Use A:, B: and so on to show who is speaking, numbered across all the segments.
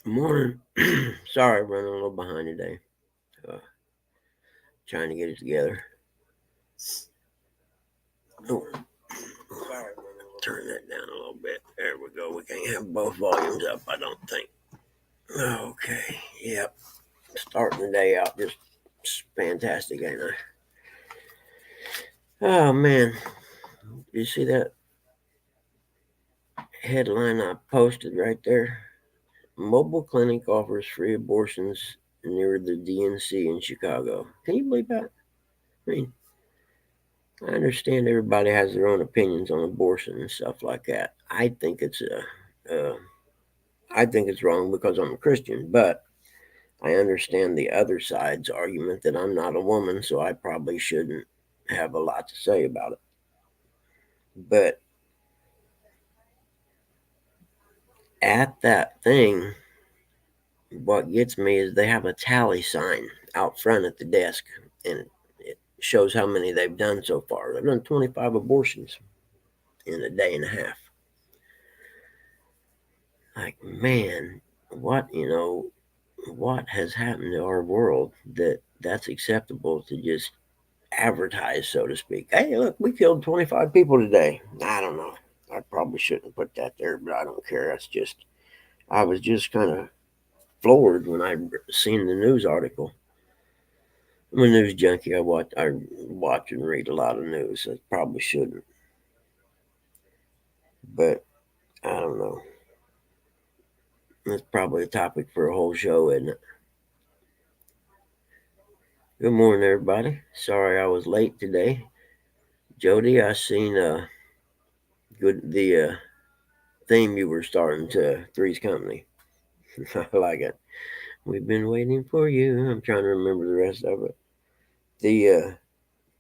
A: Morning. Sorry, running a little behind today. Uh, Trying to get it together. Oh, turn that down a little bit. There we go. We can't have both volumes up, I don't think. Okay. Yep. Starting the day out just fantastic, ain't I? Oh man, you see that headline I posted right there? Mobile clinic offers free abortions near the DNC in Chicago. Can you believe that? I mean, I understand everybody has their own opinions on abortion and stuff like that. I think it's wrong because I'm a Christian, but I understand the other side's argument that I'm not a woman, so I probably shouldn't have a lot to say about it. But at that thing, what gets me is they have a tally sign out front at the desk, and it shows how many they've done so far. They've done 25 abortions in a day and a half. Like, man, what, what has happened to our world that's acceptable to just advertise, so to speak? Hey, look, we killed 25 people today. I don't know. I probably shouldn't put that there, but I don't care. I was just kind of floored when I seen the news article. I'm a news junkie. I watch and read a lot of news. I probably shouldn't, but I don't know. That's probably a topic for a whole show, isn't it? Good morning, everybody. Sorry I was late today. Jody, I seen good the theme you were starting to Three's Company. I like it. We've been waiting for you. I'm trying to remember the rest of it. The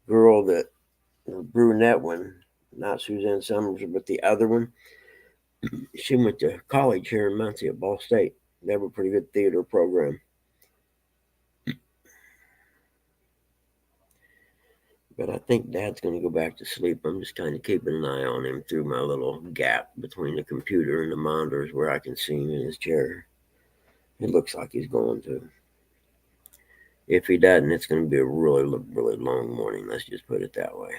A: girl the brunette one, not Suzanne Summers, but the other one, she went to college here in Muncie at Ball State. They have a pretty good theater program. But I think Dad's going to go back to sleep. I'm just kind of keeping an eye on him through my little gap between the computer and the monitors where I can see him in his chair. It looks like he's going to. If he doesn't, it's going to be a really, really long morning. Let's just put it that way.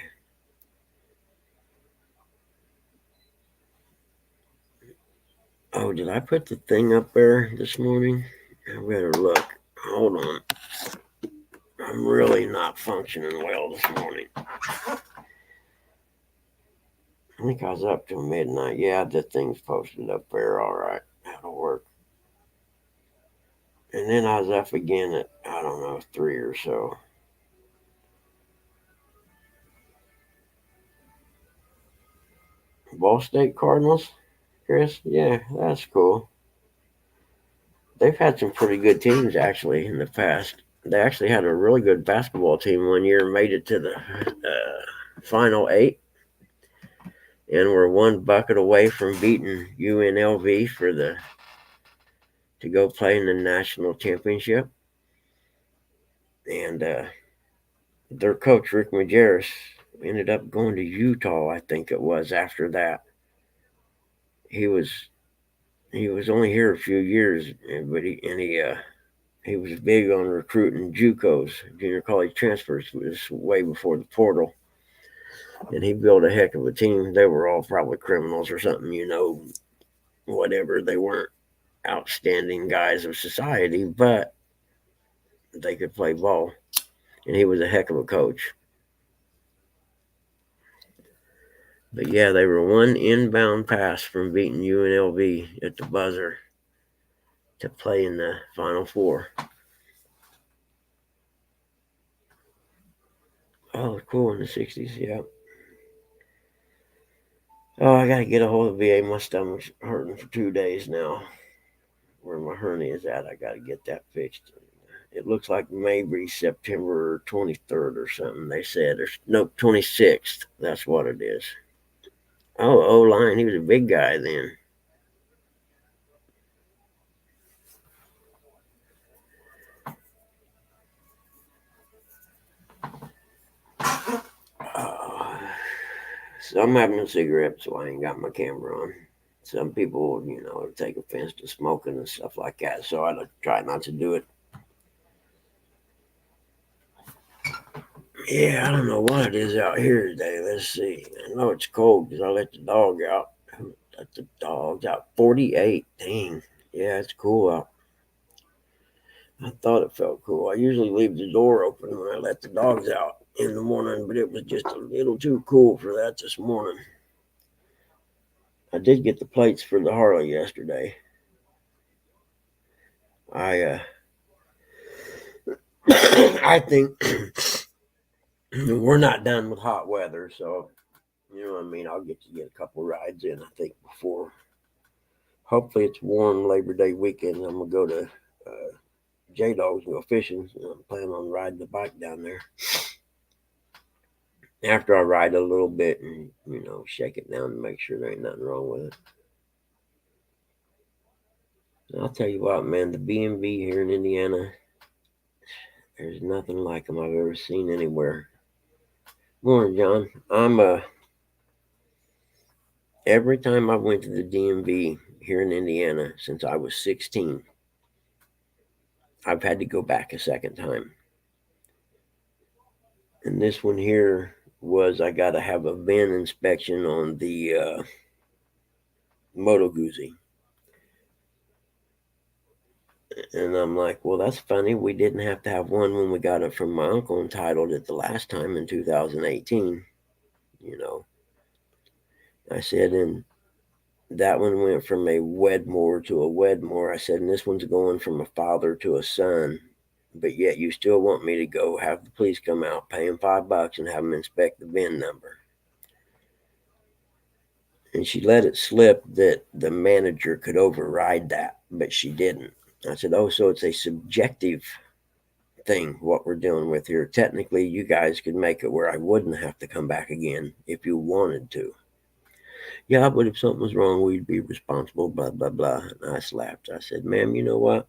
A: Oh, did I put the thing up there this morning? I better look. Hold on. I'm really not functioning well this morning. I think I was up till midnight. Yeah, the thing's posted up there. All right. That'll work. And then I was up again at, I don't know, 3 or so. Ball State Cardinals, Chris? Yeah, that's cool. They've had some pretty good teams actually in the past. They actually had a really good basketball team one year, made it to the final eight, and were one bucket away from beating UNLV for the to go play in the national championship. And their coach Rick Majerus ended up going to Utah, I think it was. After that, he was he was only here a few years, but he was big on recruiting JUCOs, junior college transfers. It was way before the portal, and he built a heck of a team. They were all probably criminals or something, whatever. They weren't outstanding guys of society, but they could play ball, and he was a heck of a coach. But yeah, they were one inbound pass from beating UNLV at the buzzer to play in the Final Four. Oh, cool in the 60s, yeah. Oh, I gotta get a hold of VA. My stomach's hurting for 2 days now. Where my hernia is at, I gotta get that fixed. It looks like maybe September 23rd or something. They said, or nope, 26th. That's what it is. Oh, O line. He was a big guy then. Uh, so I'm having a cigarette, so I ain't got my camera on. some people, take offense to smoking and stuff like that. So I try not to do it. Yeah, I don't know what it is out here today. Let's see. I know it's cold because I let the dog out. Let the dogs out. 48. Dang. Yeah, it's cool out. I thought it felt cool. I usually leave the door open when I let the dogs out in the morning, but it was just a little too cool for that this morning. I did get the plates for the Harley yesterday. I I think we're not done with hot weather, so you know what I mean. I'll get to get a couple rides in. I think before. Hopefully it's warm Labor Day weekend. I'm gonna go to J Dogs and go fishing. I'm planning on riding the bike down there. After I ride a little bit and shake it down and make sure there ain't nothing wrong with it. And I'll tell you what, man, the B&B here in Indiana, there's nothing like them I've ever seen anywhere. Morning, John. Every time I went to the DMV here in Indiana since I was 16, I've had to go back a second time. And this one here was I got to have a VIN inspection on the Moto Guzzi. And I'm like, well, that's funny. We didn't have to have one when we got it from my uncle and titled it the last time in 2018. You know, I said, and that one went from a Wedmore to a Wedmore. I said, and this one's going from a father to a son. But yet you still want me to go have the police come out, pay them $5 and have them inspect the VIN number. And she let it slip that the manager could override that, but she didn't. I said, oh, so it's a subjective thing, what we're dealing with here. Technically, you guys could make it where I wouldn't have to come back again if you wanted to. Yeah, but if something was wrong, we'd be responsible, blah, blah, blah. And I slapped. I said, ma'am, you know what?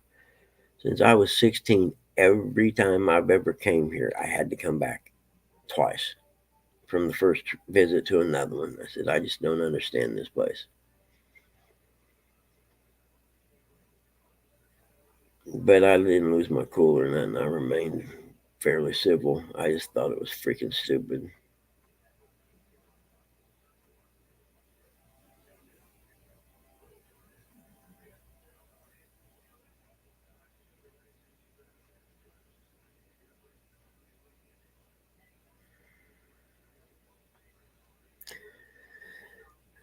A: Since I was 16, every time I've ever came here, I had to come back twice from the first visit to another one. I said, I just don't understand this place. But I didn't lose my cool or nothing. I remained fairly civil. I just thought it was freaking stupid.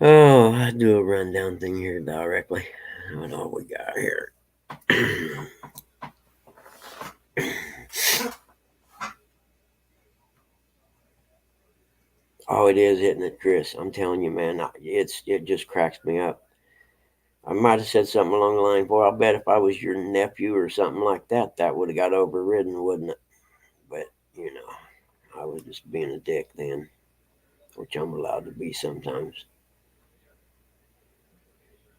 A: Oh, I do a rundown thing here directly. What all we got here? Oh, it is, isn't it, Chris? I'm telling you, man, it just cracks me up. I might have said something along the line, boy, I'll bet if I was your nephew or something like that, that would have got overridden, wouldn't it? But, I was just being a dick then, which I'm allowed to be sometimes.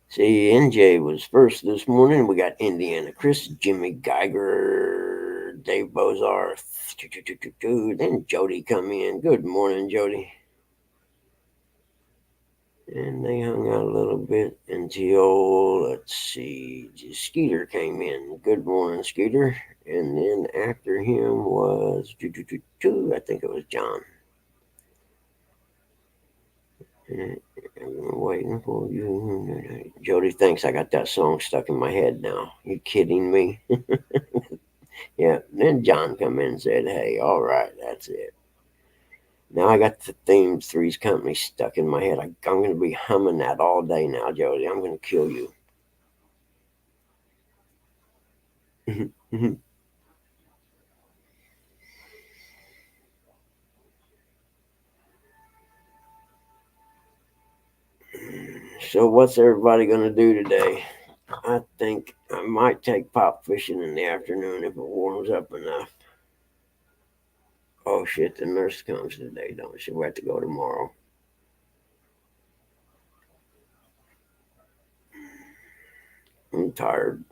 A: See, NJ was first this morning. We got Indiana Chris, Jimmy Geiger, Dave Bozarth, then Jody come in. Good morning, Jody. And they hung out a little bit until, let's see, Skeeter came in. Good morning, Skeeter. And then after him was, I think it was John. I'm waiting for you. Jody thinks I got that song stuck in my head now. You kidding me? Yeah. Then John come in and said, hey, all right, that's it. Now I got the theme Three's Company stuck in my head. I'm going to be humming that all day now, Jody. I'm going to kill you. So what's everybody going to do today? I think I might take pop fishing in the afternoon if it warms up enough. Oh shit, the nurse comes today, don't she? We have to go tomorrow. I'm tired.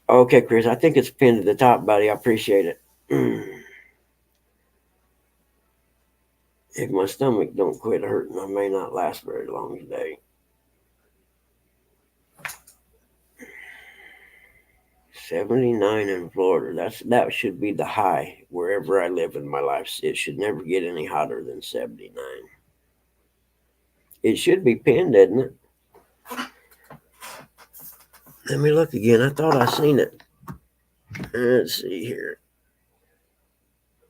A: Okay, Chris, I think it's pinned to the top, buddy. I appreciate it. If my stomach don't quit hurting, I may not last very long today. 79 in Florida. That should be the high wherever I live in my life. It should never get any hotter than 79. It should be pinned, isn't it? Let me look again. I thought I seen it. Let's see here.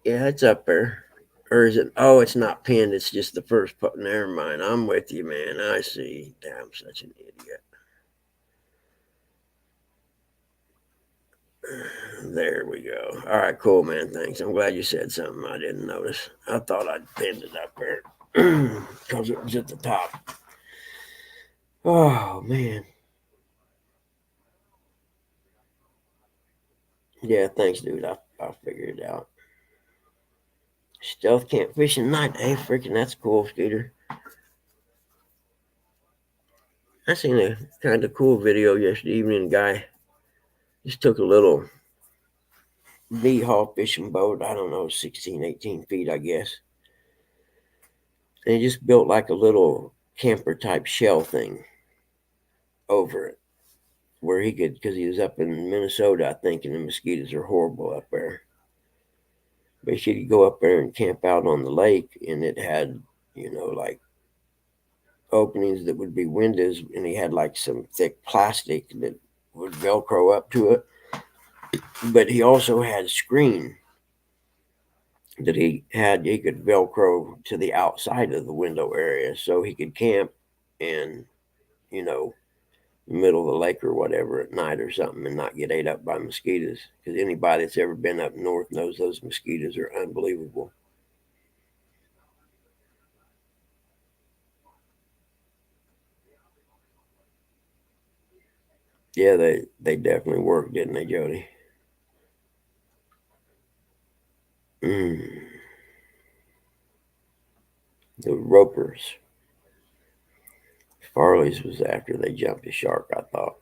A: Yeah, it's up there. Or is it? Oh, it's not pinned. It's just the first part. Never mind. I'm with you, man. I see. Damn, I'm such an idiot. There we go. All right, cool, man. Thanks. I'm glad you said something I didn't notice. I thought I'd pinned it up there because it was at the top. Oh, man. Yeah, thanks, dude. I figured it out. Stealth can't fish at night. Hey, freaking, that's cool, Scooter. I seen a kind of cool video yesterday evening. A guy just took a little V-haul fishing boat. I don't know, 16, 18 feet, I guess. And he just built like a little camper type shell thing over it where he could, because he was up in Minnesota, I think, and the mosquitoes are horrible up there. But he could go up there and camp out on the lake, and it had, like openings that would be windows, and he had like some thick plastic that would Velcro up to it. But he also had screen that he could Velcro to the outside of the window area, so he could camp in, you know, middle of the lake or whatever at night or something and not get ate up by mosquitoes. Because anybody that's ever been up north knows those mosquitoes are unbelievable. Yeah, they definitely worked, didn't they, Jody? Mm, the ropers. Farley's was after they jumped a shark, I thought.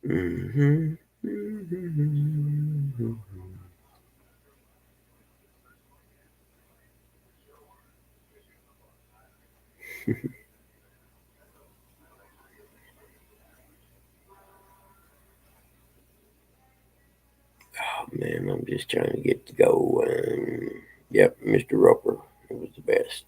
A: Mm-hmm. Mm-hmm. Oh man, I'm just trying to get to go. Yep, Mr. Roper. It was the best.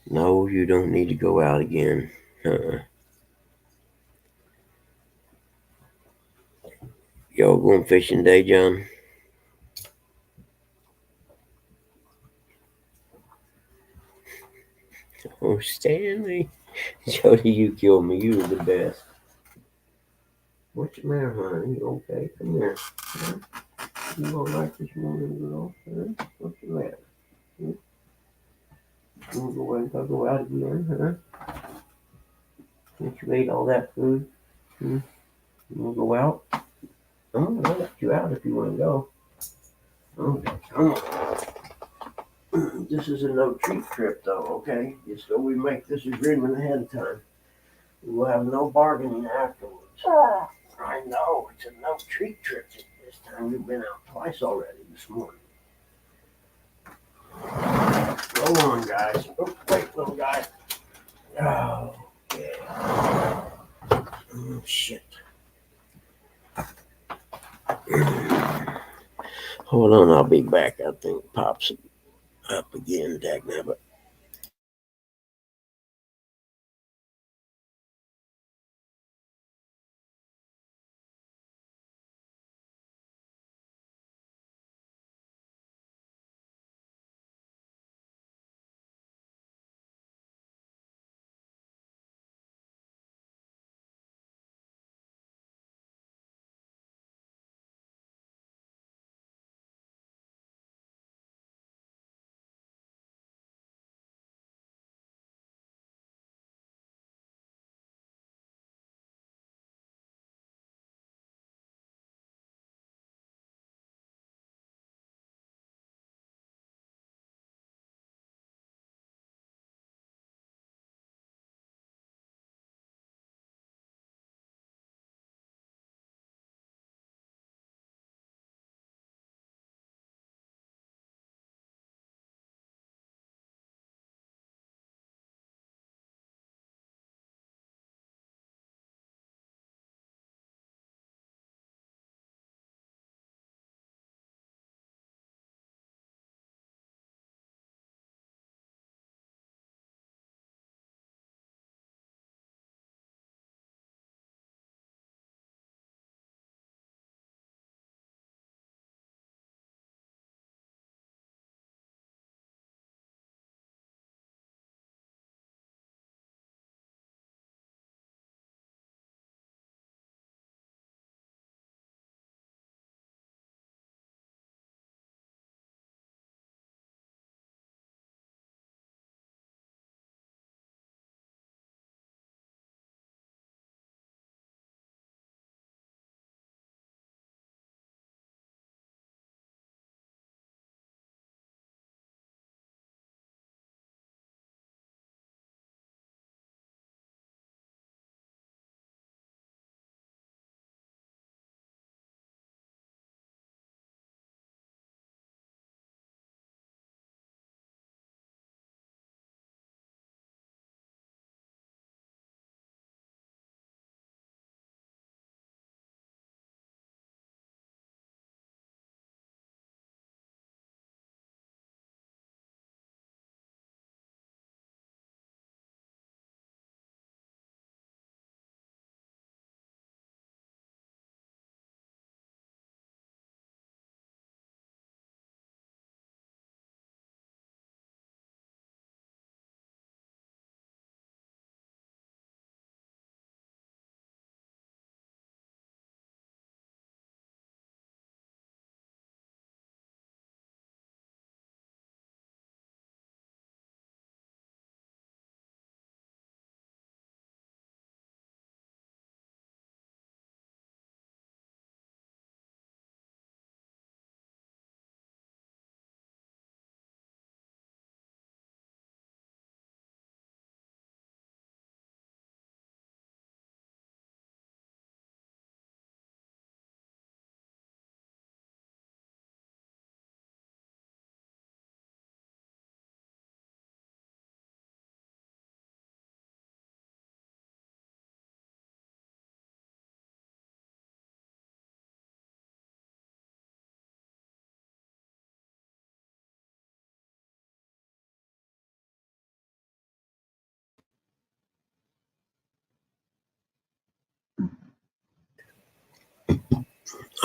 A: No, you don't need to go out again. Uh-uh. Y'all going fishing today, John? Oh, Stanley. Jody, you killed me. You were the best. What's the matter, honey? You okay? Come here. Huh? You all right this morning, girl? Huh? What's the matter? Hmm? You want to go out again, huh? Since you ate all that food? Hmm? You want to go out? I'm going to let you out if you want to go. Okay, come on. This is a no treat trip, though, okay? Just so we make this agreement ahead of time. We will have no bargaining afterwards. I know, it's a no treat trip this time. We've been out twice already this morning. Go on, guys. Oh, wait, little guy. Oh, yeah. Oh, shit. Hold on, I'll be back. I think Pop's up again, dagnabbit.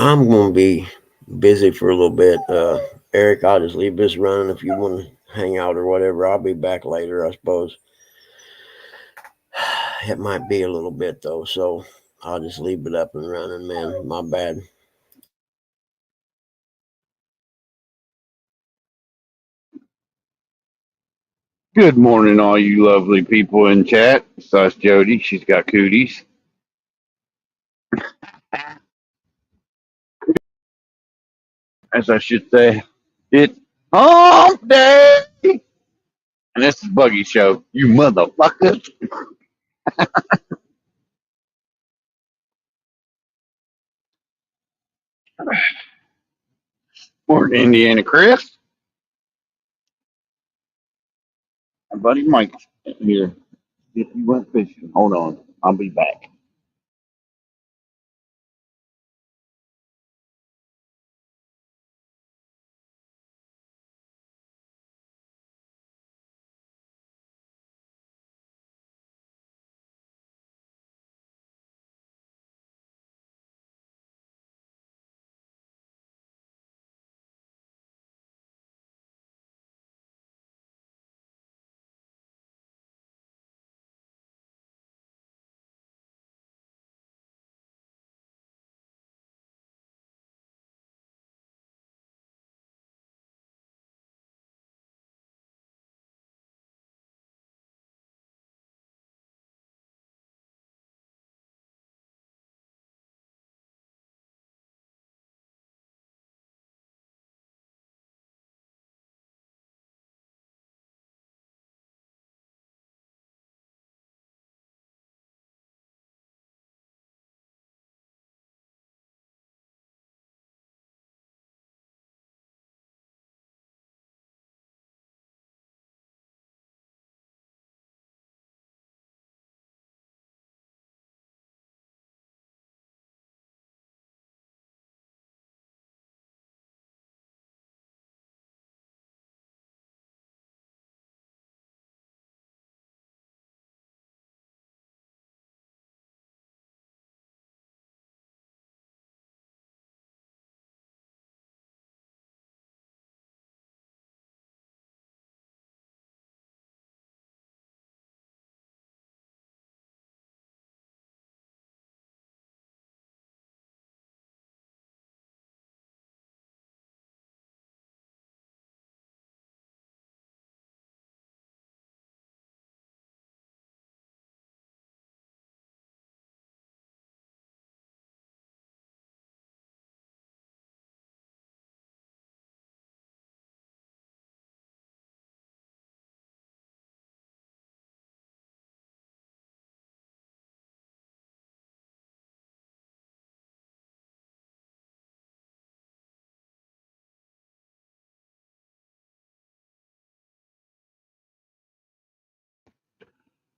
A: I'm going to be busy for a little bit. Eric, I'll just leave this running if you want to hang out or whatever. I'll be back later, I suppose. It might be a little bit, though, so I'll just leave it up and running, man. My bad.
B: Good morning, all you lovely people in chat. Besides Jody, she's got cooties. As I should say, it's hump day! And this is Buggy Show, you motherfuckers. Morning, Indiana Chris. My buddy Mike here. If you went fishing, hold on. I'll be back.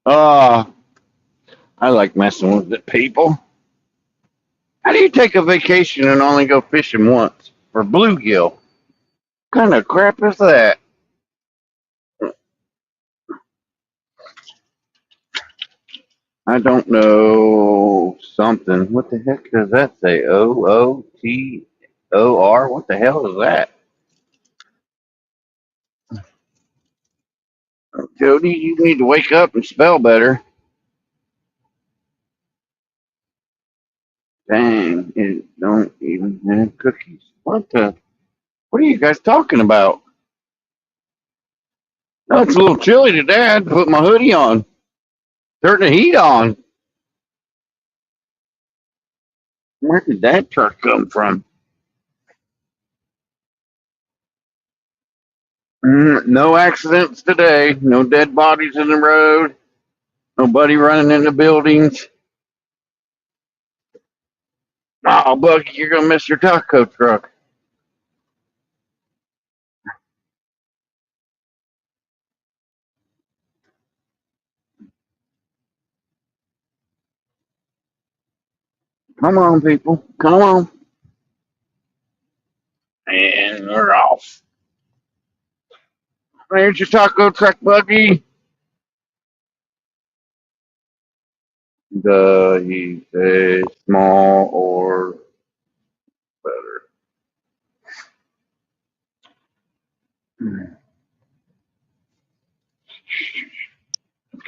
B: Uh, I like messing with the people. How do you take a vacation and only go fishing once? For bluegill? What kind of crap is that? I don't know something. What the heck does that say? OOTOR? What the hell is that? Jody, you need to wake up and spell better. Dang, it don't even have cookies. What are you guys talking about? No, it's a little chilly today. I had to put my hoodie on. Turn the heat on. Where did that truck come from? No accidents today. No dead bodies in the road. Nobody running into buildings. Oh, Bucky, you're gonna miss your taco truck. Come on, people. Come on. And we're off. There's your taco truck, Bucky. He's a small or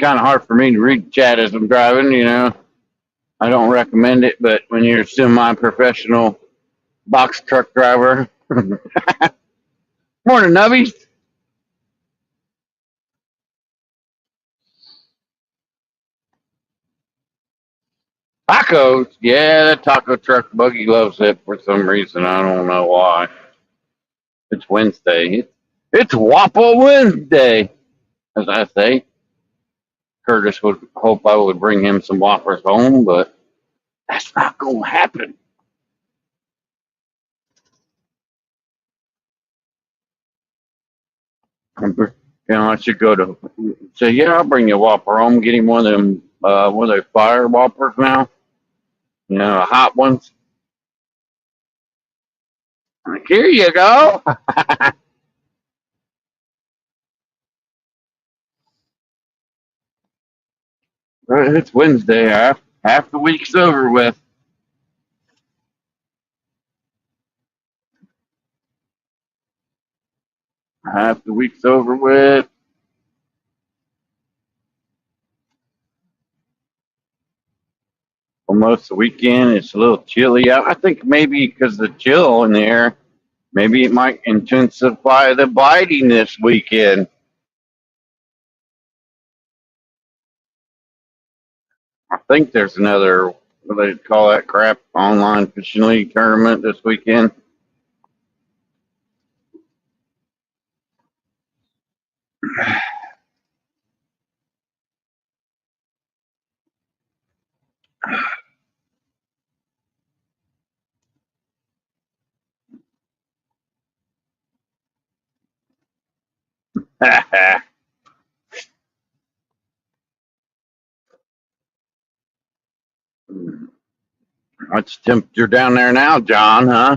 B: kind of hard for me to read chat as I'm driving. I don't recommend it, but when you're a semi-professional box truck driver, morning, Nubbies. Tacos. Yeah, that taco truck buggy loves it for some reason. I don't know why. It's Wednesday. It's Waffle Wednesday, as I say. Curtis would hope I would bring him some waffles home, but that's not going to happen. I should go to say, yeah, I'll bring you a Whopper home. Get him one of them, what are they, fire Whoppers now? Hot ones. Like, here you go. It's Wednesday. Half the week's over with. Half the week's over with. Almost the weekend. It's a little chilly out. I think maybe because the chill in the air, maybe it might intensify the biting this weekend. I think there's another, what do they call that crap, online fishing league tournament this weekend. What's the temperature down there now, John, huh?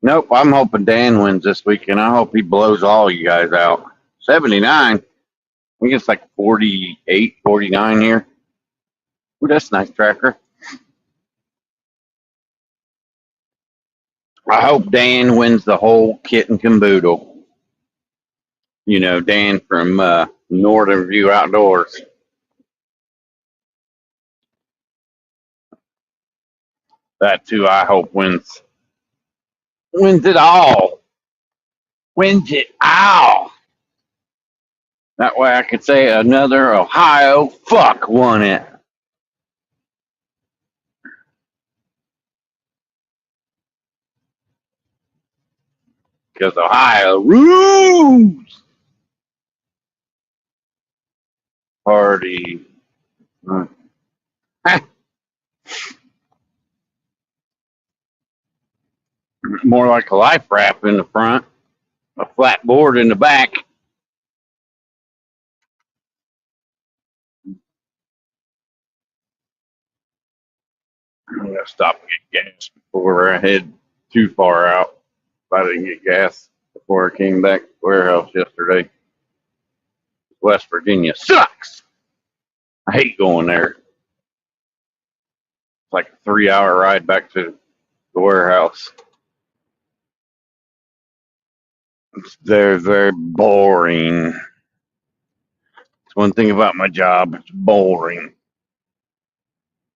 B: Nope, I'm hoping Dan wins this weekend. I hope he blows all you guys out. 79. I think it's like 48, 49 here. Ooh, that's a nice tracker. I hope Dan wins the whole kit and caboodle. Dan from Northern View Outdoors. That too, I hope wins it all. Wins it all. That way I could say another Ohio fuck won it. Because Ohio rules. Party. More like a life raft in the front, a flat board in the back. I'm gonna stop and get gas before I head too far out. If I didn't get gas before I came back to the warehouse yesterday. West Virginia sucks. I hate going there. It's like a 3 hour ride back to the warehouse. It's very, very boring. It's one thing about my job. It's boring.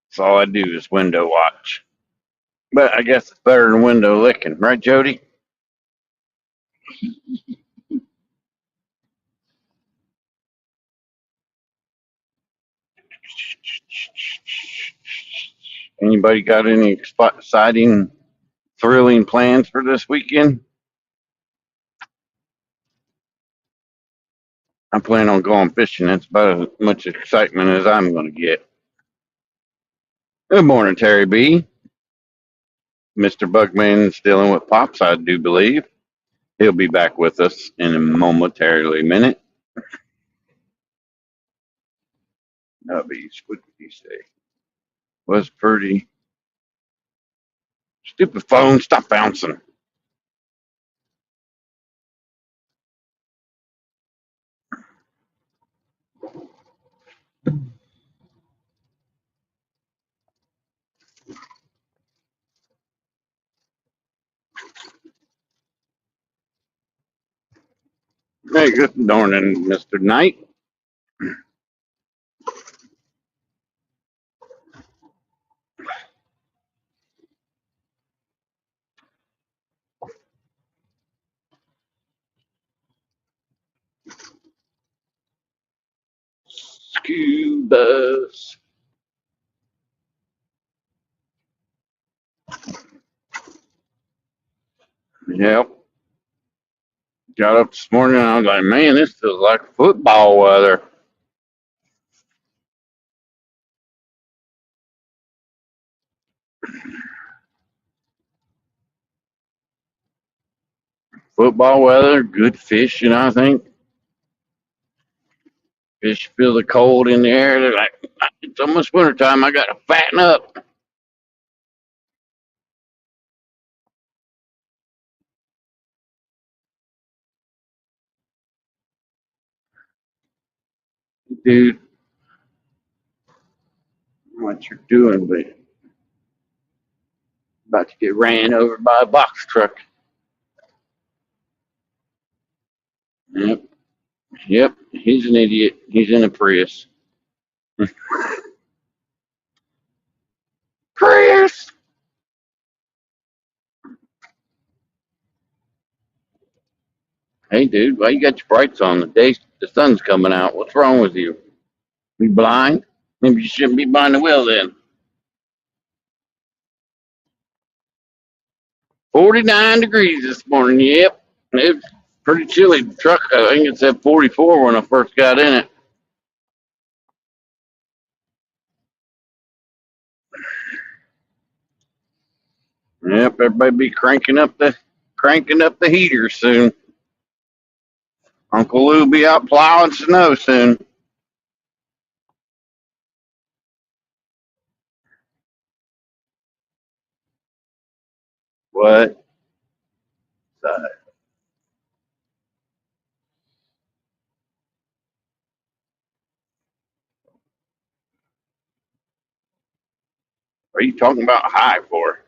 B: So all I do is window watch. But I guess it's better than window licking, right, Jody? Anybody got any exciting, thrilling plans for this weekend? I plan on going fishing. That's about as much excitement as I'm going to get. Good morning, Terry B. Mr. Bugman's dealing with Pops, I do believe. He'll be back with us in a momentarily minute. Nubby, what did he say? Was pretty. Stupid phone, stop bouncing. Hey, good morning, Mr. Knight. Scubas. Yep. Got up this morning and I was like, man, this feels like football weather. Football weather, good fishing, I think. Fish feel the cold in the air. They're like, it's almost wintertime. I got to fatten up. Dude, what you're doing, but about to get ran over by a box truck. Yep. Yep. He's an idiot. He's in a Prius. Prius! Hey, dude, why you got your brights on? The sun's coming out. What's wrong with you? You blind? Maybe you shouldn't be behind the wheel then. 49 degrees this morning. Yep. It's pretty chilly. The truck, I think it said 44 when I first got in it. Yep, everybody be cranking up the heater soon. Uncle Lou will be out plowing snow soon. What? Are you talking about high for?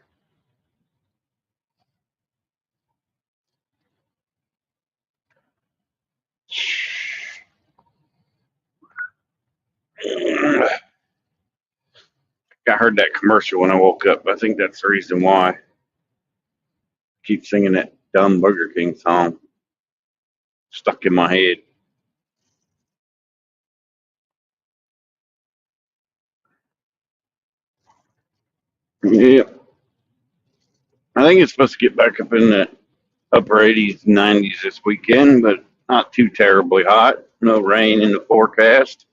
B: I heard that commercial when I woke up. I think that's the reason why I keep singing that dumb Burger King song. Stuck in my head. Yeah. I think it's supposed to get back up in the upper 80s, 90s this weekend, but not too terribly hot. No rain in the forecast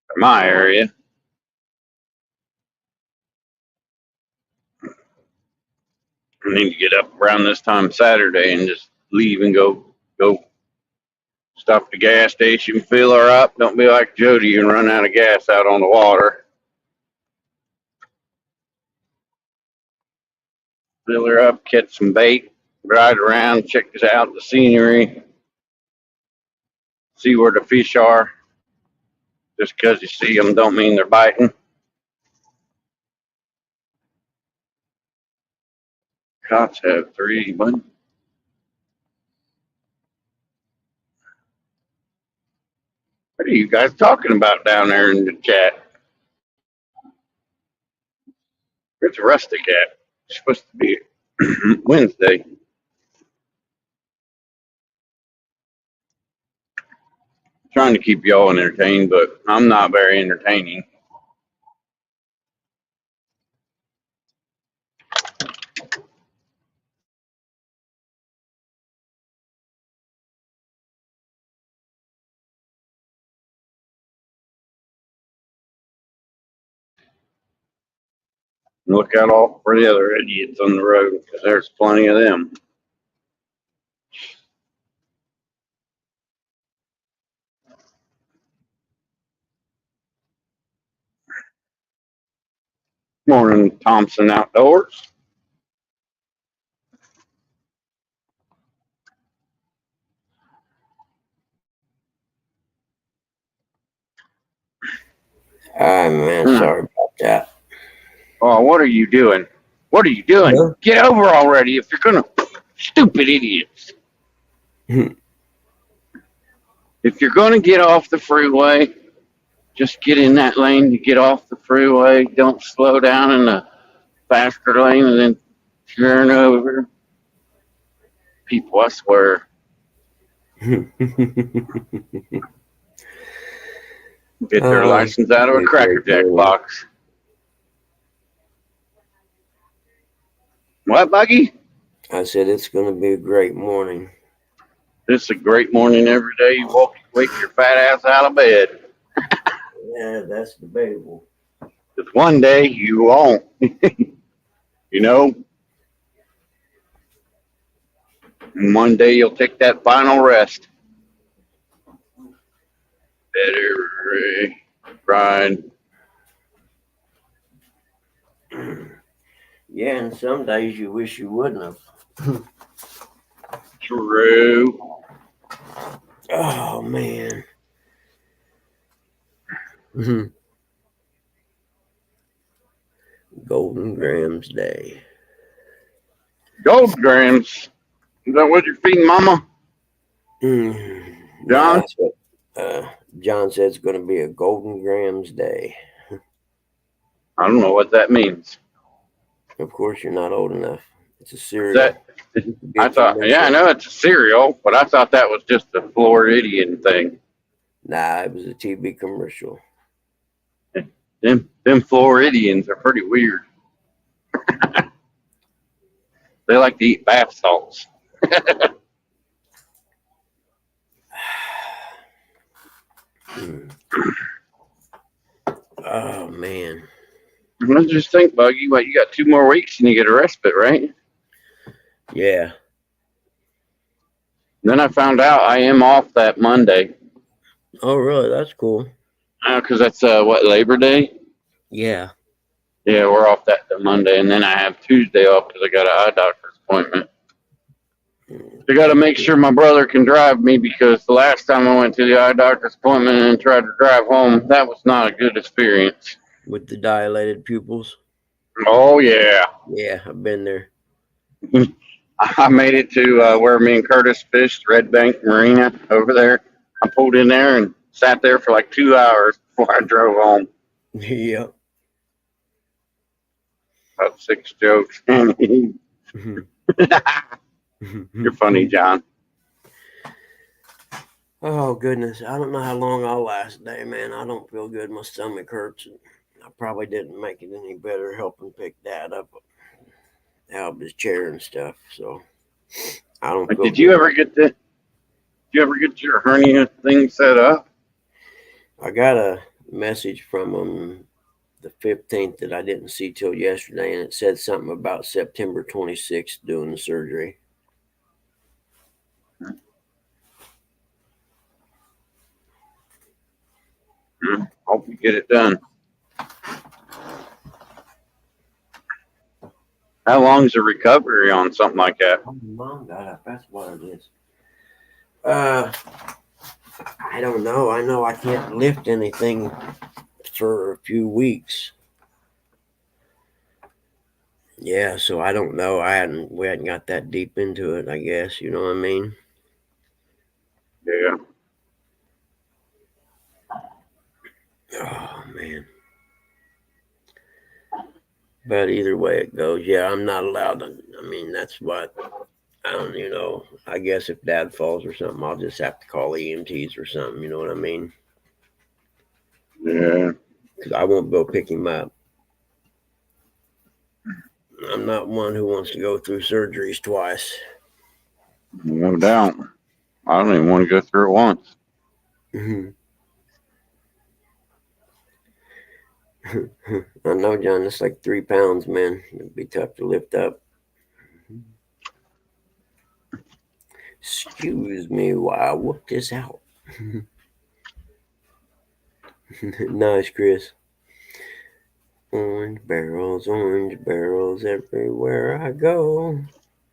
B: for my area. I need to get up around this time Saturday and just leave and go stop at the gas station, fill her up. Don't be like Jody and run out of gas out on the water. Fill her up, catch some bait, ride around, check out the scenery, see where the fish are. Just because you see them don't mean they're biting. Cops have three. What are you guys talking about down there in the chat? It's a rustic cat. It's supposed to be Wednesday. Trying to keep y'all entertained, but I'm not very entertaining. Look out all for the other idiots on the road because there's plenty of them. Morning, Thompson Outdoors.
A: Ah, man, sorry about that.
B: Oh, what are you doing? What are you doing?
A: Huh?
B: Get over already if you're gonna. Stupid idiots. If you're going to get off the freeway, just get in that lane to get off the freeway. Don't slow down in the faster lane and then turn over. People, I swear, get their
A: Oh, it's
B: license
A: gonna
B: out of
A: be
B: a
A: a
B: Cracker
A: great
B: Jack
A: morning.
B: box. What, Buggy?
A: I said it's going to be a great morning.
B: It's a great morning every day. You wake your fat ass out of bed.
A: Yeah, that's debatable.
B: Because one day you won't. You know, and one day you'll take that final rest. Better grind.
A: Yeah, and some days you wish you wouldn't have.
B: True.
A: Oh, man. Golden Grams Day.
B: Gold grams. Is that what you're feeding, Mama?
A: No,
B: John?
A: that's what John said it's going to be a Golden Grams Day.
B: I don't know what that means.
A: Of course, you're not old enough. It's a
B: Is
A: cereal.
B: that?
A: It used to be a
B: I thought, yeah, I
A: commercial.
B: know it's a cereal, but I thought that was just a Floridian thing.
A: Nah, it was a TV commercial.
B: Them Floridians are pretty weird. They like to eat bath salts.
A: Oh man.
B: Let's just think, Buggy. What, you got 2 more weeks and you get a respite, right?
A: Yeah.
B: Then I found out I am off that Monday
A: Oh really? That's cool.
B: because that's what, Labor Day.
A: Yeah.
B: Yeah, we're off that Monday, and then I have Tuesday off because I got an eye doctor's appointment. I got to
A: That's
B: make
A: cool.
B: sure my brother can drive me because the last time I went to the eye doctor's appointment and tried to drive home, that was not a good experience.
A: With the dilated pupils.
B: Oh yeah,
A: Yeah, I've been there.
B: I made it to where me and Curtis fished, Red Bank Marina over there. I pulled in there and sat there for like 2 hours before I drove home.
A: Yep.
B: About 6 jokes. You're funny, John.
A: Oh goodness, I don't know how long I'll last today, man. I don't feel good. My stomach hurts. I probably didn't make it any better helping pick Dad up out of his chair and stuff. So I don't feel
B: Did you
A: good.
B: ever get the? Did you ever get your hernia thing set up?
A: I got a message from him the 15th that I didn't see till yesterday, and it said something about September 26th doing the surgery.
B: Hope you get it done. How long is the recovery on something like that?
A: Oh, Mom got up. That's what it is. Uh, I don't know. I know I can't lift anything for a few weeks. Yeah, so I don't know. We hadn't got that deep into it, I guess. You know what I mean?
B: Yeah.
A: Oh man. But either way it goes, yeah, I'm not allowed to. I mean, that's what I don't. I guess if Dad falls or something, I'll just have to call EMTs or something. You know what I mean?
B: Yeah.
A: Because I won't go pick him up. I'm not one who wants to go through surgeries twice.
B: No doubt. I don't even want to go through it once.
A: Mm-hmm. I know, John. That's like 3 pounds, man. It'd be tough to lift up. Excuse me while I whoop this out. Nice, Chris. Orange barrels everywhere I go.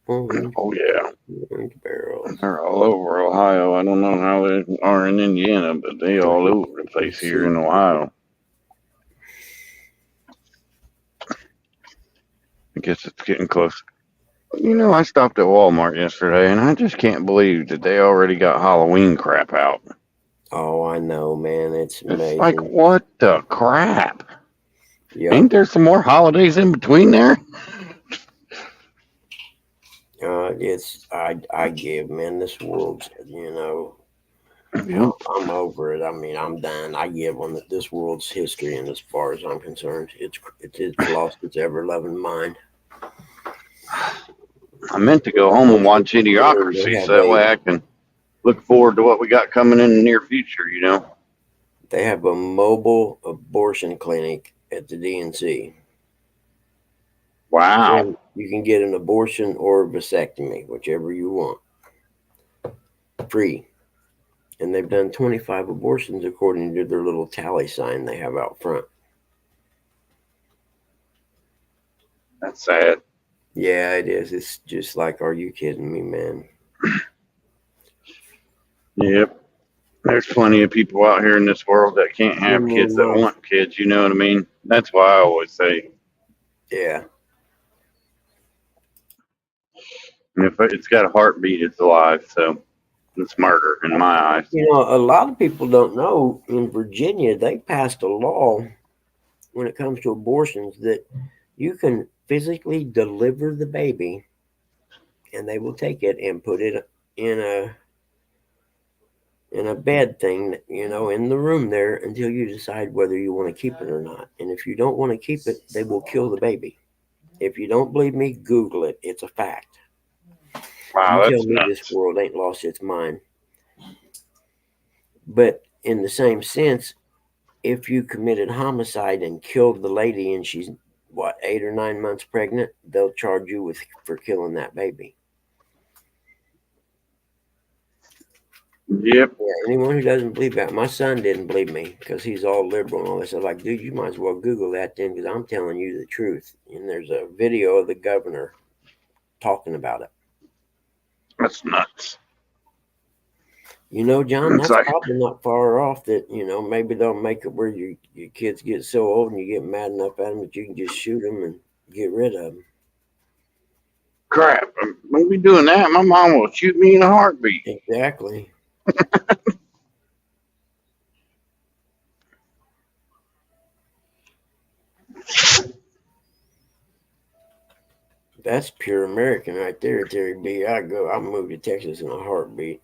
A: Orange,
B: Oh yeah.
A: orange barrels.
B: They're all over Ohio. I don't know how they are in Indiana, but they all over the place
A: Let's
B: here
A: see.
B: in Ohio. I guess it's getting close. You know, I stopped at Walmart yesterday and I just can't believe that they already got Halloween crap out.
A: Oh, I know, man. It's
B: It's like,
A: amazing.
B: what the crap? Ain't
A: Yep.
B: there some more holidays in between there?
A: I give, man. This world's,
B: Yep.
A: I'm over it. I mean, I'm done. I give on this world's history, and as far as I'm concerned, it's lost its ever loving mind.
B: I meant to go
A: Of
B: home and
A: course, they
B: watch
A: learn they
B: Idiocracy so
A: have
B: that way I can look forward to what we got coming in the near future.
A: a mobile abortion clinic at the DNC.
B: Wow.
A: And you can get an abortion or a vasectomy, whichever you want, free. And they've done 25 abortions according to their little tally sign they have out front.
B: That's sad.
A: Yeah, it is. It's just like, are you kidding me, man?
B: Yep. There's plenty of people out here in this world that can't
A: 10
B: have
A: more
B: kids that
A: months.
B: want kids, you know what I mean? That's why I always say,
A: Yeah.
B: if it's got a heartbeat, it's alive. So it's murder in my eyes.
A: A lot of people don't know in Virginia, they passed a law when it comes to abortions that you can physically deliver the baby and they will take it and put it in a bed thing, in the room there until you decide whether you want to keep it or not. And if you don't want to keep it, they will kill the baby. If you don't believe me, Google it. It's a fact. You
B: Wow,
A: tell
B: that's
A: me this
B: nuts.
A: world ain't lost its mind. But in the same sense, if you committed homicide and killed the lady and she's what 8 or 9 months pregnant, they'll charge you with for killing that baby.
B: Yep.
A: Yeah, anyone who doesn't believe that, my son didn't believe me because he's all liberal and all this. I'm like, dude, you might as well Google that then because I'm telling you the truth. And there's a video of the governor talking about it.
B: That's nuts.
A: John,
B: It's
A: that's
B: like,
A: probably not far off. That maybe they'll make it where your kids get so old and you get mad enough at them that you can just shoot them and get rid of them.
B: crap. Don't be doing that. My mom will shoot me in a heartbeat.
A: Exactly. That's pure American right there, Terry B. I move to Texas in a heartbeat.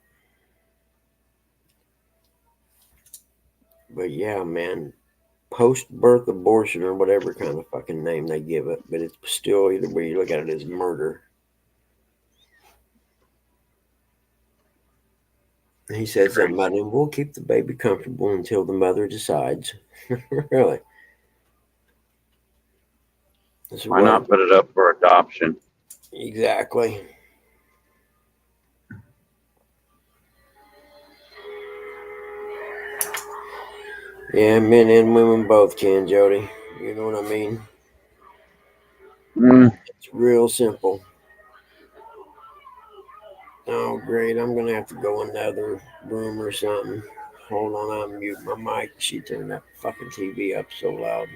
A: But yeah, man, post birth abortion or whatever kind of fucking name they give it, but it's still either way you look at it as murder. And he said something
B: Crazy.
A: about him. We'll keep the baby comfortable until the mother decides. Really, this is
B: Why
A: what
B: not put it up for adoption?
A: exactly. Yeah, men and women both can, Jody. You know what I mean?
B: Mm,
A: It's real simple. Oh, great. I'm going to have to go in the other room or something. Hold on, I'll mute my mic. She turned that fucking TV up so loud.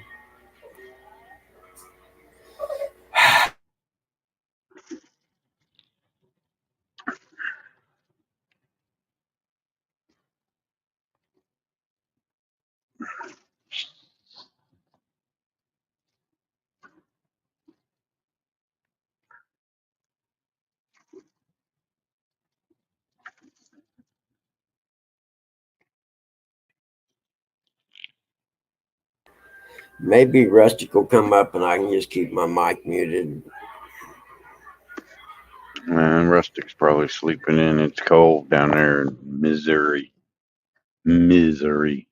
A: Maybe Rustic will come up and I can just keep my mic muted.
B: man, Rustic's probably sleeping in. It's cold down there in Missouri. Misery.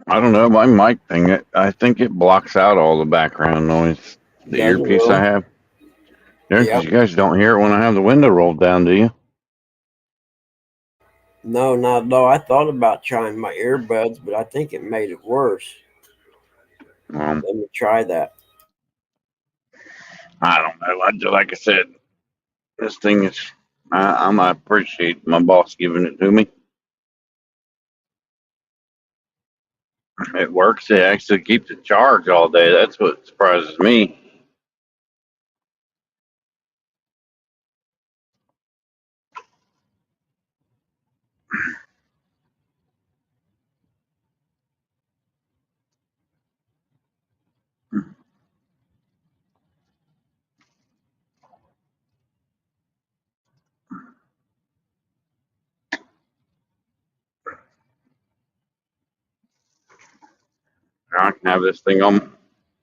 B: I don't know. My mic thing, I think it blocks out all the background noise. The
A: Does it
B: earpiece I
A: really?
B: have. Yeah, because
A: Yep.
B: you guys don't hear it when I have the window rolled down, do you?
A: No, not at all. I thought about trying my earbuds, but I think it made it worse.
B: Um,
A: Let me try that.
B: I don't know. Like I said, this thing is. I'm appreciate my boss giving it to me. It works. It actually keeps it charged all day. That's what surprises me. I can have this thing on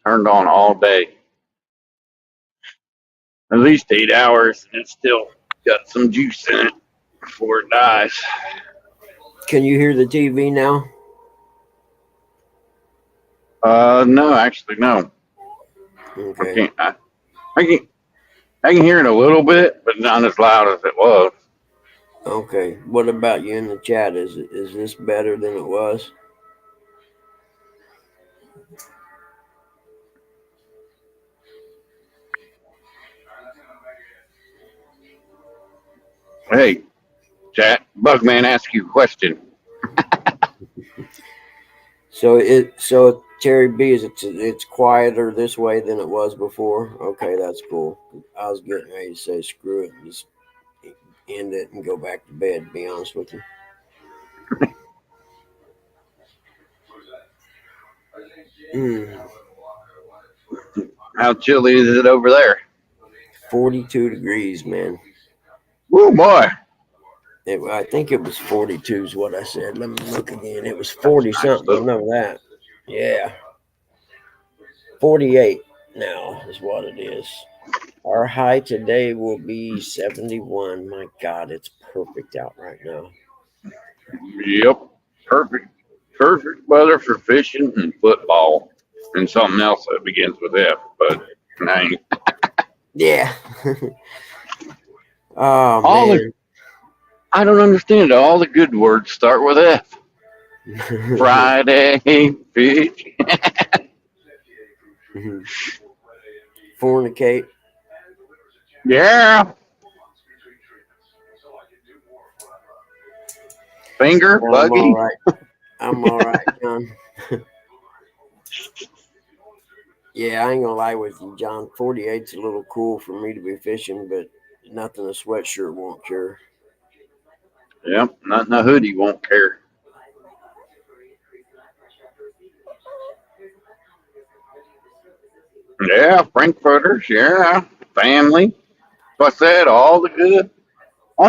B: turned on all day, at least 8 hours, and it's still got some juice in it before it dies.
A: Can you hear the TV now?
B: No, actually, no. I
A: Okay.
B: can't. I can. I can hear it a little bit, but not as loud as it was.
A: Okay. What about you in the chat? Is this better than it was?
B: Hey, chat. Bugman, ask you a question.
A: So Terry B, is it's quieter this way than it was before? Okay, that's cool. I was getting ready to say screw it and just end it and go back to bed, to be honest with you. Mm,
B: How chilly is it over there?
A: 42 degrees, man.
B: Oh boy,
A: I think it was 42 is what I said. Let me look again. It was
B: that's
A: 40
B: a nice
A: something. I
B: little.
A: know that. Yeah. 48 now is what it is. Our high today will be 71. My God, it's perfect out right now.
B: Yep, perfect, perfect weather for fishing and football, and something else that begins with F. But I
A: Yeah. Oh,
B: all the
A: man.
B: I don't understand it. All the good words start with F. Friday fish.
A: Fornicate.
B: Yeah, finger
A: I'm all
B: buggy.
A: right. I'm all right, John. Yeah, I ain't gonna lie with you, John. 48's a little cool for me to be fishing, but nothing a sweatshirt won't cure.
B: Yep, nothing a hoodie won't care. Yeah, Frankfurters. Yeah, family. What's that? All the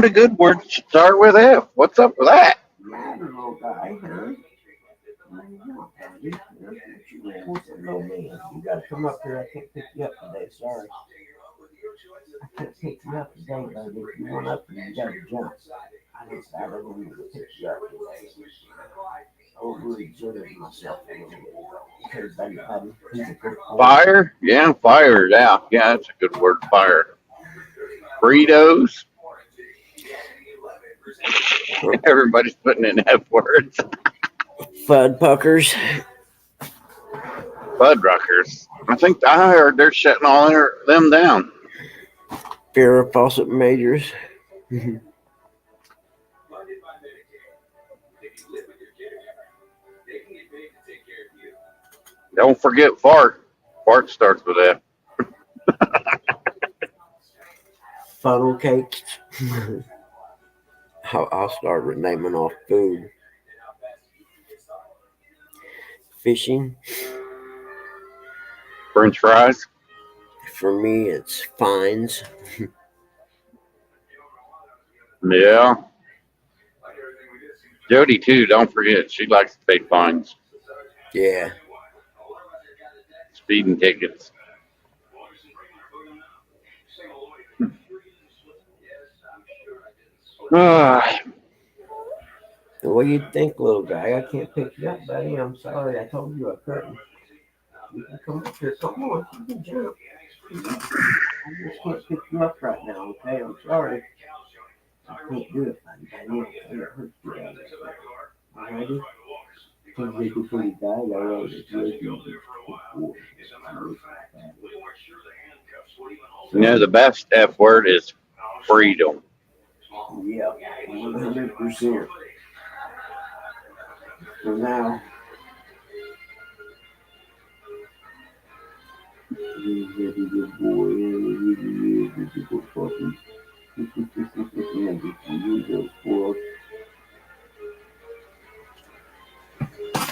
B: good words start with F. What's up with that?
A: Matter, little guy, huh? What do you want, buddy? What you man wants a little man? You gotta come up here. I can't pick you up today. Sorry. I can't pick you up today, buddy. If you want up here, you gotta jump. I don't want to pick you up today. Overexerted myself a little bit. Okay, buddy. He's a good boy.
B: Fire? Yeah, fire. Yeah, yeah, that's a good word. Fire. Burritos. Everybody's putting in F words.
A: Fud puckers.
B: Fuddruckers. I think I heard they're shutting all them down.
A: Farrah Fawcett Majors.
B: Don't forget fart. Fart starts with F.
A: Funnel cakes. I'll start naming off food. Fishing.
B: French fries.
A: For me, it's fines.
B: Yeah. Jody too. Don't forget, she likes to pay fines,
A: Yeah.
B: speeding tickets. Ah,
A: What do you think, little guy? I can't pick you up, buddy. I'm sorry. I told you I couldn't. You can come up here. Come on. You can jump. I just can't pick you up right now, okay? I'm sorry. I can't do it, buddy. I know it hurts you. Alrighty? Can't make it for you, guy. Alright.
B: you know the best F word is freedom.
A: Yeah, 100%. For now. He's a good boy. He's a good puppy. You go spoiled.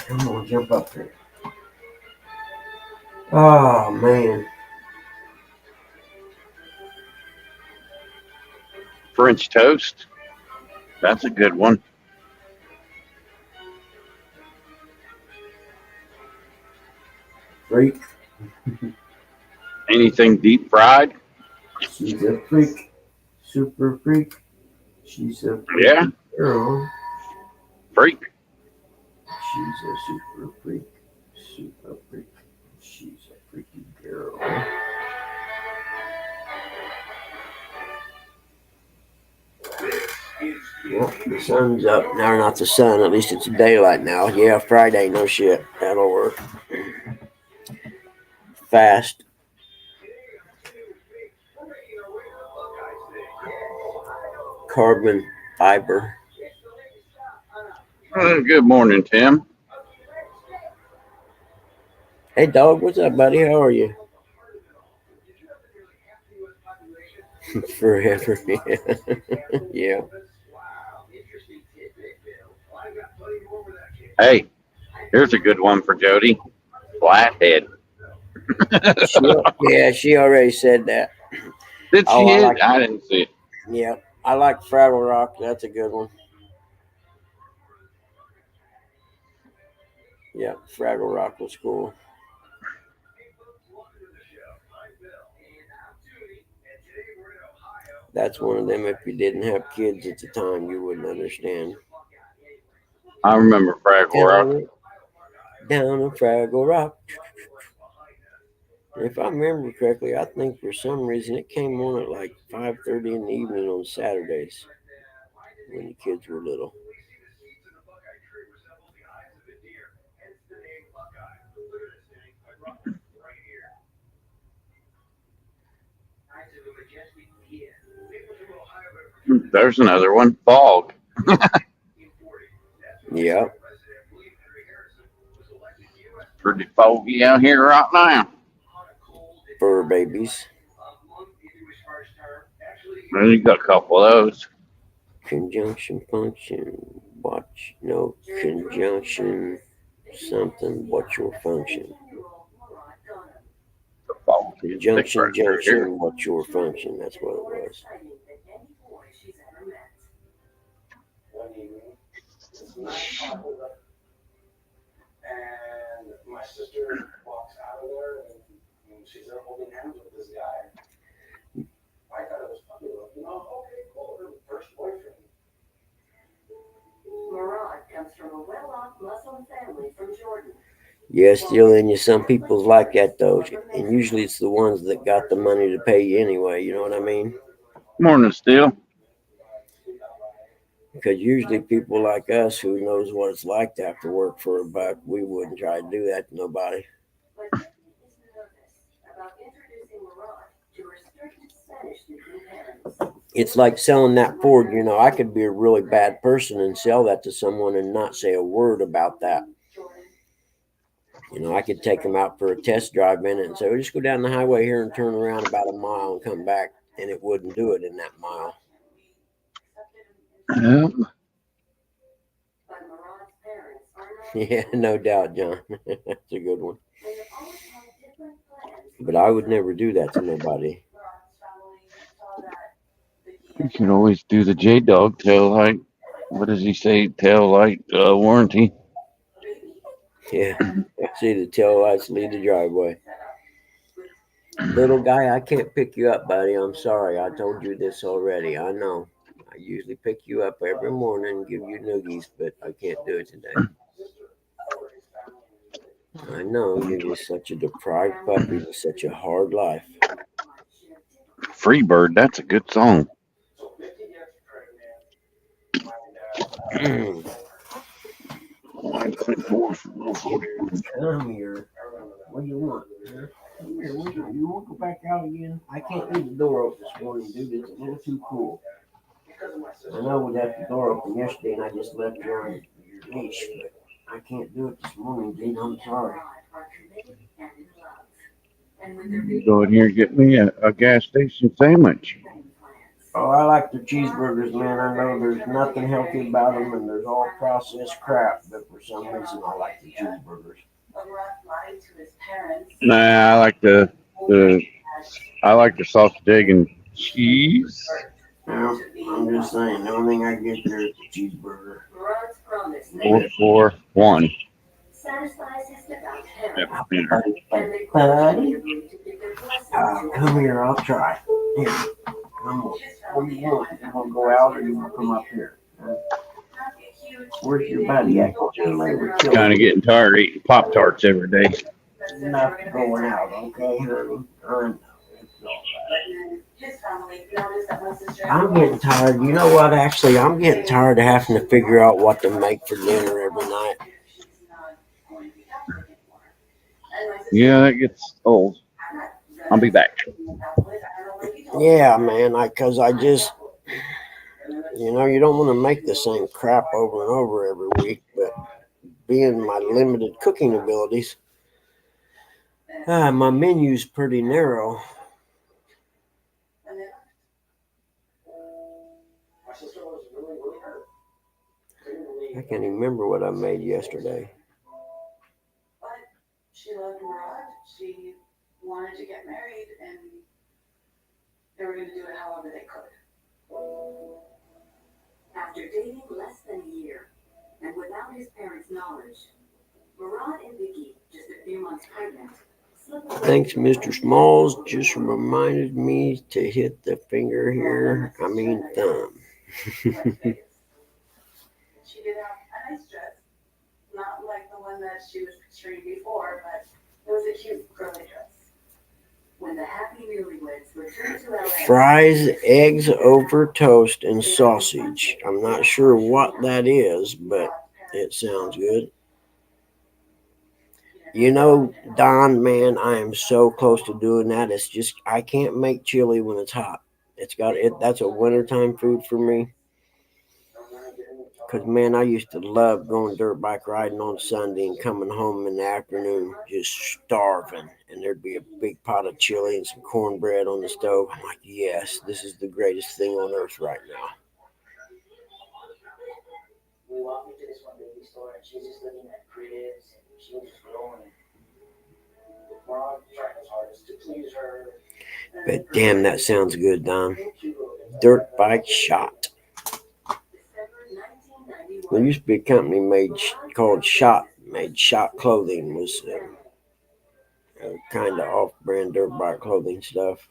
A: I'm gonna jump up there. Oh man,
B: French toast. That's a good one.
A: freak.
B: Anything deep fried?
A: She's a freak, super freak. She's a
B: Yeah,
A: freaky girl.
B: freak.
A: She's a super freak, super freak. She's a freaky girl. Yep, the sun's up. Now, not the sun. At least it's daylight now. Yeah, Friday. No shit. That'll work. Fast. Carbon fiber.
B: Good morning, Tim.
A: Hey, dog. What's up, buddy? How are you? Forever. Yeah.
B: Hey, here's a good one for Jody. Flathead.
A: Yeah, she already said that.
B: Did
A: Oh,
B: she
A: I
B: hit?
A: like.
B: I didn't see it.
A: Yeah, I like Fraggle Rock. That's a good one. Yeah, Fraggle Rock was cool. That's one of them. If you didn't have kids at the time, you wouldn't understand.
B: I remember Fraggle Rock.
A: Down, down a Fraggle Rock. If I remember correctly, I think for some reason it came on at like 5:30 in the evening on Saturdays when the kids were little.
B: There's another one. Fog.
A: Yeah,
B: Pretty foggy out here right now.
A: fur babies.
B: And you got a couple of those.
A: Conjunction function. Watch. No, conjunction something. What's your function?
B: The fog is thick
A: Conjunction
B: right through here.
A: junction. What's your function? That's what it was. Yeah, still in you. Some people's like that though, and usually it's the ones that got the money to pay you anyway. You know what I mean?
B: Morning, Steel.
A: Because usually people like us who knows what it's like to have to work for a buck, we wouldn't try to do that to nobody. It's like selling that Ford. You know, I could be a really bad person and sell that to someone and not say a word about that. You know, I could take them out for a test drive in it and say, "Well, just go down the highway here and turn around about a mile and come back," and it wouldn't do it in that mile.
B: Yeah.
A: Yeah, no doubt, John. That's a good one. But I would never do that to nobody.
B: You can always do the J Dog tail light. What does he say? Tail light warranty.
A: Yeah. See, the tail lights lead the driveway. Little guy, I can't pick you up, buddy. I'm sorry. I told you this already. I know. I usually pick you up every morning and give you noogies, but I can't do it today. I know. You're just such a deprived puppy with such a hard life.
B: Freebird. That's a good song.
A: Come here. What do you want? Come here. What do you want to go back out again? I can't leave the door open this morning, dude. It's a little too cool. I know we left the door open yesterday and I just left you on your leash, but I can't do it this morning, dude. I'm sorry.
B: Go in here and get me a gas station sandwich.
A: Oh, I like the cheeseburgers, man. I know there's nothing healthy about them, and there's all processed crap. But for some reason, I like the cheeseburgers.
B: Nah, the I like the sausage, egg, and cheese.
A: Now, I'm just saying, the only thing I get there is the cheeseburger.
B: 441. Yep, enter.
A: Buddy, come here. I'll try. Here, come on. What do you want? You want to go out or you want to come up here? Where's your buddy at? We're
B: Kind
A: chilling.
B: of getting tired of eating Pop Tarts every day.
A: Enough going out, okay, honey? I know. I'm getting tired. You know what? Actually, I'm getting tired of having to figure out what to make for dinner every night.
B: Yeah, that gets old. I'll be back.
A: Yeah, man. Cause I just, you don't want to make the same crap over and over every week. But being my limited cooking abilities, my menu's pretty narrow. I can't even remember what I made yesterday. Thanks, Mr. Smalls. Just reminded me to hit the finger here. I mean, thumb. Fries, eggs over toast, and sausage. I'm not sure what that is, but it sounds good. Don, man, I am so close to doing that. It's just I can't make chili when it's hot. It's got it. That's a wintertime food for me. Cause man, I used to love going dirt bike riding on Sunday and coming home in the afternoon just starving, and there'd be a big pot of chili and some cornbread on the stove. I'm like, yes, this is the greatest thing on earth right now. But damn, that sounds good, Don. Dirt bike shot. There used to be a company called Shot, made Shot clothing. Was kind of off-brand dirt bike clothing stuff.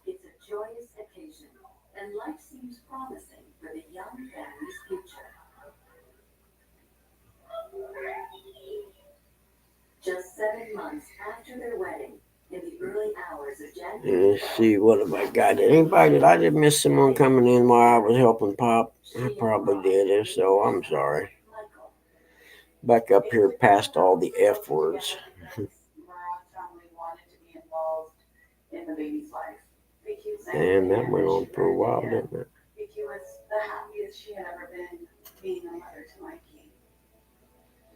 A: Let's see, what have I got? Did I just miss someone coming in while I was helping Pop? I probably did. If so, I'm sorry. Back up here past all the F words. And that went on for a while, didn't it?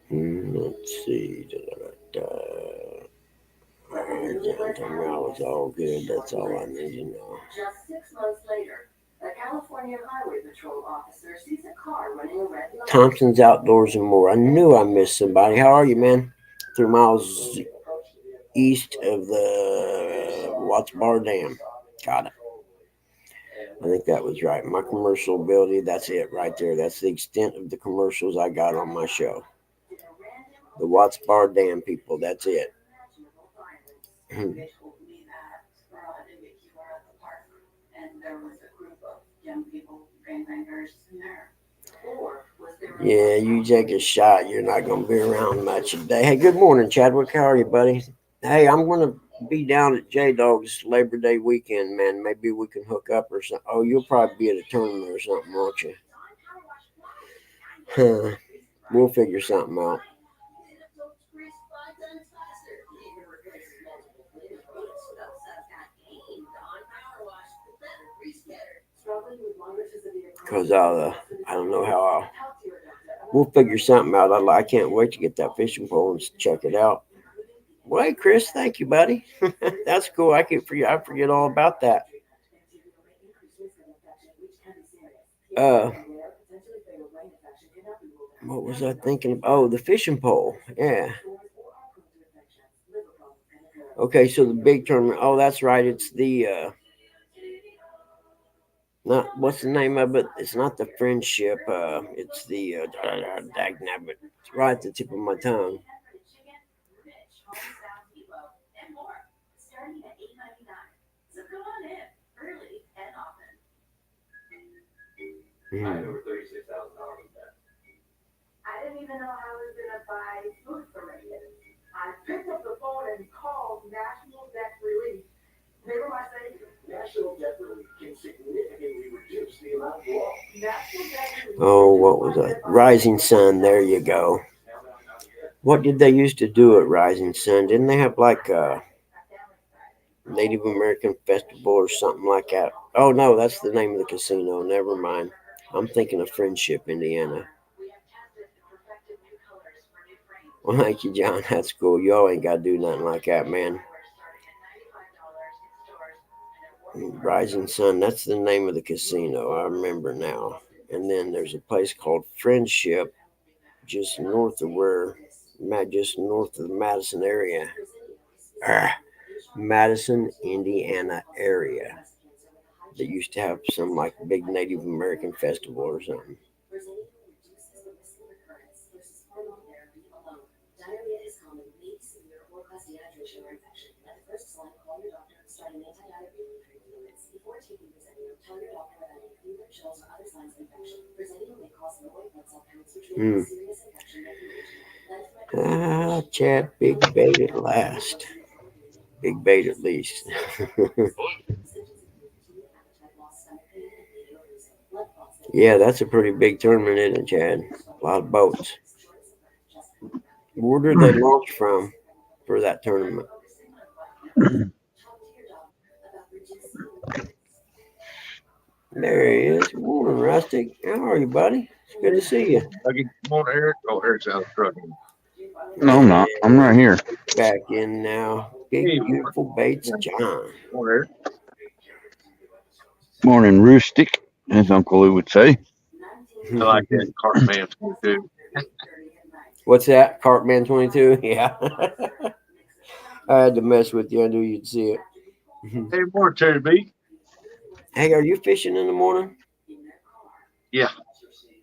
A: Let's see. Da-da-da-da. That was all good. That's all I need to know. Thompson's Outdoors and More. I knew I missed somebody. How are you, man? 3 miles east of the Watts Bar Dam. Got it. I think that was right. My commercial ability, that's it right there. That's the extent of the commercials I got on my show. The Watts Bar Dam people, that's it. Yeah, you take a shot. You're not going to be around much today. Hey, good morning, Chadwick. How are you, buddy? Hey, I'm going to be down at J Dog's Labor Day weekend, man. Maybe we can hook up or something. Oh, you'll probably be at a tournament or something, won't you? Huh. We'll figure something out. Because I don't know how we'll figure something out. I can't wait to get that fishing pole and check it out. Well, hey, Chris, thank you, buddy. That's cool. I forget all about that. Uh, what was I thinking of? Oh, the fishing pole. Yeah. Okay, so the big tournament. Oh, that's right. It's the not what's the name of it? It's not the friendship. It's the dagnabbit. It's right at the tip of my tongue. Hmm. Oh, what was that? Rising Sun. There you go. What did they used to do at Rising Sun? Didn't they have like a Native American festival or something like that? Oh no, that's the name of the casino. Never mind. I'm thinking of Friendship, Indiana. Well, thank you, John. That's cool. Y'all ain't got to do nothing like that, man. Rising Sun, that's the name of the casino. I remember now. And then there's a place called Friendship just north of just north of the Madison area. Ah, Madison, Indiana area. That used to have some like big Native American festival or something. Hmm. Ah, Chad, big bait at last. Big bait at least. Yeah, that's a pretty big tournament, isn't it, Chad? A lot of boats. Where did they launch from for that tournament? There he is. Morning, Rustic. How are you, buddy? It's good to see you.
C: Good morning, Eric. Oh, Eric's out of the truck.
B: No, I'm not. I'm right
A: And
B: here.
A: back in now. Big,
C: Hey,
A: beautiful Bates
C: morning,
A: John.
C: Eric.
B: Morning, Roostic, as Uncle Lou would say.
C: I like that Cartman too.
A: What's that? Cartman 22? Yeah. I had to mess with you. I knew you'd see it.
C: Hey, morning, Terry B.
A: Hey, are you fishing in the morning?
C: Yeah,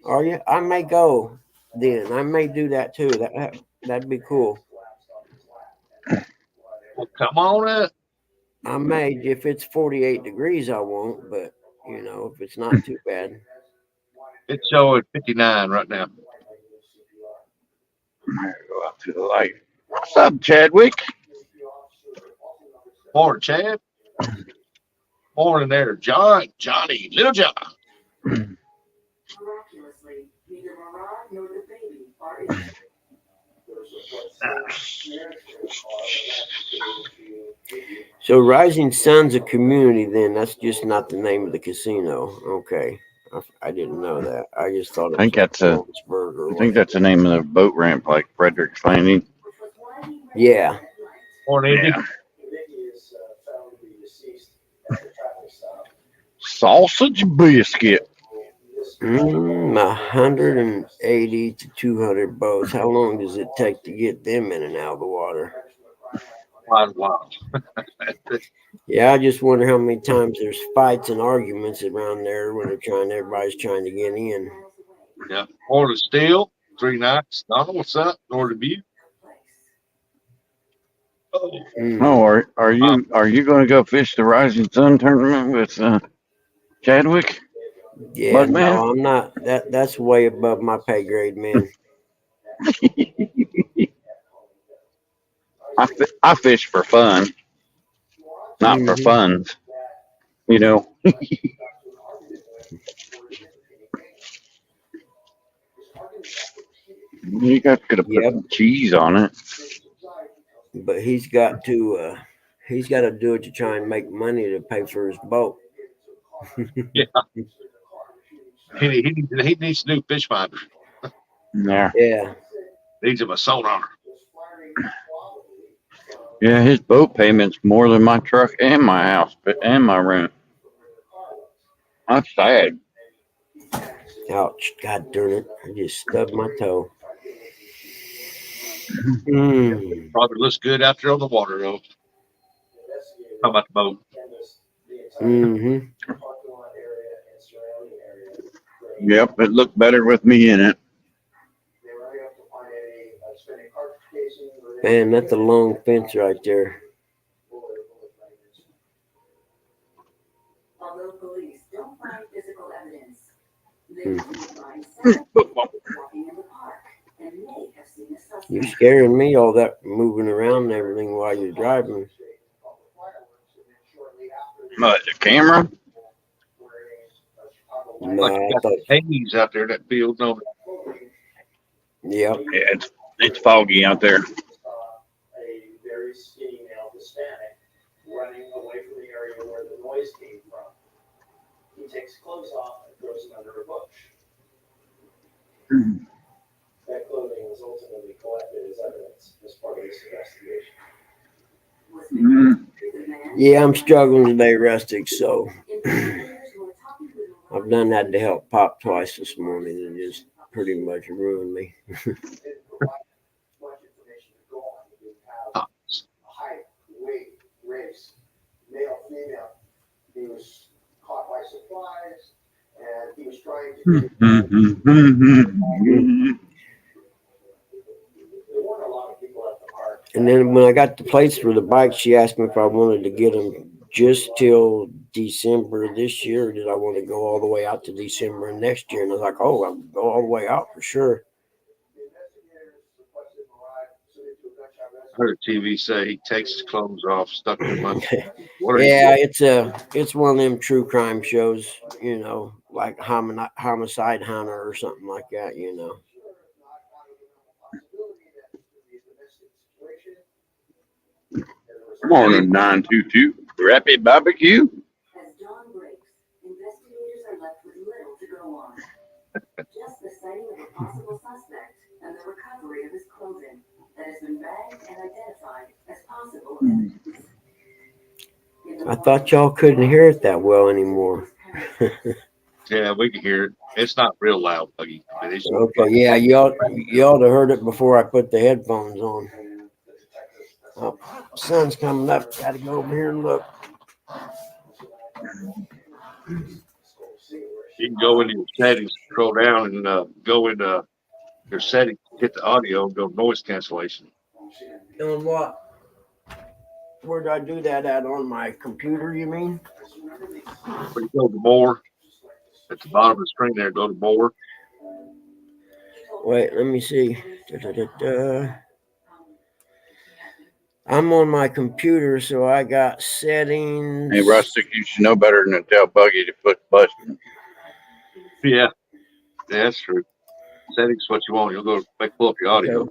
A: Are you? I may go then. I may do that too. That'd be cool.
C: well, come on up.
A: I may if it's 48 degrees. I won't, but if it's not too bad.
C: It's showing 59 right now.
B: Go out to the light. What's up, Chadwick?
C: Morning, Chad. Morning there, John. Johnny, Little John.
A: So Rising Sun's a community. Then that's just not the name of the casino. Okay, I didn't know that. I just thought
B: I
A: it was
B: think
A: like
B: that's a.
A: Lawrenceburg or
B: I think
A: whatever.
B: that's the name of the boat ramp, like Frederick's Landing.
A: Yeah.
C: Morning, Indy.
B: Yeah. Sausage biscuit.
A: 180 to 200 boats. How long does it take to get them in and out of the water?
C: Wow.
A: Yeah, I just wonder how many times there's fights and arguments around there when everybody's trying to get in.
C: Yeah. Morning, Steel. 3 nights. Donald, what's up? Northern View. Oh,
B: Oh,
A: Mm,
B: are you going to go fish the Rising Sun tournament with Chadwick,
A: yeah,
B: Bugman?
A: no, I'm not. That's way above my pay grade, man.
B: I fish for fun, not for
A: Hmm.
B: funds. You know, you got to put
A: Yep,
B: some cheese on it.
A: but he's got to do it to try and make money to pay for his boat.
C: yeah. He needs to do fish finder.
B: There.
A: Yeah.
C: Needs him a sonar.
B: Yeah, his boat payment's more than my truck and my house and my rent. That's sad.
A: Ouch. God darn it. I just stubbed my toe. Mm.
C: Probably looks good out there on the water, though. How about the boat?
A: Mm-hmm.
B: Yep, it looked better with me in it.
A: Man, that's a long fence right there. Hmm. You're scaring me, all that moving around and everything while you're driving.
B: But the camera,
C: Like
A: No,
C: you
A: I
C: got
A: thought,
C: haze out there in that field, no?
A: yep.
B: yeah, it's foggy out there. Mm,
A: Yeah, I'm struggling today, Rustic, so I've done that to help Pop twice this morning and just pretty much ruined me.
C: Ah,
A: Mm. And then when I got the plates for the bike, she asked me if I wanted to get them just till December this year, or did I want to go all the way out to December next year? And I was like, oh, I'll go all the way out for sure.
C: I heard TV say he takes his clothes off, stuck in the mud. What are you
A: Yeah,
C: doing?
A: it's one of them true crime shows, like Homicide Hunter or something like that.
B: Morning 922 Rapid Barbecue.
A: I thought y'all couldn't hear it that well anymore.
C: Yeah, we can hear it. It's not real loud, Buggy. I mean, it's just
A: Okay,
C: like,
A: yeah, you ought to heard it before I put the headphones on. Oh, sun's coming up. Got to go over here and look.
C: you can go into your settings, scroll down, and go into your settings, hit the audio, and go noise cancellation.
A: On what? Where did I do that at? On my computer, you mean?
C: When you go to more, at the bottom of the screen there, go to more.
A: Wait, let me see. Da-da-da-da. I'm on my computer, so I got
B: Hey,
A: settings.
B: Rustic, you should know better than to tell Buggy to put button.
C: Yeah, that's true. Settings, what you want. You'll go pull up your audio.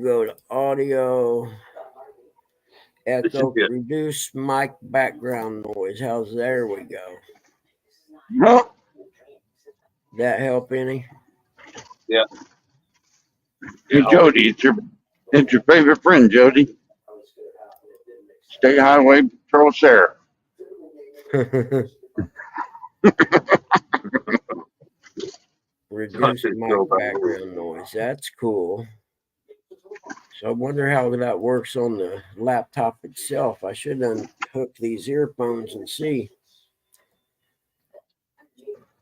A: Go to audio,
C: It should
A: echo,
C: be
A: reduce mic background noise. How's there we go?
B: Huh?
A: That help any?
C: yeah,
B: Hey,
C: yeah.
B: Jody, it's your favorite friend, Jody. State Highway Patrol Sheriff.
A: Reduce mic background noise. That's cool. So I wonder how that works on the laptop itself. I should unhook these earphones and see.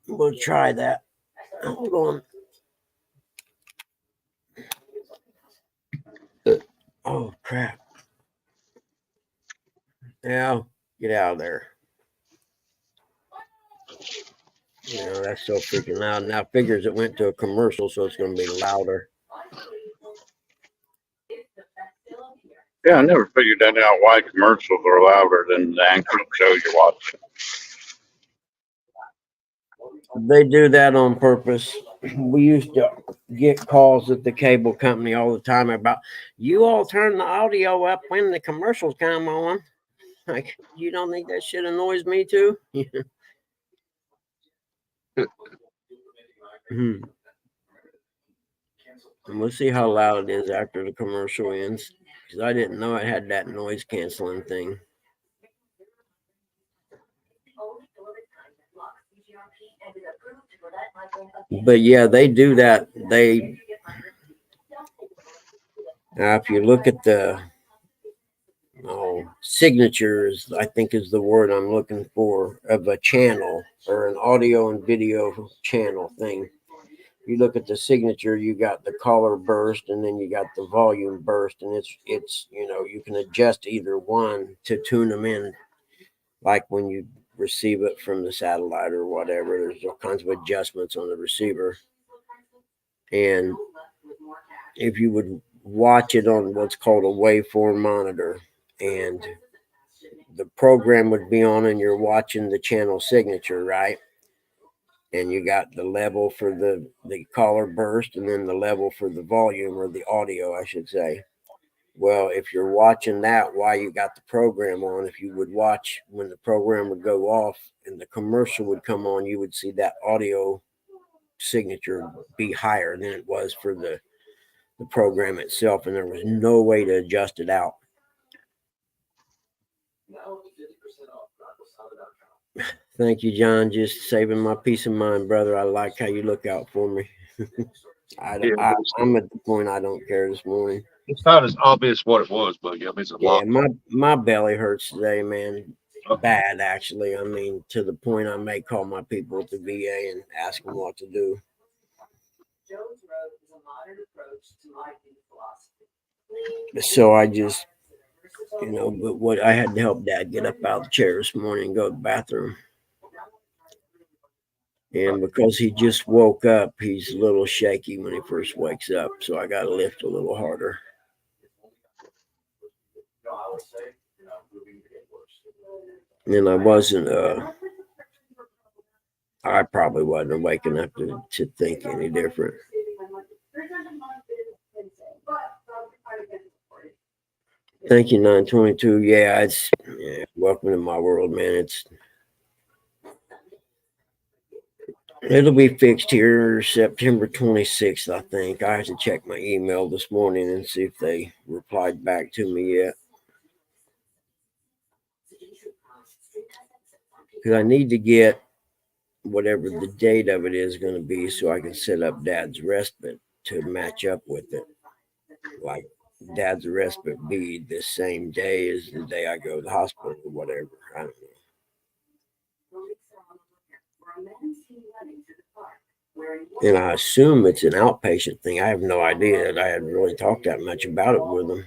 A: We'll try that. Hold on. Oh crap. Now get out of there. That's so freaking loud. Now figures it went to a commercial, so it's gonna be louder.
B: Yeah, I never figured that out. Why commercials are louder than the actual show you're watching.
A: They do that on purpose. We used to get calls at the cable company all the time about you all turn the audio up when the commercials come on. Like, you don't think that shit annoys me too? Hmm. And we'll see how loud it is after the commercial ends. Because I didn't know it had that noise canceling thing. But yeah, they do that. If you look at the signatures, I think is the word I'm looking for, of a channel or an audio and video channel thing. You look at the signature, you got the color burst, and then you got the volume burst, and it's you can adjust either one to tune them in, like when you receive it from the satellite or whatever. There's all kinds of adjustments on the receiver, and if you would watch it on what's called a waveform monitor, and the program would be on, and you're watching the channel signature, right? And you got the level for the color burst, and then the level for the volume, or the audio, I should say. Well, if you're watching that while you got the program on, if you would watch when the program would go off and the commercial would come on, you would see that audio signature be higher than it was for the program itself, and there was no way to adjust it out. Thank you, John. Just saving my peace of mind, brother. I like how you look out for me.
C: Yeah,
A: I'm at the point I don't care this morning.
C: it's not as obvious what it was, but yeah, I mean, it's a
A: Yeah,
C: lot.
A: my belly hurts today, man.
C: Okay.
A: Bad, actually. I mean, to the point I may call my people at the VA and ask them what to do. So I just, but what I had to help Dad get up out of the chair this morning and go to the bathroom. And because he just woke up, he's a little shaky when he first wakes up. So I got to lift a little harder. And I probably wasn't waking up to think any different. Thank you, 922. Yeah, welcome to my world, man. It'll be fixed here September 26th, I think. I have to check my email this morning and see if they replied back to me yet. Because I need to get whatever the date of it is going to be so I can set up Dad's respite to match up with it. Like Dad's respite be the same day as the day I go to the hospital or whatever. I don't know. And I assume it's an outpatient thing. I have no idea. I hadn't really talked that much about it with them.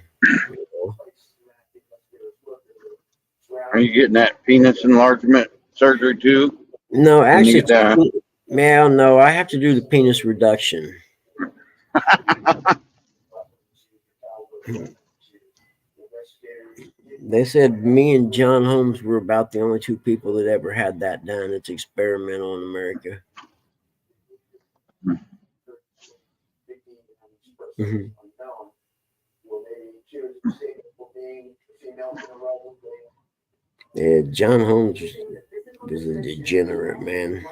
B: Are you getting that penis enlargement surgery too?
A: No, actually,
B: that?
A: No, I have to do the penis reduction. They said me and John Holmes were about the only two people that ever had that done. It's experimental in America. Mm-hmm. Yeah, John Holmes was a degenerate, man.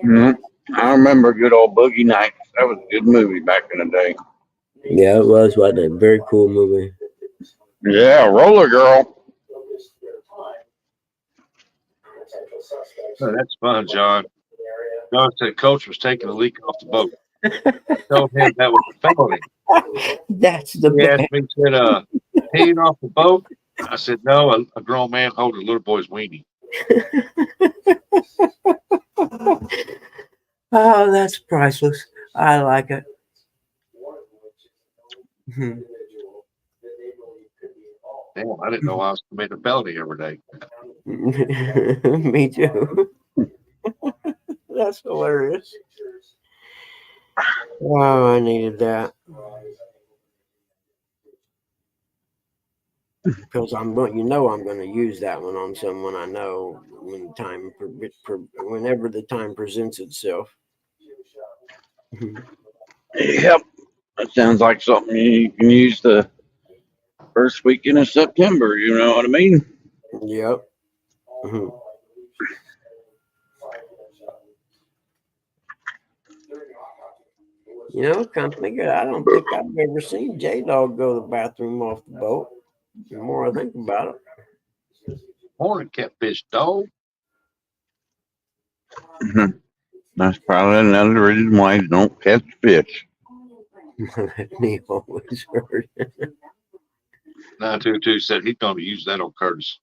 B: Mm-hmm. I remember good old Boogie Nights. That was a good movie back in the day.
A: Yeah, it was. What a very cool movie.
B: Yeah, Roller Girl.
C: Oh, that's fun, John. John said coach was taking a leak off the boat. I told him that was a felony.
A: That's the
C: He asked me, said, peeing off the boat? I said, no, a grown man holding a little boy's weenie.
A: Oh, that's priceless. I like it.
C: Damn, I didn't know I was committing a felony every day.
A: Me too. That's hilarious. Oh, I needed that. Because I'm going to use that one on someone I know whenever the time presents itself.
B: Yep. That sounds like something you can use the first weekend of September. You know what I mean?
A: Yep. Mm-hmm. Company good. I don't think I've ever seen J Dog go to the bathroom off the boat. The more I think about it.
C: Morning, catfish dog.
B: That's probably another reason why you don't catch fish.
A: That knee always hurt.
C: 922 said he's going to use that on Curtis.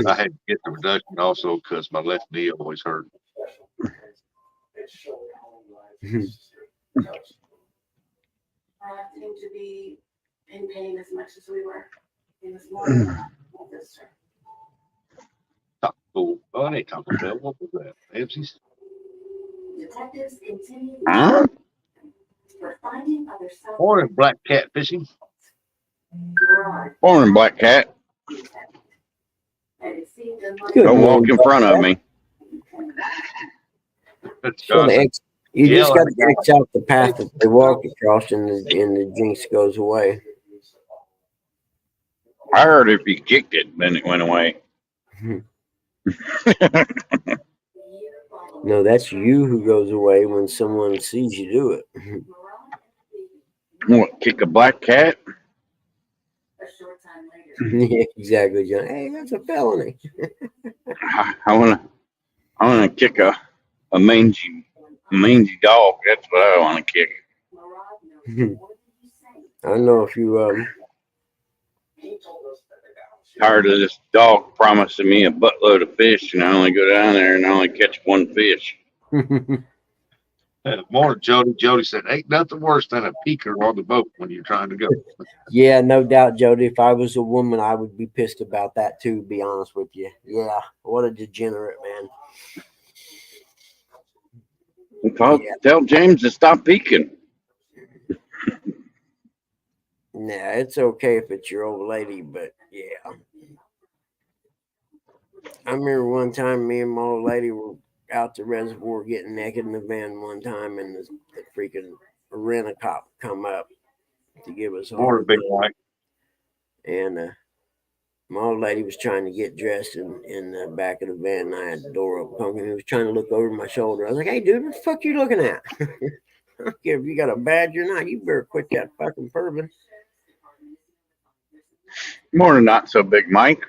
C: I had to get the reduction also because my left knee always hurt.
D: Seem to be in pain as much as we were in this morning.
C: Taco. Oh, it ain't Taco Bell. What was that? Amcy's?
D: Detectives continue
B: Huh?
D: for finding other
C: Morning, black cat fishing.
B: Morning, Black Cat.
A: Good
B: Don't walk
A: morning,
B: in front of me.
A: You just got to X out the path that they walk across, and the jinx goes away.
B: I heard if you kicked it, then it went away.
A: No, that's you who goes away when someone sees you do it.
B: What, kick a black cat?
A: Yeah, exactly, John. Hey, that's a felony.
B: I wanna kick a mangy dog. That's what I want to kick.
A: I don't know if you
B: Tired of this dog promising me a buttload of fish, and I only go down there and I only catch one fish.
C: Morning, Jody. Jody said, ain't nothing worse than a peeker on the boat when you're trying to go.
A: Yeah, no doubt, Jody. If I was a woman, I would be pissed about that too, to be honest with you. Yeah, what a degenerate, man.
B: Tell James to stop peeking.
A: Nah, it's okay if it's your old lady, but yeah. I remember one time me and my old lady were out the reservoir getting naked in the van one time, and the freaking rent-a-cop come up to give us a
C: Morning,
A: hard
C: big
A: time.
C: white.
A: And my old lady was trying to get dressed in the back of the van, and I had the door open. He was trying to look over my shoulder. I was like, hey, dude, what the fuck you looking at? I don't care if you got a badge or not. You better quit that fucking perving.
B: Morning, not so big, Mike.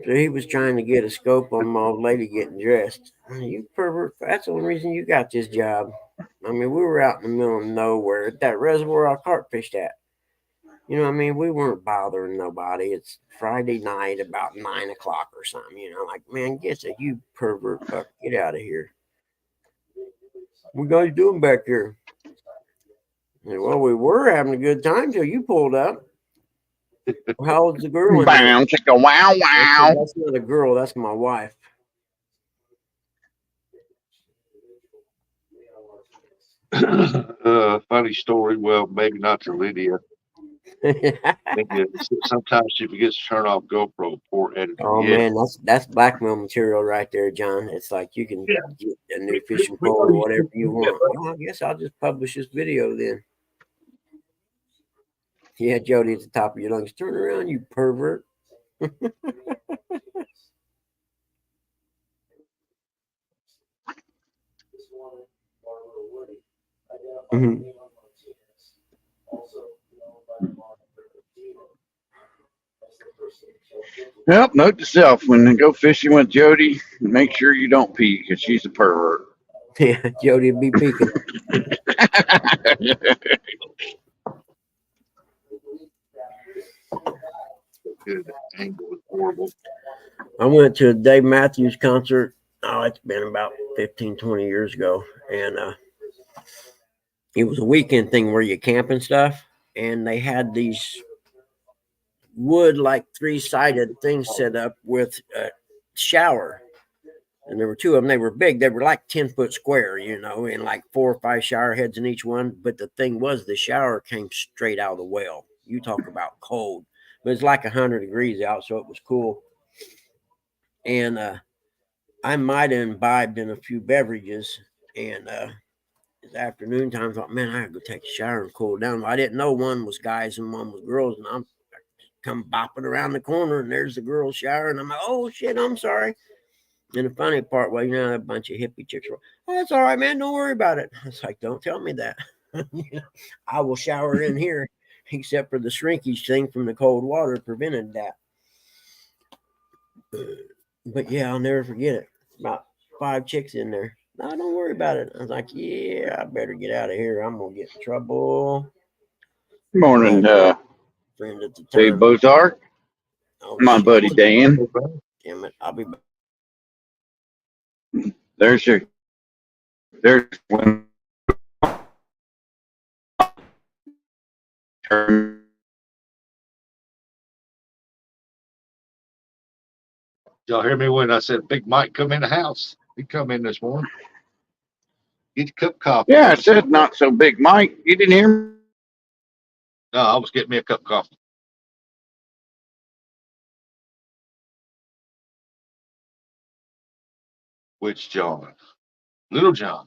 A: So he was trying to get a scope on my old lady getting dressed. You pervert. That's the only reason you got this job. I mean, we were out in the middle of nowhere at that reservoir I carp fished at. You know what I mean? We weren't bothering nobody. It's Friday night about 9 o'clock or something. You know, like, man, get it, you pervert fuck. Get out of here. What guys doing back here? And, well, we were having a good time till you pulled up. How old's the girl in there?
B: Bam, chicka, wow, wow.
A: That's not a girl. That's my wife.
C: Funny story. Well, maybe not to Lydia. Sometimes she forgets to turn off GoPro. Poor editor.
A: Oh
C: yeah.
A: Man, that's blackmail material right there, John. It's like you can get a new fishing pole or whatever you want. Well, I guess I'll just publish this video then. Yeah, Jody at the top of your lungs. Turn around, you pervert. Mm-hmm.
B: Well, note to self: when you go fishing with Jody, make sure you don't pee because she's a pervert.
A: Yeah, Jody will be peeking.
C: Good angle is horrible.
A: I went to a Dave Matthews concert. Oh, it's been about 15, 20 years ago. And it was a weekend thing where you camp and stuff. And they had these wood, like 3-sided things set up with a shower. And there were 2 of them. They were big. They were like 10-foot square, you know, and like 4 or 5 shower heads in each one. But the thing was, the shower came straight out of the well. You talk about cold. But it's like 100 degrees out, so it was cool. And I might have imbibed in a few beverages. And it's afternoon time. I thought, man, I gotta go take a shower and cool down. I didn't know one was guys and one was girls. And I'm come bopping around the corner, and there's the girls shower. And I'm like, oh, shit, I'm sorry. And the funny part, well, you know, a bunch of hippie chicks were, oh, that's all right, man. Don't worry about it. I was like, don't tell me that. I will shower in here. except for the shrinkage thing from the cold water prevented that. But yeah, I'll never forget it. About 5 chicks in there. No, don't worry about it. I was like, yeah, I better get out of here. I'm gonna get in trouble.
B: Morning,
A: My friend at the
B: Dave
A: time.
B: Bozark,
A: Oh
B: my
A: shit!
B: buddy Dan.
A: Damn it! I'll be back.
B: There's when turn.
C: Y'all hear me when I said Big Mike come in the house? He come in this morning. Get your cup of coffee.
B: Yeah, I said not so big, Mike. You didn't hear me?
C: No, I was getting me a cup of coffee. Which John? Little John.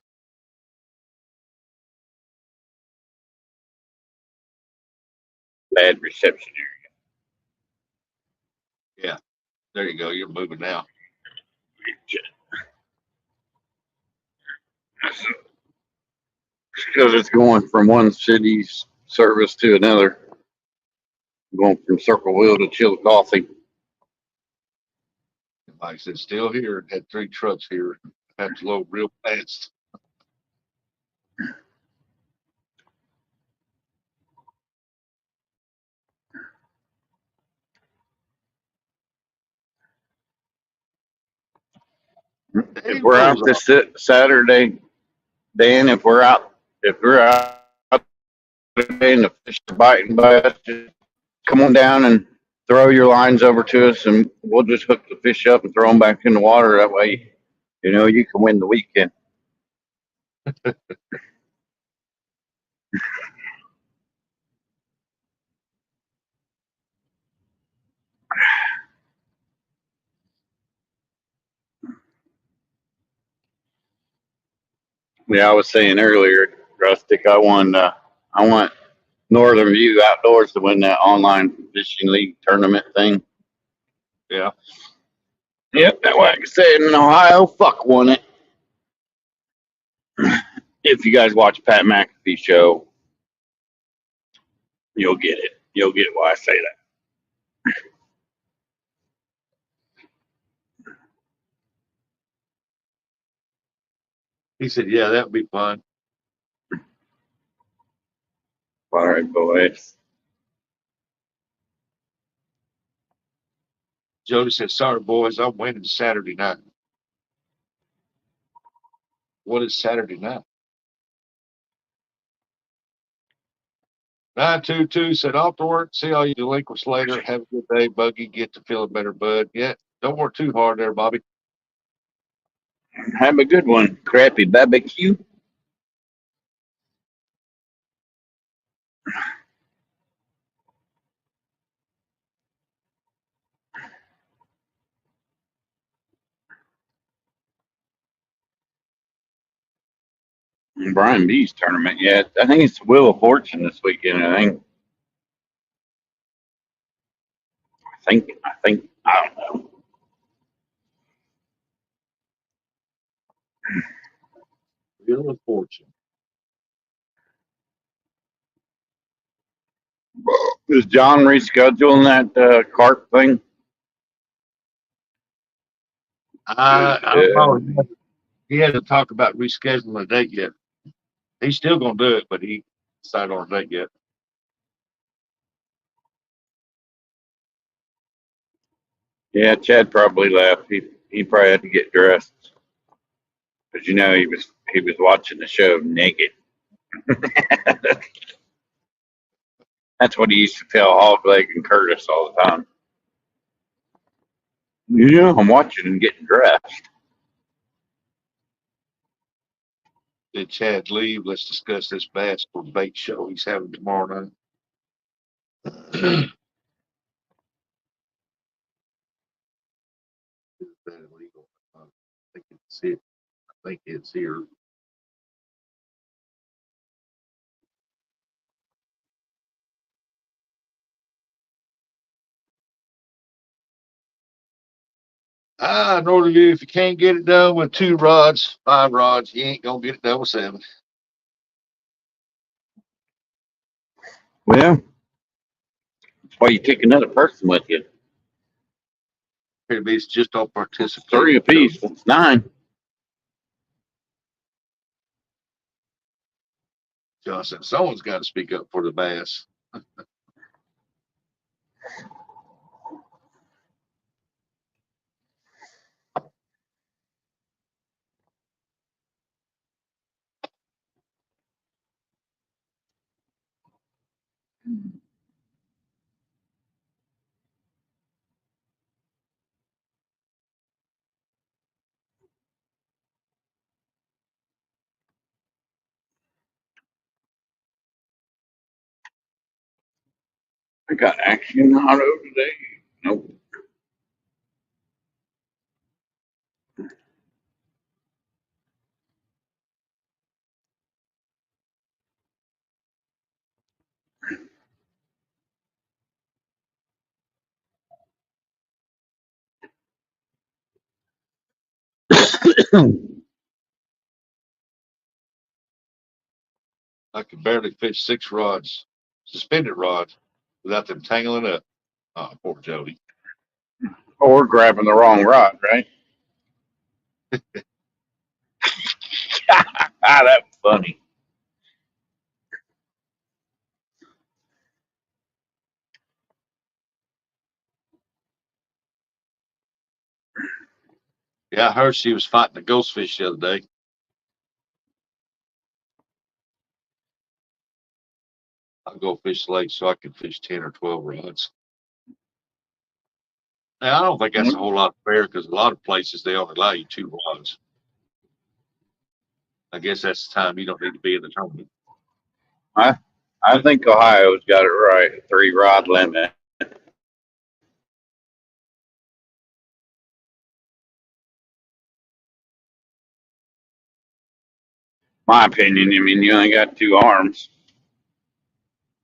B: Bad reception
C: Yeah, there you go. You're moving now.
B: because it's going from one city's service to another. Going from Circleville to Chillicothe.
C: Like I said, still here. Had 3 trucks here. Had to load real fast.
B: If we're out this Saturday, Dan, if we're out today and the fish are biting by us, just come on down and throw your lines over to us, and we'll just hook the fish up and throw them back in the water. That way, you can win the weekend. Yeah, I was saying earlier, Rustic, I want Northern View Outdoors to win that online fishing league tournament thing.
C: Yeah.
B: Yep, that like I said in Ohio, fuck won it. If you guys watch Pat McAfee show, you'll get it. You'll get why I say that.
C: He said, yeah, that would be fun.
B: All right, boys.
C: Jody said, sorry, boys, I'm winning Saturday night. What is Saturday night? 922 said, off to work. See all you delinquents later. Have a good day, Buggy. Get to feeling better, bud. Yeah, don't work too hard there, Bobby.
B: Have a good one, Crappy Barbecue. Brian B's tournament. Yeah, I think it's the Wheel of Fortune this weekend. I don't know.
C: Wheel of Fortune.
B: Is John rescheduling that carp thing?
C: I don't know. He hasn't talked about rescheduling a date yet. He's still going to do it, but he decided on a date yet.
B: Yeah, Chad probably left. He probably had to get dressed because he was watching the show naked. That's what he used to tell Hogleg and Curtis all the time. Yeah, I'm watching and getting dressed.
C: Did Chad leave? Let's discuss this bass for bait show he's having tomorrow night. Is that illegal? I think it's it. I think it's here. In order to, if you can't get it done with 2 rods, 5 rods, you ain't gonna get it done with 7.
B: Well, Why you take another person with you?
C: Maybe it's just all participate.
B: 3 apiece. That's 9.
C: Johnson, someone's got to speak up for the bass.
B: I got action auto today. Nope.
C: I could barely fish 6 rods, suspended rods, without them tangling up. Oh, poor Jody.
B: Or grabbing the wrong rod, right? That's funny.
C: Yeah, I heard she was fighting a ghost fish the other day. I'll go fish late so I can fish 10 or 12 rods. Now, I don't think that's a whole lot fair because a lot of places they only allow you 2 rods. I guess that's the time you don't need to be in the tournament.
B: I think Ohio's got it right. 3 rod limit. My opinion. I mean, you only got 2 arms.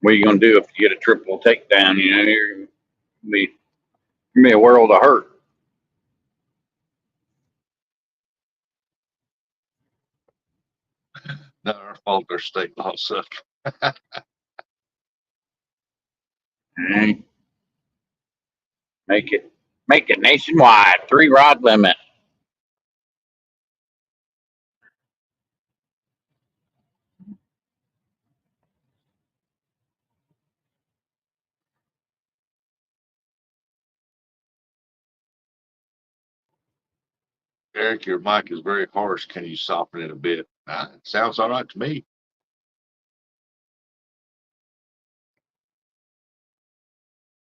B: What are you gonna do if you get a triple takedown? You know, you're gonna be a world of hurt.
C: Not our fault. Their state laws suck.
B: Mm. Make it nationwide. 3 rod limit.
C: Eric, your mic is very harsh. Can you soften it a bit? It sounds all right to me.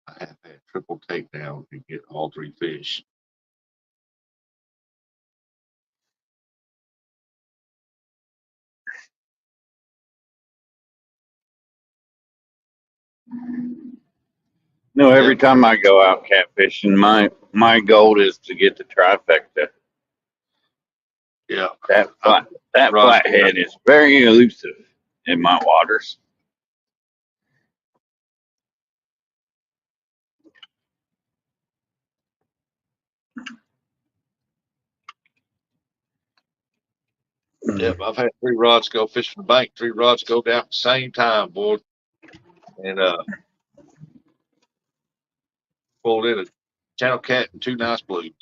C: I have had triple takedown to get all 3 fish.
B: No, every time I go out catfishing, my goal is to get the trifecta.
C: Yeah.
B: That flathead is very elusive in my waters.
C: Yep, I've had 3 rods go fish from the bank, 3 rods go down at the same time, boy. And pulled in a channel cat and 2 nice blues.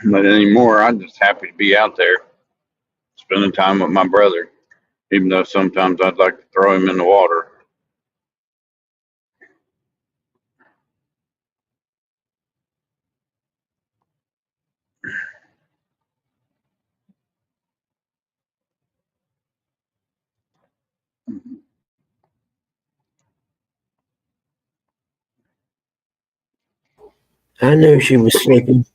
B: But anymore, I'm just happy to be out there spending time with my brother, even though sometimes I'd like to throw him in the water.
A: I knew she was sleeping.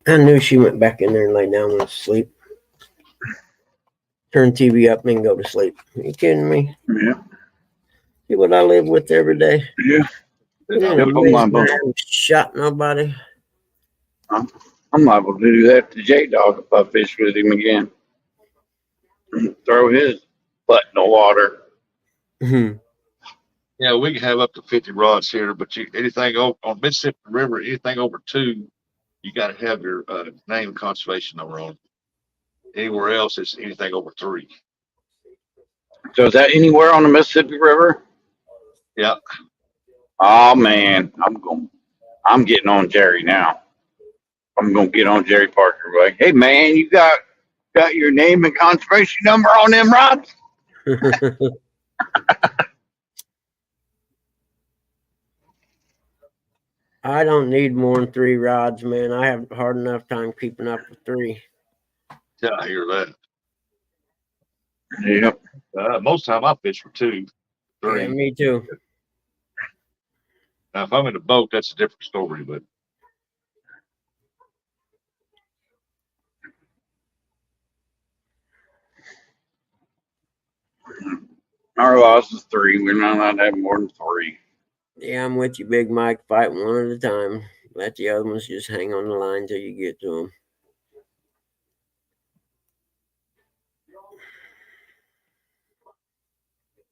A: I knew she went back in there and lay down and went to sleep. Turn TV up and go to sleep. Are you kidding me?
B: Yeah.
A: See what I live with every day.
B: Yeah.
A: Yeah,
B: Yep,
A: I haven't shot nobody.
B: I'm liable to do that to J Dog if I fish with him again. Throw his butt in the water.
C: Yeah, we can have up to 50 rods here, but anything on Mississippi River, anything over 2, you got to have your name conservation number on. Anywhere else, it's anything over 3.
B: So is that anywhere on the Mississippi River?
C: Yeah.
B: Oh man, I'm getting on Jerry now. I'm gonna get on Jerry Parker. Like, hey man, you got your name and conservation number on them rods?
A: I don't need more than 3 rods, man. I have hard enough time keeping up with 3.
C: Yeah, I hear that.
B: Yep.
C: Most time I fish for 2, 3.
A: Yeah, me too.
C: Now, if I'm in a boat, that's a different story. But
B: Our loss is 3. We're not allowed to have more than 3.
A: Yeah, I'm with you, Big Mike. Fight one at a time. Let the other ones just hang on the line till you get to them.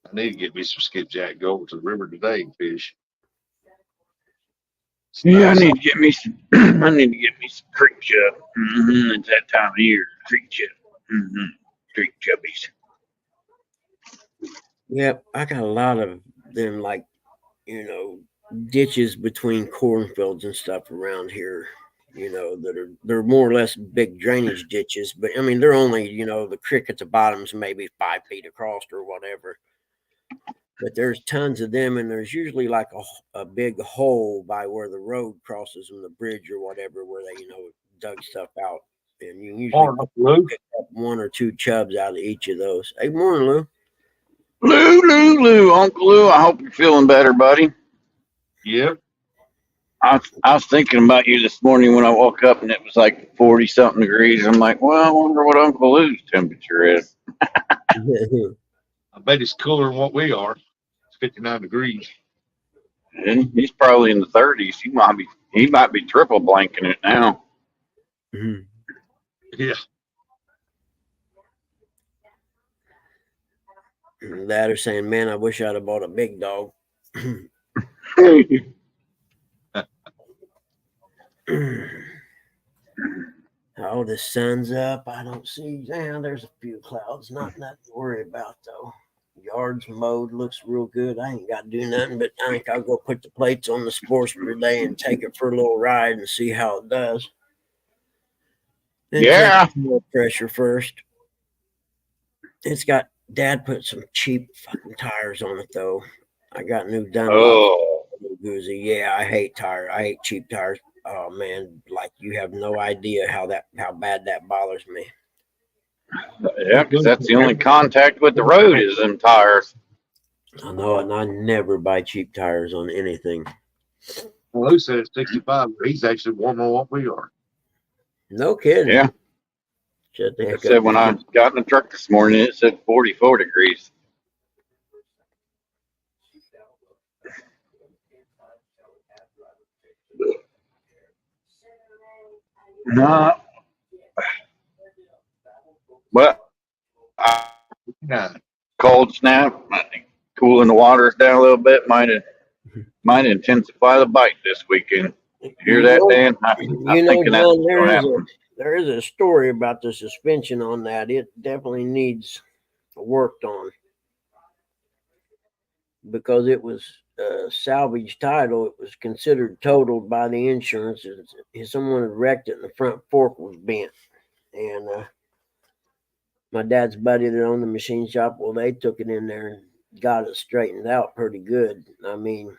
C: I need to get me some skipjack. Go over to the river today and fish.
B: Yeah, I need to get me some. I need to get me some creek chub. It's that time of year, creek chub. Creek chubbies.
A: Yep, I got a lot of them, like, ditches between cornfields and stuff around here. They're more or less big drainage ditches, but I mean they're only the creek at the bottom's maybe 5 feet across or whatever. But there's tons of them, and there's usually like a big hole by where the road crosses and the bridge or whatever, where they dug stuff out, and you usually pick up 1 or 2 chubs out of each of those. Hey, morning, Lou.
B: Lou, Uncle Lou. I hope you're feeling better, buddy.
C: Yep.
B: I was thinking about you this morning when I woke up and it was like 40 something degrees. I'm like, well, I wonder what Uncle Lou's temperature is.
C: I bet it's cooler than what we are. It's 59 degrees.
B: And he's probably in the 30s. He might be triple blanking it now.
C: Yeah.
A: That or saying, man, I wish I'd have bought a big dog. Oh, the sun's up. I don't see. There's a few clouds. Not nothing to worry about, though. Yard's mowed. Looks real good. I ain't got to do nothing, but I think I'll go put the plates on the Sportster today and take it for a little ride and see how it does. And
B: yeah.
A: check more pressure first. Dad put some cheap fucking tires on it, though. I got new Dunlop.
B: Oh.
A: Goozy. Yeah, I hate cheap tires. Oh man, like you have no idea how bad that bothers me.
B: Yeah, because that's the only contact with the road is them tires.
A: I know, and I never buy cheap tires on anything.
C: Well, Lou said it's 65. He's actually warmer than what we are.
A: No kidding.
B: Yeah.
A: Shut the heck
B: up. Said when I got in the truck this morning, it said 44 degrees. No. Well, cold snap, cooling the waters down a little bit might intensify the bite this weekend. You hear that, Dan?
A: John, there is a story about the suspension on that. It definitely needs worked on because it was salvage title. It was considered totaled by the insurance. Someone had wrecked it and the front fork was bent. And my dad's buddy that owned the machine shop, well, they took it in there and got it straightened out pretty good. I mean,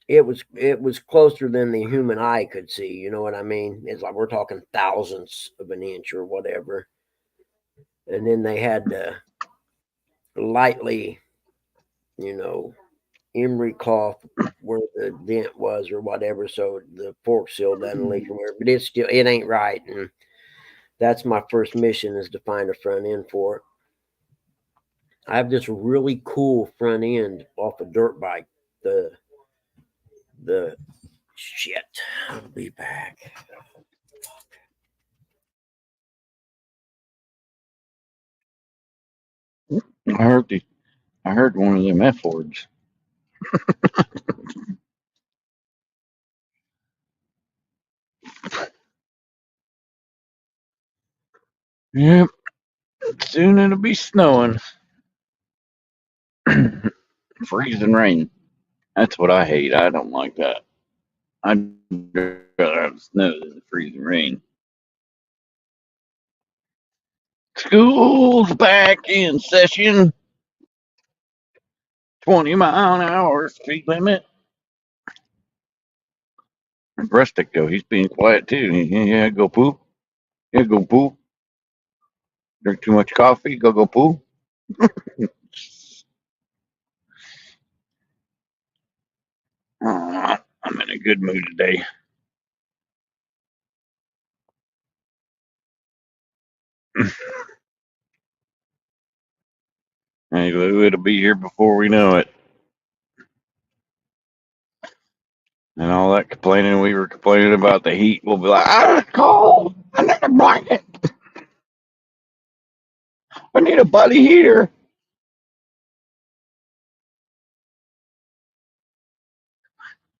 A: it was closer than the human eye could see. You know what I mean? It's like we're talking thousandths of an inch or whatever. And then they had to lightly, emery cloth where the dent was or whatever, so the fork seal doesn't leak from where. But it ain't right, and that's my first mission is to find a front end for it. I have this really cool front end off a dirt bike. The shit. I'll be back.
B: I heard one of them F words. Yep, soon it'll be snowing. Freezing rain. That's what I hate. I don't like that. I'd rather have snow than freezing rain. School's back in session. 20-mile-an-hour speed limit. Rustic, though, he's being quiet too. Yeah, go poop. Yeah, go poop. Drink too much coffee. Go poop. I'm in a good mood today. Hey, Lou, it'll be here before we know it. And all that complaining we were complaining about the heat, we'll be like, it's cold. I need a blanket. I need a body heater.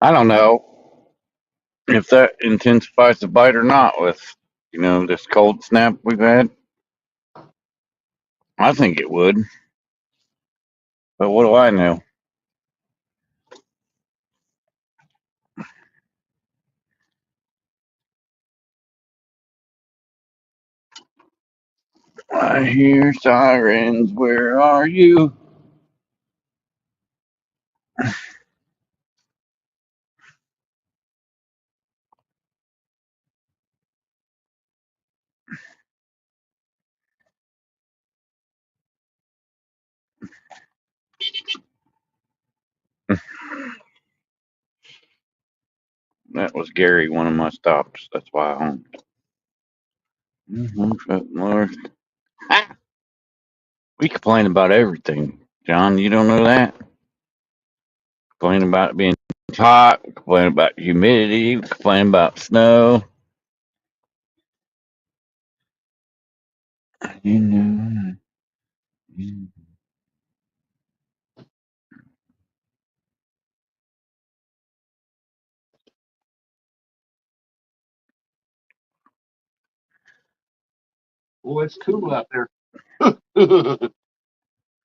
B: I don't know if that intensifies the bite or not with, this cold snap we've had. I think it would. But what do I know? I hear sirens. Where are you? That was Gary, one of my stops. That's why I honked. North. Ah, we complain about everything. John, you don't know that? Complain about it being hot. We complain about humidity. We complain about snow. You know.
C: Boy, it's cool out there.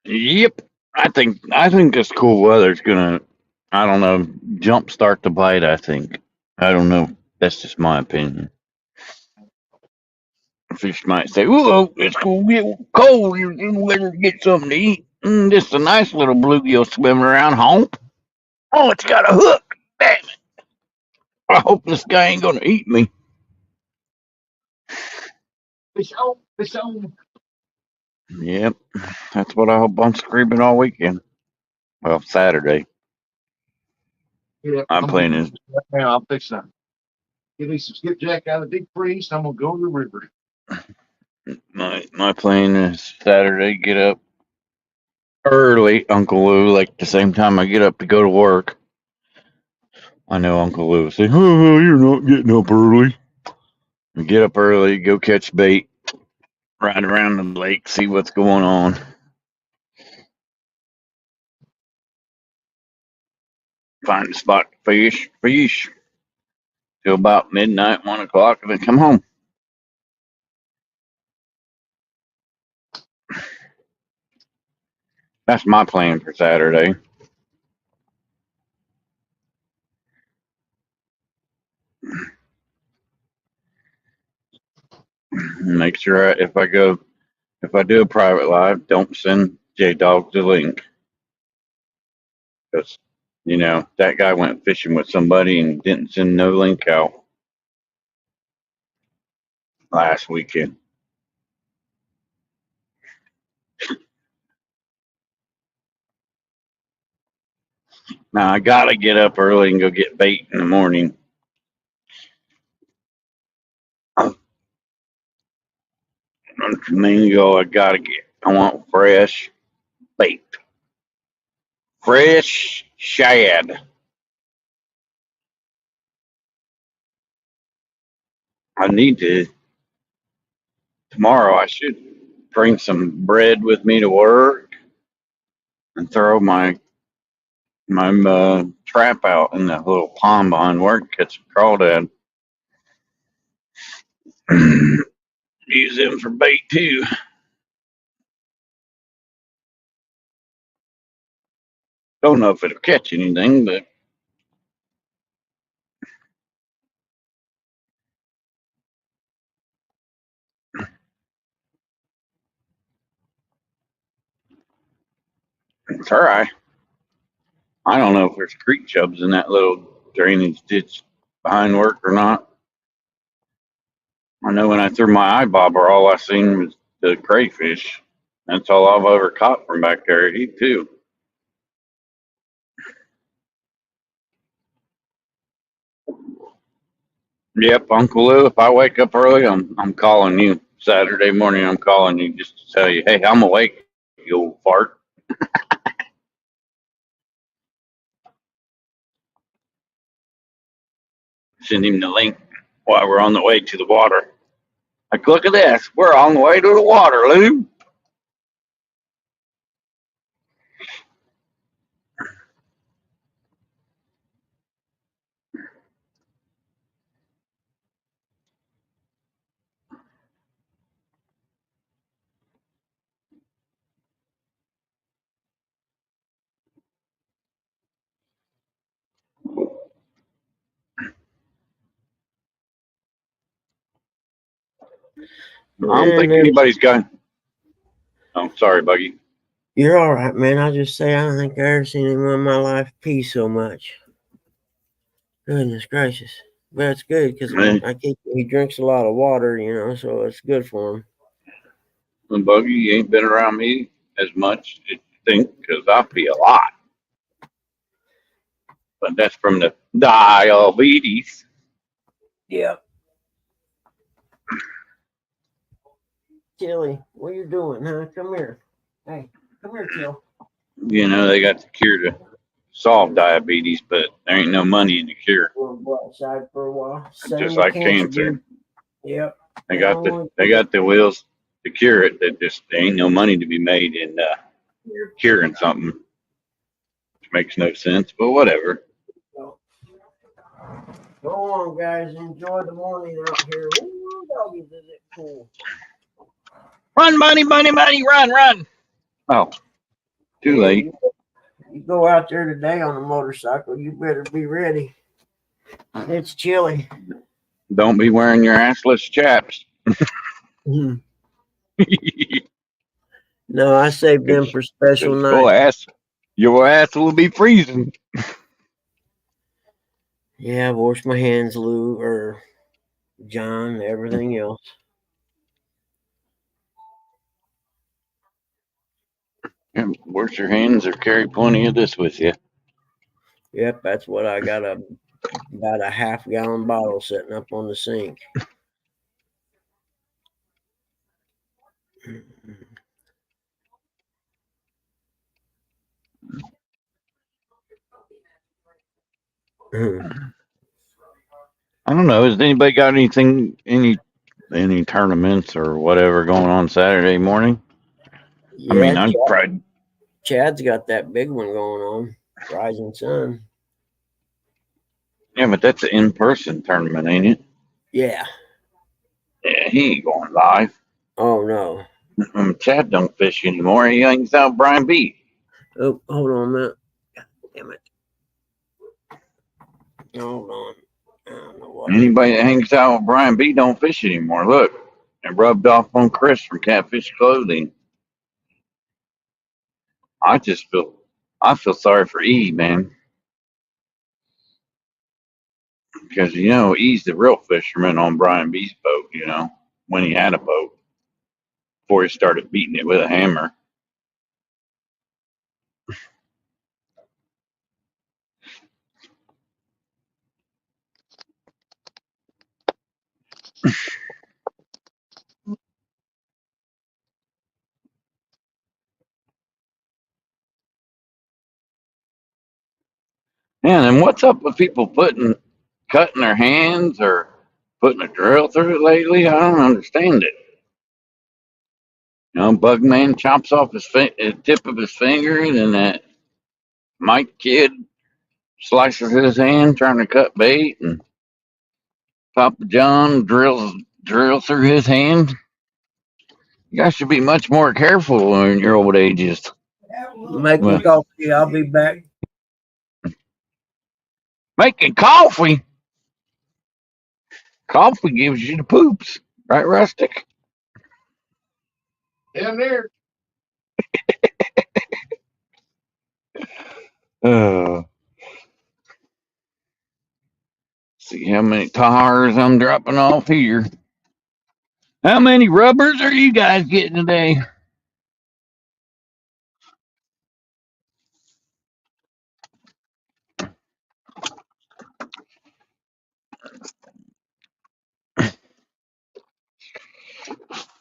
B: Yep. I think this cool weather's gonna, I don't know, jumpstart the bite. I think. I don't know. That's just my opinion. Fish might say, "Whoa, it's gonna get cold. You better get something to eat." Just a nice little bluegill swimming around home. Oh, it's got a hook. Damn it! I hope this guy ain't gonna eat me.
C: Fish on, fish on.
B: Yep, that's what I hope I'm screaming all weekend. Well, Saturday.
C: Yeah,
B: I'm
C: I'm gonna
B: playing
C: do
B: this.
C: this right now. I'll fix that. Get me some skipjack out of the deep freeze. I'm gonna go to the river.
B: My plan is Saturday. Get up early, Uncle Lou. Like the same time I get up to go to work. I know Uncle Lou will say, "Oh, you're not getting up early." Get up early, go catch bait, ride around the lake, see what's going on. Find a spot to fish till about midnight, 1 o'clock, and then come home. That's my plan for Saturday. Make sure if I do a private live, don't send J Dog the link because that guy went fishing with somebody and didn't send no link out last weekend. Now I gotta get up early and go get bait in the morning. Flamingo, I want fresh bait, fresh shad. I need to tomorrow. I should bring some bread with me to work and throw my trap out in the little pond behind work, catch some crawdad. Use them for bait too. Don't know if it'll catch anything, but it's all right. I don't know if there's creek chubs in that little drainage ditch behind work or not. I know when I threw my eye bobber, all I seen was the crayfish. That's all I've ever caught from back there. He too. Yep, Uncle Lou. If I wake up early, I'm calling you. Saturday morning, I'm calling you just to tell you, hey, I'm awake. You old fart. Send him the link while we're on the way to the water. Like, look at this. We're on the way to the water, Lou. I don't think
A: Man,
B: anybody's got. Oh, sorry, Buggy.
A: you're all right, man. I just say I don't think I ever seen anyone in my life pee so much. Goodness gracious. But it's good because he drinks a lot of water, so it's good for him.
B: And Buggy, you ain't been around me as much as you think because I pee a lot. But that's from the diabetes.
A: Yeah. Tilly, what you doing, huh? Come here. Hey, come here, Till.
B: You know, they got the cure to solve diabetes, but there ain't no money in the cure.
A: We'll go outside for a while. Same
B: Just
A: with
B: like cancer.
A: dude. Yep.
B: They got the wheels to cure it. That just there ain't no money to be made in curing something, which makes no sense. But whatever.
A: Go on, guys. Enjoy the morning out here. Ooh, doggies, is it cool?
B: Run, money, money, money, run. Oh, too late.
A: You go out there today on a motorcycle, you better be ready. It's chilly.
B: Don't be wearing your assless chaps.
A: No, I saved them for special nights.
B: Your ass will be freezing.
A: Yeah, I've washed my hands, Lou, or John, everything else.
B: Wash your hands or carry plenty of this with you.
A: Yep, that's what I got about a half-gallon bottle sitting up on the sink.
B: I don't know. Has anybody got any tournaments or whatever going on Saturday morning?
A: Yeah,
B: I mean, I'm probably.
A: Chad's got that big one going on, Rising Sun.
B: Yeah, but that's an in-person tournament, ain't it?
A: Yeah.
B: Yeah, he ain't going live.
A: Oh no.
B: Chad don't fish anymore. He hangs out Brian B.
A: Oh, hold on a minute. God damn it. Hold on. I don't know what.
B: Anybody that hangs out with Brian B don't fish anymore. Look, it rubbed off on Chris from Catfish Clothing. I feel sorry for E, man, because E's the real fisherman on Brian B's boat. When he had a boat before he started beating it with a hammer. Man, and what's up with people cutting their hands or putting a drill through it lately? I don't understand it. Bugman chops off his tip of his finger, and then that Mike kid slices his hand trying to cut bait, and Papa John drills through his hand. You guys should be much more careful in your old ages.
A: Making coffee. I'll be back.
B: Making coffee. Coffee gives you the poops, right, Rustic?
C: Down there.
B: Uh, see how many tires I'm dropping off here. How many rubbers are you guys getting today?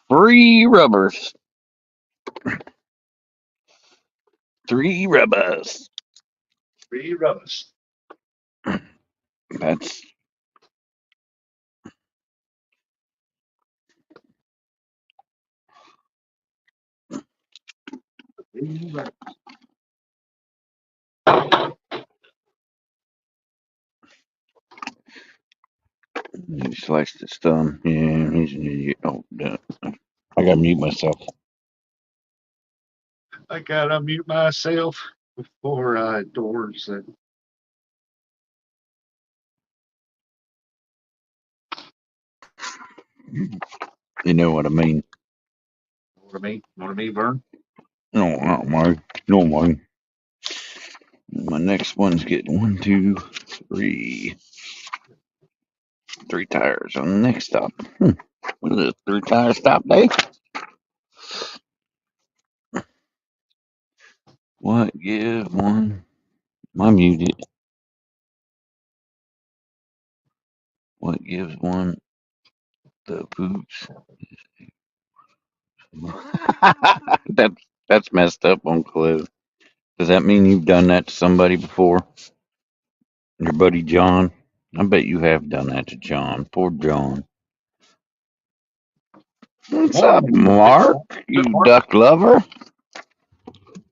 B: Three rubbers. Three rubbers.
C: 3 rubbers.
B: That's
C: 3 rubbers.
B: he sliced his thumb. Yeah, he's an idiot. Oh, I gotta mute myself.
C: I gotta mute myself before I doors that.
B: You know what I mean?
C: Know what I mean, Vern?
B: No, not mine. No, mine. My next one's getting 1, 2, 3. 3 tires on the next stop. What is it? 3 tire stop day? What gives one? My muted. What gives one the poops? that's messed up on Cliff. Does that mean you've done that to somebody before? Your buddy John? I bet you have done that to John. Poor John. What's up,
C: Morning.
B: Mark? You
C: Good morning.
B: duck lover?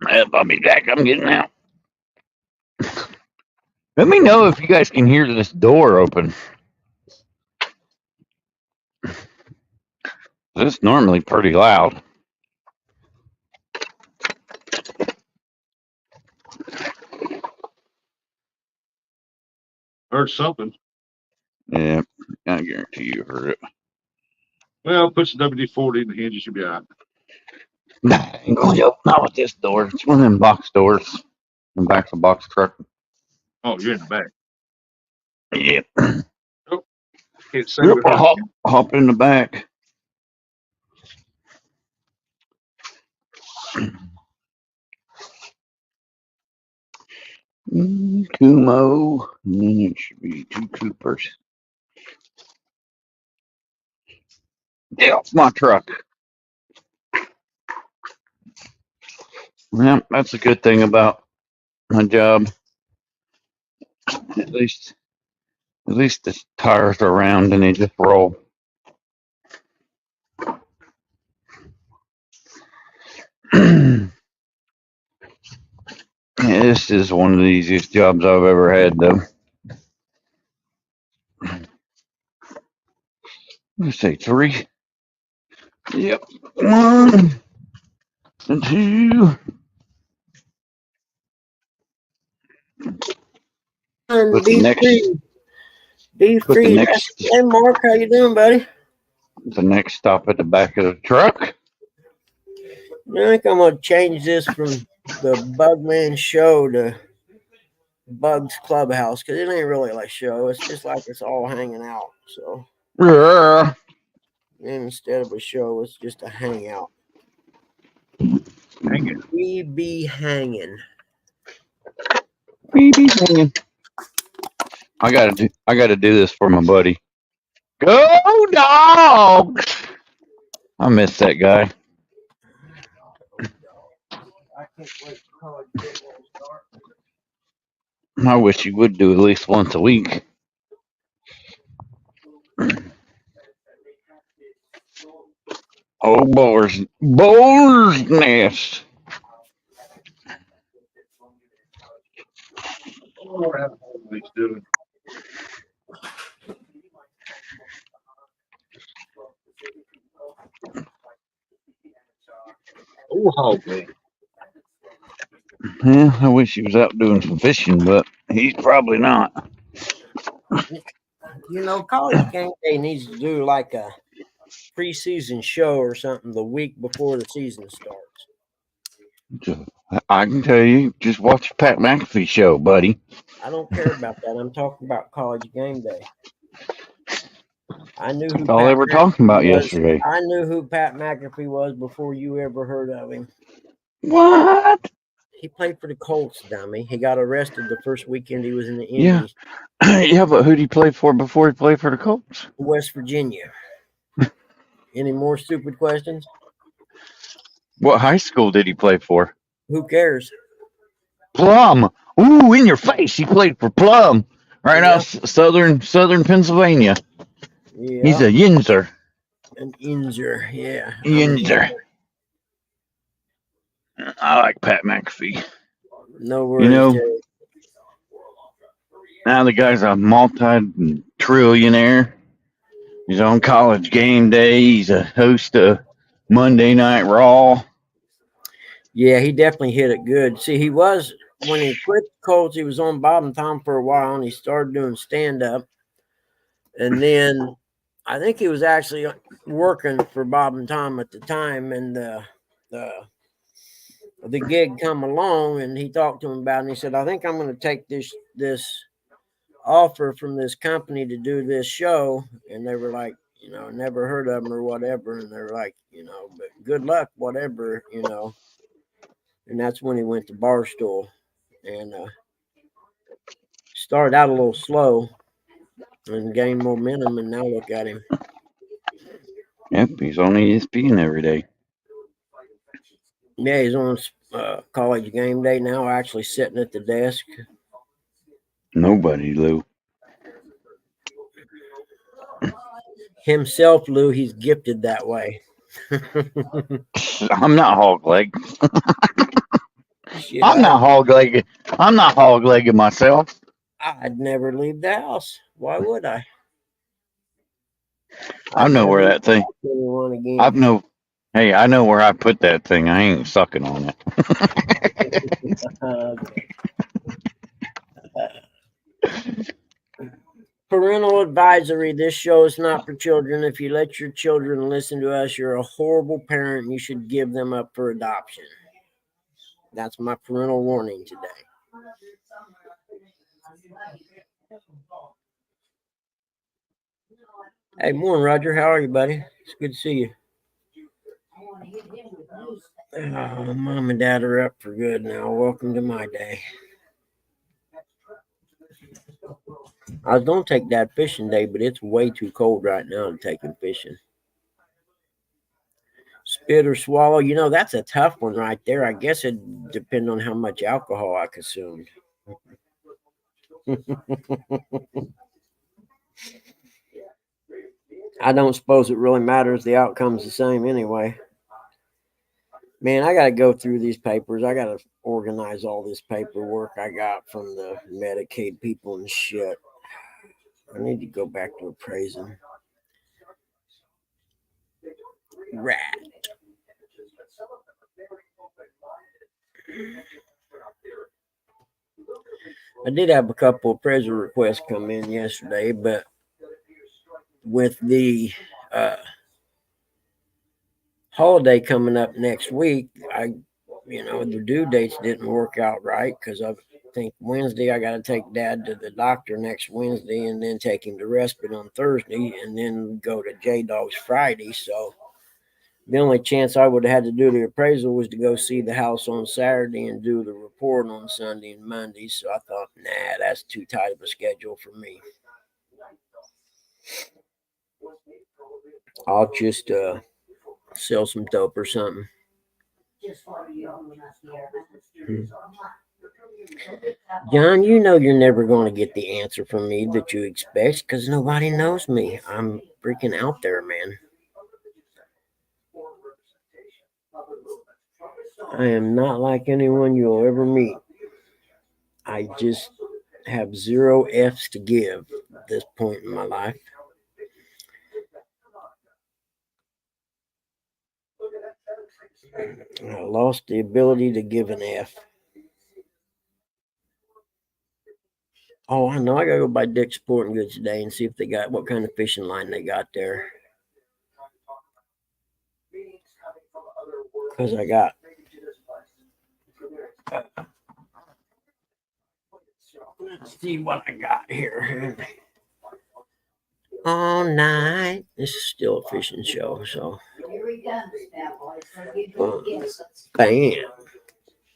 B: Yep, I'll be back. I'm getting out. Let me know if you guys can hear this door open. It's normally pretty loud.
C: Heard something.
B: Yeah, I guarantee you heard it.
C: Well, put some WD-40 in the hinges, you'll be all right.
B: Nah, ain't gonna help. Not with this door. It's one of them box doors. In the back of a box truck.
C: Oh, you're in the back.
B: Yep.
C: Oh, can't say
B: Yep,
C: what
B: I'll
C: happened.
B: hop in the back. Kumo. And then it should be 2 Coopers. Get off my truck. Yeah, that's a good thing about my job. At least the tires are round and they just roll. This is one of the easiest jobs I've ever had, though. Let's say 3. Yep. 1 and 2.
A: And
B: Put the next. Put the
A: B3.
B: next.
A: Hey, Mark, how you doing, buddy?
B: The next stop at the back of the truck.
A: I think I'm gonna change this from the Bugman Show to Bugs Clubhouse because it ain't really like a show. It's just like it's all hanging out. So
B: Yeah.
A: instead of a show, it's just a hangout.
C: Hang it.
A: We be hanging.
B: I gotta do this for my buddy. Go dogs! I miss that guy.
A: I can't wait for college football to start.
B: I wish he would do at least once a week. Oh, boar's nest.
C: Oh, that's what he's doing. Whole hog game.
B: Yeah, I wish he was out doing some fishing, but he's probably not.
A: College Game Day needs to do like a preseason show or something the week before the season starts.
B: I can tell you, just watch the Pat McAfee show, buddy.
A: I don't care about that. I'm talking about College Game Day. I knew who
B: That's all they
A: Pat
B: were talking
A: McAfee
B: about
A: was.
B: yesterday.
A: I knew who Pat McAfee was before you ever heard of him.
B: What?
A: He played for the Colts, dummy. He got arrested the first weekend he was in the
B: Yeah.
A: Indies,
B: Yeah, but who'd he play for before he played for the Colts?
A: West Virginia. Any more stupid questions?
B: What high school did he play for?
A: Who cares?
B: Plum. Ooh, in your face. He played for Plum. Right now,
A: Yeah,
B: southern Pennsylvania. He's
A: yeah.
B: a Yinzer.
A: An Inzer. Yeah, I'm an
B: Yinzer.
A: Inzer.
B: I like Pat McAfee.
A: No
B: You
A: worries,
B: know,
A: Terry.
B: now the guy's a multi-trillionaire. He's on College Game Day. He's a host of Monday Night Raw.
A: Yeah, he definitely hit it good. See, he was when he quit the Colts, he was on Bob and Tom for a while, and he started doing stand up. And then I think he was actually working for Bob and Tom at the time, and the gig come along, and he talked to him about it, and he said, "I think I'm going to take this offer from this company to do this show." And they were like, never heard of him or whatever, and they're like, but good luck, whatever. And that's when he went to Barstool and started out a little slow and gained momentum, and now look at him.
B: Yep, he's on ESPN every day.
A: Yeah, he's on College Game Day now, actually sitting at the desk.
B: Nobody, Lou.
A: Himself, Lou, he's gifted that way.
B: I'm not hog leg.
A: Shit,
B: I'm not hog legged. I'm not hog legged myself.
A: I'd never leave the house. Why would I?
B: I
A: I'd
B: know
A: never
B: where
A: leave
B: that thing.
A: anyone again.
B: I know. Hey, I know where I put that thing. I ain't sucking on it.
A: Parental advisory. This show is not for children. If you let your children listen to us, you're a horrible parent and you should give them up for adoption. That's my parental warning today. Hey, morning, Roger. How are you, buddy? It's good to see you. Oh, Mom and Dad are up for good now. Welcome to my day. I was going to take Dad fishing day, but it's way too cold right now to take him fishing. Spit or swallow, that's a tough one right there. I guess it depends on how much alcohol I consumed. I don't suppose it really matters. The outcome's the same anyway. Man, I got to go through these papers. I got to organize all this paperwork I got from the Medicaid people and shit. I need to go back to appraising. Rat. I did have a couple of appraisal requests come in yesterday, but with the holiday coming up next week, the due dates didn't work out right because I think Wednesday I got to take Dad to the doctor next Wednesday and then take him to respite on Thursday and then go to J-Dog's Friday. So the only chance I would have had to do the appraisal was to go see the house on Saturday and do the report on Sunday and Monday. So I thought, nah, that's too tight of a schedule for me. I'll just sell some dope or something. John, you're never going to get the answer from me that you expect because nobody knows me. I'm freaking out there, man. I am not like anyone you'll ever meet. I just have 0 F's to give at this point in my life. I lost the ability to give an F. Oh, I know. I gotta go by Dick's Sporting Goods today and see if they got what kind of fishing line they got there. Because I got let's see what I got here. All night. This is still a fishing show, so bam.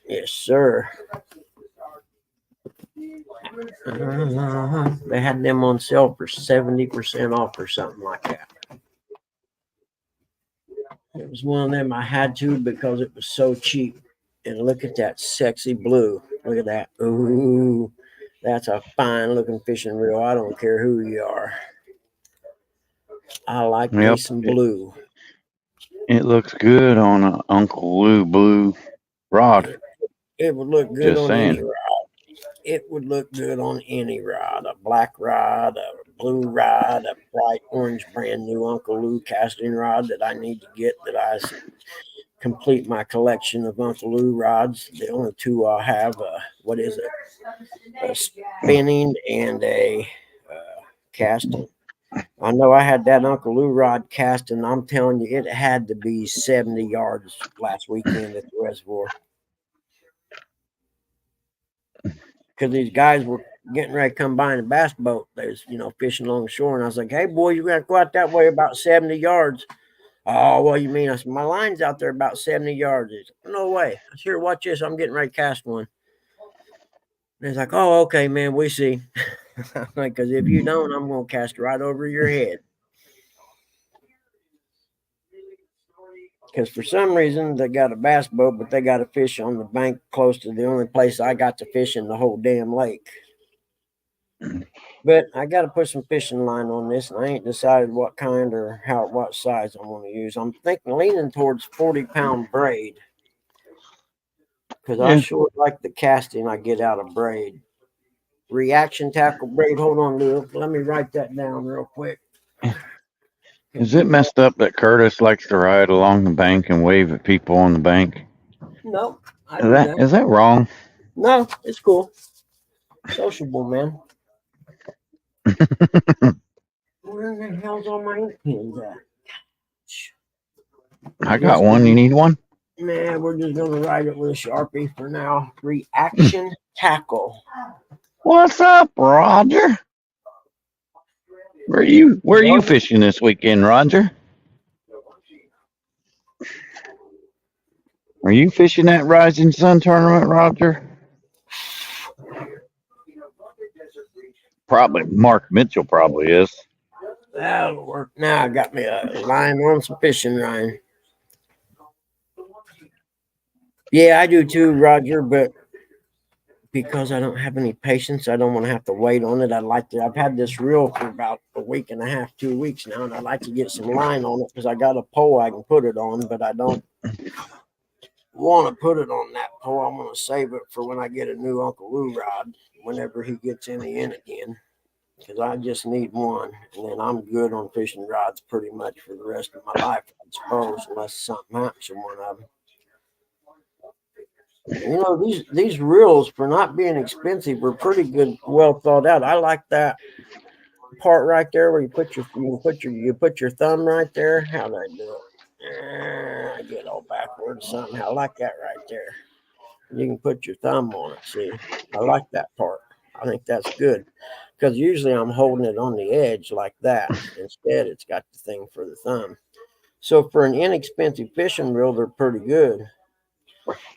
A: Yes, sir. They had them on sale for 70% off or something like that. It was one of them I had to because it was so cheap. And look at that sexy blue. Look at that. Ooh, that's a fine looking fishing reel. I don't care who you are. I like me
B: Yep.
A: some blue.
B: It looks good on an Uncle Lou blue rod.
A: It would look good
B: Just
A: on any
B: saying.
A: rod. It would look good on any rod. A black rod, a blue rod, a bright orange brand new Uncle Lou casting rod that I need to get that I complete my collection of Uncle Lou rods. The only two I have, what is it? A spinning and a casting. I know I had that Uncle Lou rod casting. I'm telling you, it had to be 70 yards last weekend at the reservoir. Because these guys were getting ready to come by in a bass boat. They was, fishing along the shore. And I was like, hey, boy, you got to go out that way about 70 yards. Oh, what do you mean? I said, my line's out there about 70 yards. He said, no way. I said, here, watch this. I'm getting ready to cast one. And he's like, oh, okay, man, we see. Because if you don't, I'm going to cast right over your head. Because for some reason, they got a bass boat, but they got to fish on the bank close to the only place I got to fish in the whole damn lake. But I got to put some fishing line on this, and I ain't decided what kind or what size I want to use. I'm leaning towards 40-pound braid because I
B: Yeah.
A: sure like the casting I get out of braid. Reaction tackle braid. Hold on, Lou. Let me write that down real quick.
B: Is it messed up that Curtis likes to ride along the bank and wave at people on the bank?
A: No, I
B: Is
A: do
B: that
A: that.
B: is that wrong?
A: No, it's cool. Sociable, man. Where the hell's all my ink pens at?
B: I
A: Guess
B: got one. You need one?
A: nah, we're just gonna write it with a Sharpie for now. Reaction tackle.
B: What's up, Roger? Where you
A: Well,
B: fishing this weekend, Roger? Are you fishing that Rising Sun tournament, Roger? Probably. Mark Mitchell probably is.
A: that'll work. Now I got me a line on some fishing line. Yeah, I do too, Roger, but because I don't have any patience, I don't want to have to wait on it. I've had this reel for about a week and a half, 2 weeks now, and I'd like to get some line on it because I got a pole I can put it on, but I don't want to put it on that pole. I'm going to save it for when I get a new Uncle Lou rod, whenever he gets any in again, because I just need one, and then I'm good on fishing rods pretty much for the rest of my life, I suppose, unless something happens to one of them. These reels, for not being expensive, were pretty good, well thought out. I like that part right there where you put your thumb right there. How do I do it? I get all backwards somehow. I like that right there. You can put your thumb on it. See, I like that part. I think that's good because usually I'm holding it on the edge like that. Instead, it's got the thing for the thumb. So for an inexpensive fishing reel, they're pretty good.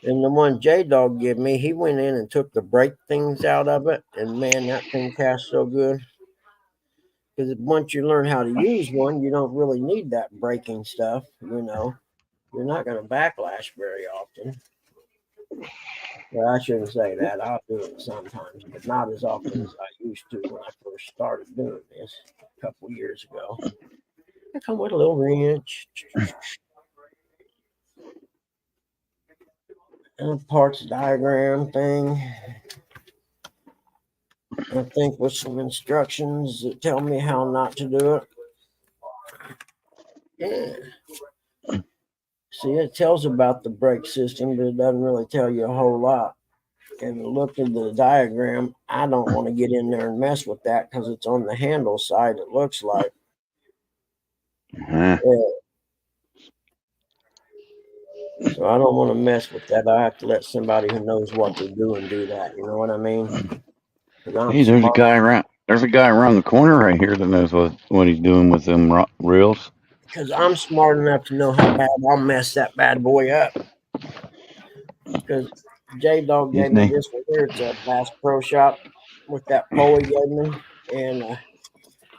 A: And the one J Dog gave me, he went in and took the brake things out of it, and man, that thing casts so good. Because once you learn how to use one, you don't really need that braking stuff. You're not going to backlash very often. Well, I shouldn't say that. I'll do it sometimes, but not as often as I used to when I first started doing this a couple years ago. I come with a little wrench and a parts diagram thing. I think with some instructions that tell me how not to do it. Yeah. See, it tells about the brake system, but it doesn't really tell you a whole lot. And look at the diagram. I don't want to get in there and mess with that because it's on the handle side, it looks like.
B: Uh,
A: So I don't want to mess with that. I have to let somebody who knows what they're doing do that. You know what I mean? Because I'm
B: hey, there's a
A: smart.
B: guy around. There's a guy around the corner right here that knows what he's doing with them reels.
A: Because I'm smart enough to know how bad I'll mess that bad boy up. Because J Dog
B: His
A: gave me
B: name.
A: this one here. It's a Bass Pro Shop with that pole he gave me. And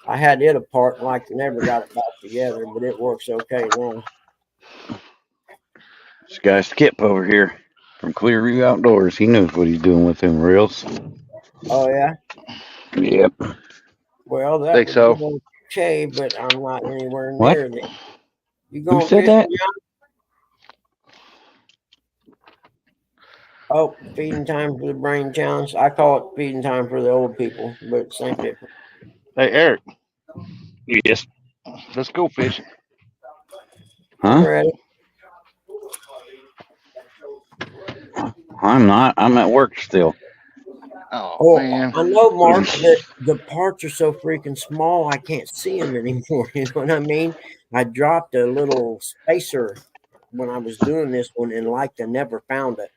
A: I had it apart and like never got it back together, but it works okay now.
B: This guy Skip over here from Clearview Outdoors. He knows what he's doing with them reels.
A: Oh, yeah?
B: Yep.
A: Well, that
C: Think
A: would be
C: so.
A: okay, but I'm not anywhere
B: What?
A: near there. You
B: Who
A: going
B: said
A: fishing,
B: that?
A: John? Oh, feeding time for the brain challenge. I call it feeding time for the old people, but same difference.
C: Hey, Eric,
B: Yes.
C: let's go fishing.
A: I'm
B: Huh?
A: ready.
B: I'm not. I'm at work still.
C: Oh,
A: Oh,
C: man.
A: I know, Mark, that the parts are so freaking small I can't see them anymore. You know what I mean? I dropped a little spacer when I was doing this one and like I never found it.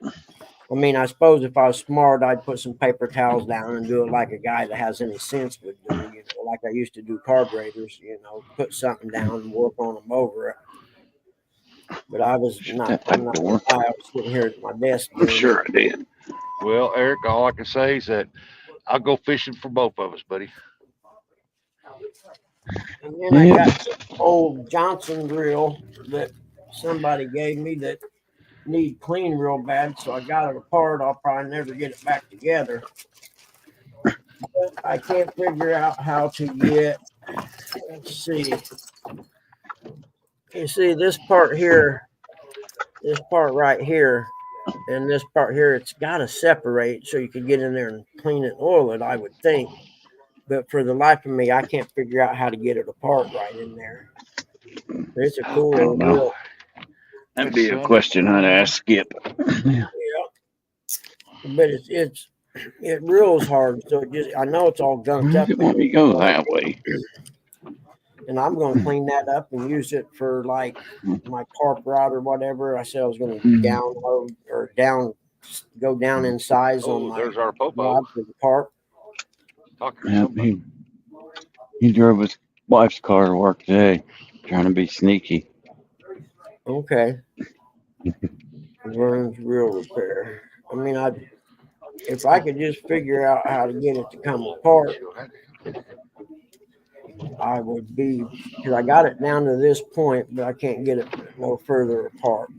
A: I mean, I suppose if I was smart, I'd put some paper towels down and do it like a guy that has any sense would do, you know, like I used to do carburetors, you know, put something down and work on them over it. But I was
B: Shut
A: not,
B: that
A: I'm
B: back
A: not gonna
B: door.
A: lie, I was sitting here at my desk
B: I'm
A: doing it.
B: sure I did.
C: Well, Eric, all I can say is that I'll go fishing for both of us, buddy.
A: And then I
B: Yep.
A: got this old Johnson grill that somebody gave me that need clean real bad, so I got it apart. I'll probably never get it back together. But I can't figure out how to get. Let's see. You see this part here, this part right here, and this part here. It's got to separate so you can get in there and clean it, and oil it. I would think, but for the life of me, I can't figure out how to get it apart right in there. But it's a
C: Oh,
B: I
A: cool
B: don't
A: old
B: know.
A: grill.
B: That'd
C: this
B: be a
C: sun is
B: question I'd
C: burning.
B: ask Skip. Yeah.
A: Yeah, but it reels hard, so it just I know it's all gunked
B: Why does
A: up
B: it
A: in
B: want me to go that
A: there,
B: way?
A: and I'm going to clean that up and use it for like my carp rod or whatever. I said I was going to
B: Mhm.
A: download or go down in size on
C: Oh,
A: my
C: there's our popo
A: rod for the carp.
C: talking to
B: Yep.
C: somebody.
B: He drove his wife's car to work today, trying to be sneaky.
A: Okay, Vern's reel repair. I mean, if I could just figure out how to get it to come apart, I would be because I got it down to this point, but I can't get it no further apart.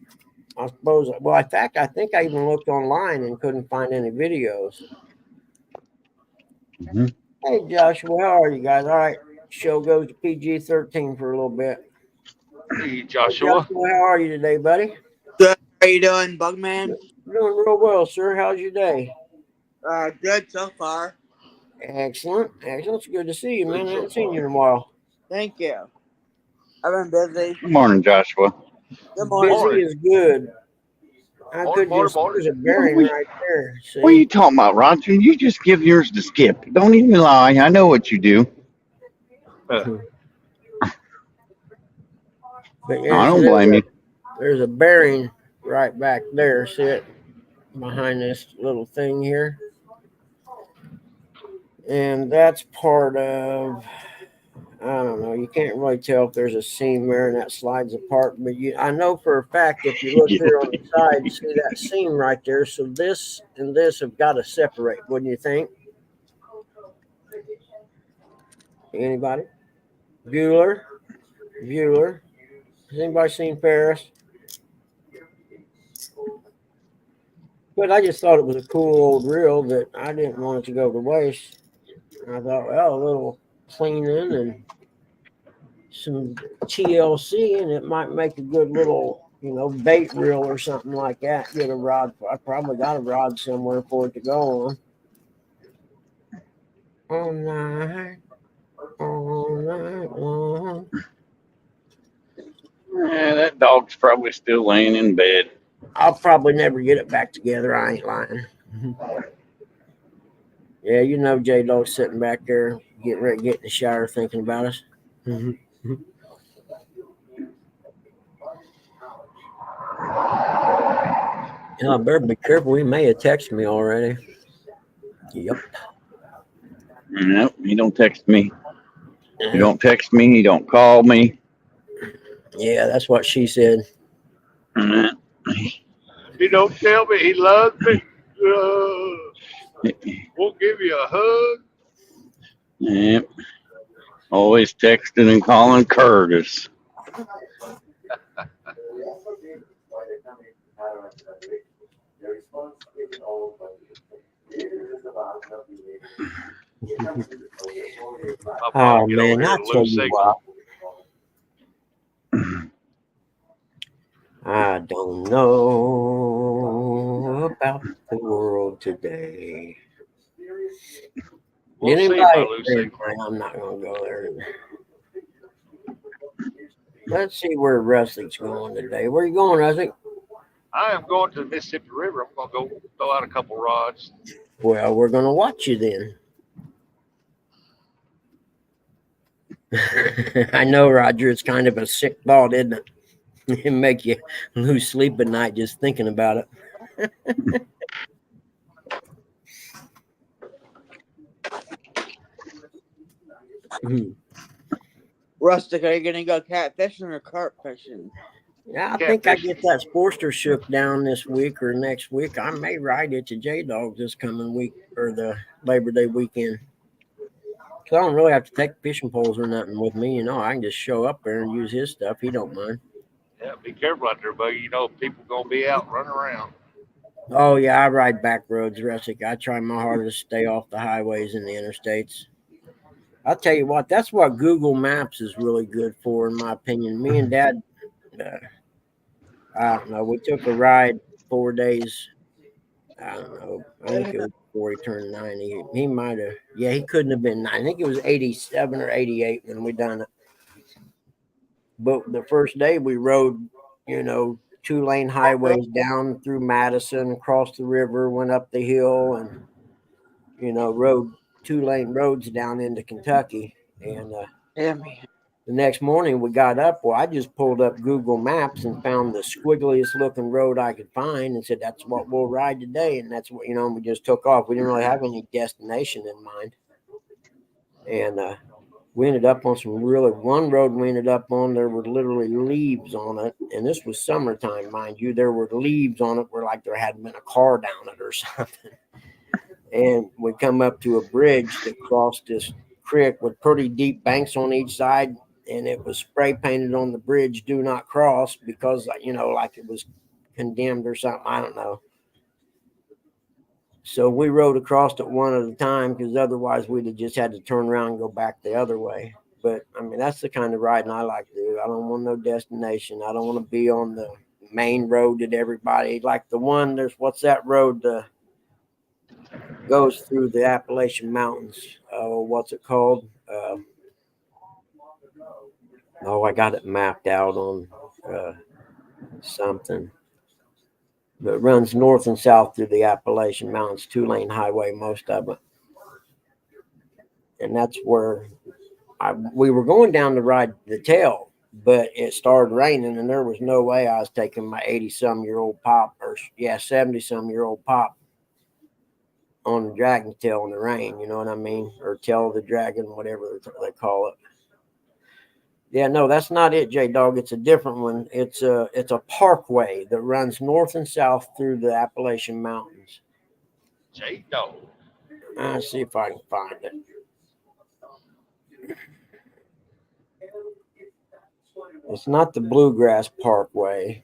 A: I suppose. Well, in fact, I think I even looked online and couldn't find any videos.
B: Hmm.
A: Hey, Joshua, how are you guys? All right, show goes to PG-13 for a little bit.
C: Hey,
A: Hey,
C: Joshua.
A: Joshua, how are you today, buddy?
E: Good. How you doing, Bugman?
A: Doing real well, sir. How's your day?
E: Good so far.
A: Excellent, excellent. It's good to see you,
C: Good
A: man. I
C: so
A: haven't seen
C: far.
A: you in a while.
E: Thank you. I've been busy.
B: Good morning, Joshua.
E: Good morning.
A: Busy
C: Morning.
A: is good. I
C: Morning,
A: could
C: morning,
A: just
C: morning.
A: there's a
B: What are
A: bearing
B: we?
A: right there.
B: What are you
A: See,
B: talking about, Roger? You just give yours to Skip. Don't even lie. I know what you do.
C: Uh,
A: but
B: No,
A: yeah,
B: I
A: see,
B: don't blame you.
A: there's a bearing right back there. See it behind this little thing here, and that's part of. I don't know. You can't really tell if there's a seam there and that slides apart, but I know for a fact if you look here on the side, see that seam right there. So this and this have got to separate, wouldn't you think? Anybody? Bueller? Bueller? Has anybody seen Ferris? But I just thought it was a cool old reel that I didn't want it to go to waste. And I thought, well, a little cleaning and some TLC, and it might make a good little, bait reel or something like that. Get a rod. I probably got a rod somewhere for it to go on. All night long.
B: Yeah, that dog's probably still laying in bed.
A: I'll probably never get it back together. I ain't lying. Yeah, you know, J Dog's sitting back there getting ready to get in the shower thinking about us. Yeah, I better be careful. He may have texted me already. Yep.
B: No, he don't text me. He don't text me. He don't call me.
A: Yeah, that's what she said.
B: Uh,
C: He don't tell me he loves me. Won't give you a hug.
B: yeah, always texting and calling Curtis.
C: I'll probably
A: Oh
C: get over
A: man,
C: here
A: I
C: to
A: tell
C: lose
A: you
C: signal.
A: what, I don't know about the world today.
C: We'll see if I
A: Anybody?
C: lose signal.
A: I'm not gonna go there. Let's see where Russell's going today. Where you going, Russell?
C: I am going to the Mississippi River. I'm going to go throw out a couple rods.
A: Well, we're gonna watch you then. I know, Roger. It's kind of a sick thought, isn't it? It make you lose sleep at night just thinking about it.
E: Rustic, are you gonna go catfishing or carp fishing?
A: Yeah, I think I
C: Catfish.
A: get that Sportster shook down this week or next week. I may ride it to J Dog this coming week or the Labor Day weekend. Cause I don't really have to take fishing poles or nothing with me. You know, I can just show up there and use his stuff. He don't mind.
C: Yeah, be careful out there, buddy. You know, people going to be out running around.
A: Oh yeah, I ride back roads, Russick. I try my hardest to stay off the highways and the interstates. I'll tell you what, that's what Google Maps is really good for, in my opinion. Me and Dad, uh, I don't know, we took a ride 4 days. I don't know. I think it was before he turned 90. He might have, yeah, he couldn't have been 90. I think it was 87 or 88 when we done it. But the first day we rode, you know, 2-lane highways down through Madison, across the river, went up the hill, and rode 2-lane roads down into Kentucky. And
E: Yeah, man.
A: the next morning we got up. Well, I just pulled up Google Maps and found the squiggliest looking road I could find and said, that's what we'll ride today. And that's what, we just took off. We didn't really have any destination in mind. And we ended up on one road we ended up on, there were literally leaves on it. And this was summertime, mind you. There were leaves on it where like there hadn't been a car down it or something. And we come up to a bridge that crossed this creek with pretty deep banks on each side, and it was spray painted on the bridge, "Do not cross," because like it was condemned or something. I don't know. So we rode across it one at a time because otherwise we'd have just had to turn around and go back the other way. But I mean, that's the kind of riding I like to do. I don't want no destination. I don't want to be on the main road that everybody like. The one what's that road? Goes through the Appalachian Mountains. What's it called? I got it mapped out on something. But it runs north and south through the Appalachian Mountains, 2-lane highway, most of it. And that's where we were going down to ride the tail, but it started raining, and there was no way I was taking my 80-some-year-old pop, or 70-some-year-old pop on the dragon tail in the rain, you know what I mean? Or tail of the dragon, whatever they call it. Yeah, no, that's not it, J Dog. It's a different one. It's a parkway that runs north and south through the Appalachian Mountains.
C: J-Dog.
A: I'll see if I can find it. It's not the Bluegrass Parkway.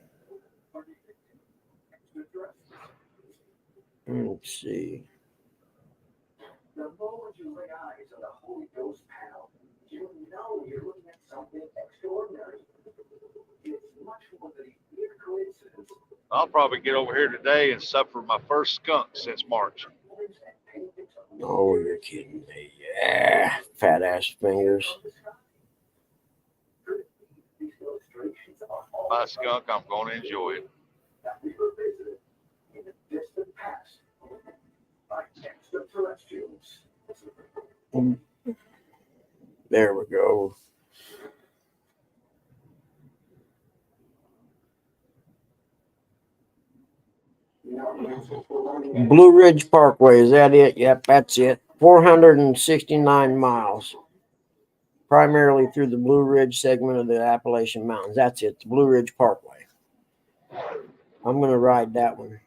A: Let's see. The moment you lay eyes on the Holy Ghost panel, you know you're looking at something extraordinary. It's much more than a mere coincidence.
C: I'll probably get over here today and suffer my first skunk since March.
A: Oh, you're kidding me. Yeah, fat ass fingers.
C: my skunk, I'm going to enjoy it.
A: There we go. Blue Ridge Parkway, is that it? Yep, that's it. 469 miles, primarily through the Blue Ridge segment of the Appalachian Mountains. That's it, the Blue Ridge Parkway. I'm going to ride that one.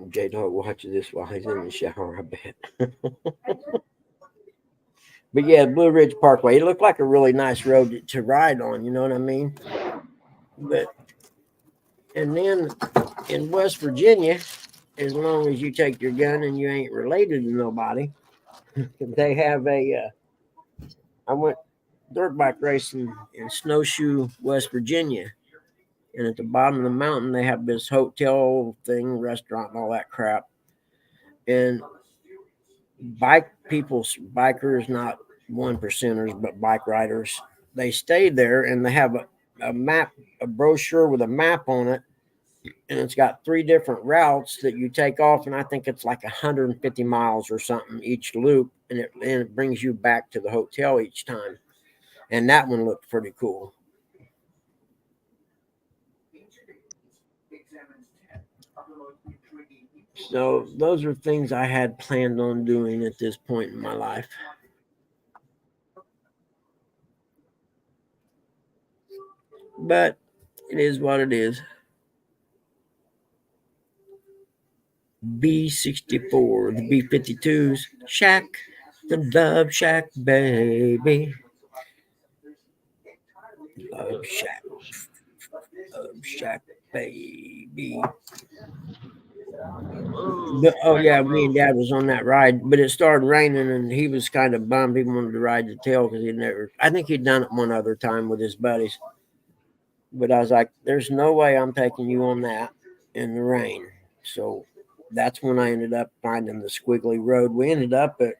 A: J-Dog watches this while he's in the shower, I bet. But yeah, Blue Ridge Parkway, it looked like a really nice road to ride on, you know what I mean? But, and then in West Virginia, as long as you take your gun and you ain't related to nobody, they have I went dirt bike racing in Snowshoe, West Virginia. And at the bottom of the mountain, they have this hotel thing, restaurant, and all that crap. And bikers, not one percenters, but bike riders, they stayed there and they have a map, a brochure with a map on it. And it's got 3 different routes that you take off. And I think it's like 150 miles or something each loop. And it brings you back to the hotel each time. And that one looked pretty cool. So those are things I had planned on doing at this point in my life. But it is what it is. B64, the B-52s, Shack, the Love Shack, baby. Love Shack, baby. Oh yeah, me and Dad was on that ride, but it started raining and he was kind of bummed. He wanted to ride the tail because I think he'd done it one other time with his buddies. But I was like, there's no way I'm taking you on that in the rain. So that's when I ended up finding the squiggly road. We ended up at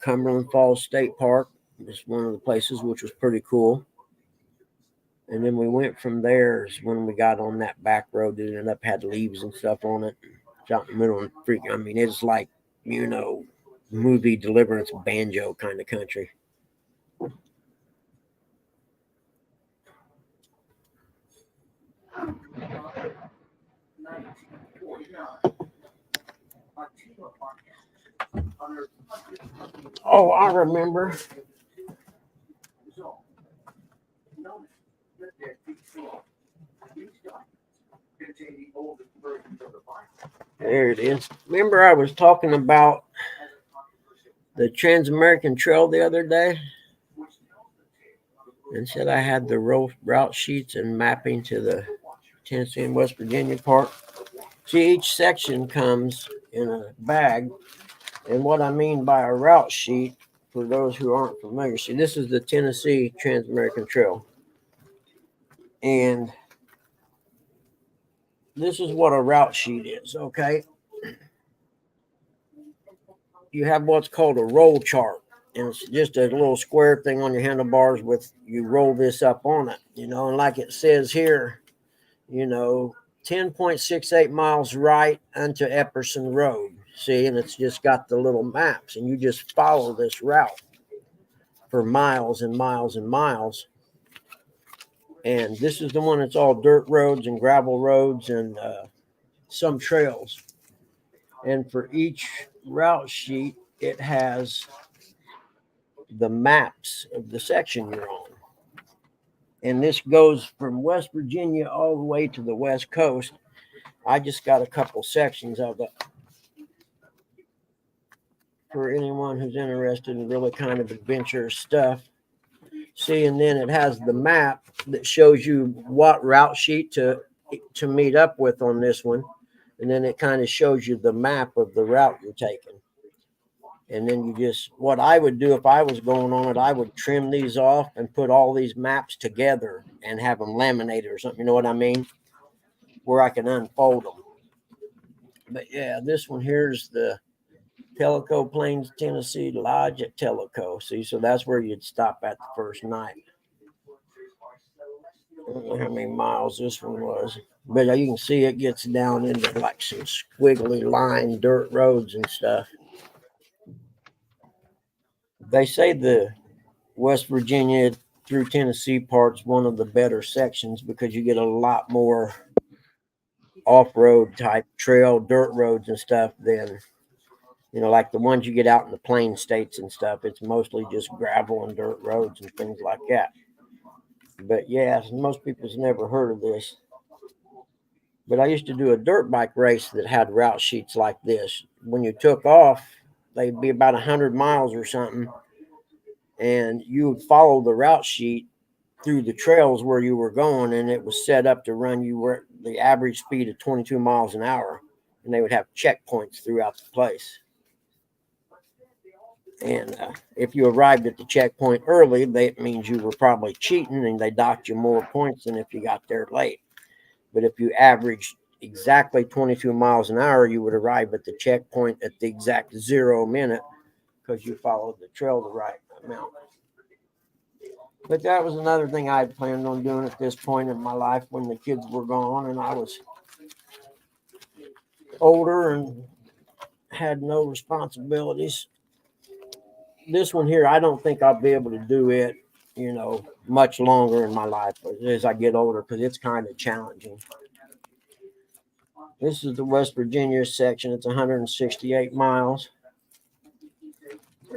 A: Cumberland Falls State Park. It was one of the places, which was pretty cool. And then we went from there is when we got on that back road that ended up had leaves and stuff on it. It's out in the middle and freaking, I mean, it's like, movie Deliverance banjo kind of country. Oh, I remember. There it is. Remember I was talking about the Trans-American Trail the other day and said I had the route sheets and mapping to the Tennessee and West Virginia part. See, each section comes in a bag. And what I mean by a route sheet, for those who aren't familiar, see, this is the Tennessee Trans-American Trail. And this is what a route sheet is, okay? You have what's called a roll chart. And it's just a little square thing on your handlebars with you roll this up on it, and like it says here, 10.68 miles right onto Epperson Road. See, and it's just got the little maps, and you just follow this route for miles and miles and miles. And this is the one that's all dirt roads and gravel roads and some trails. And for each route sheet, it has the maps of the section you're on. And this goes from West Virginia all the way to the West Coast. I just got a couple sections of it for anyone who's interested in really kind of adventurous stuff. See, and then it has the map that shows you what route sheet to meet up with on this one. And then it kind of shows you the map of the route you're taking. And then what I would do if I was going on it, I would trim these off and put all these maps together and have them laminated or something. You know what I mean? Where I can unfold them. But yeah, this one here's the Tellico Plains, Tennessee, lodge at Tellico. See, so that's where you'd stop at the first night. I don't know how many miles this one was, but you can see it gets down into like some squiggly line dirt roads and stuff. They say the West Virginia through Tennessee part's one of the better sections because you get a lot more off-road type trail dirt roads and stuff than like the ones you get out in the plain states and stuff. It's mostly just gravel and dirt roads and things like that. But yeah, most people's never heard of this. But I used to do a dirt bike race that had route sheets like this. When you took off, they'd be about 100 miles or something, and you would follow the route sheet through the trails where you were going, and it was set up to run you at the average speed of 22 miles an hour, and they would have checkpoints throughout the place. And if you arrived at the checkpoint early, that means you were probably cheating, and they docked you more points than if you got there late. But if you averaged exactly 22 miles an hour, you would arrive at the checkpoint at the exact 0 minute because you followed the trail the right amount. But that was another thing I had planned on doing at this point in my life when the kids were gone and I was older and had no responsibilities. This one here, I don't think I'll be able to do it, much longer in my life as I get older because it's kind of challenging. This is the West Virginia section. It's 168 miles.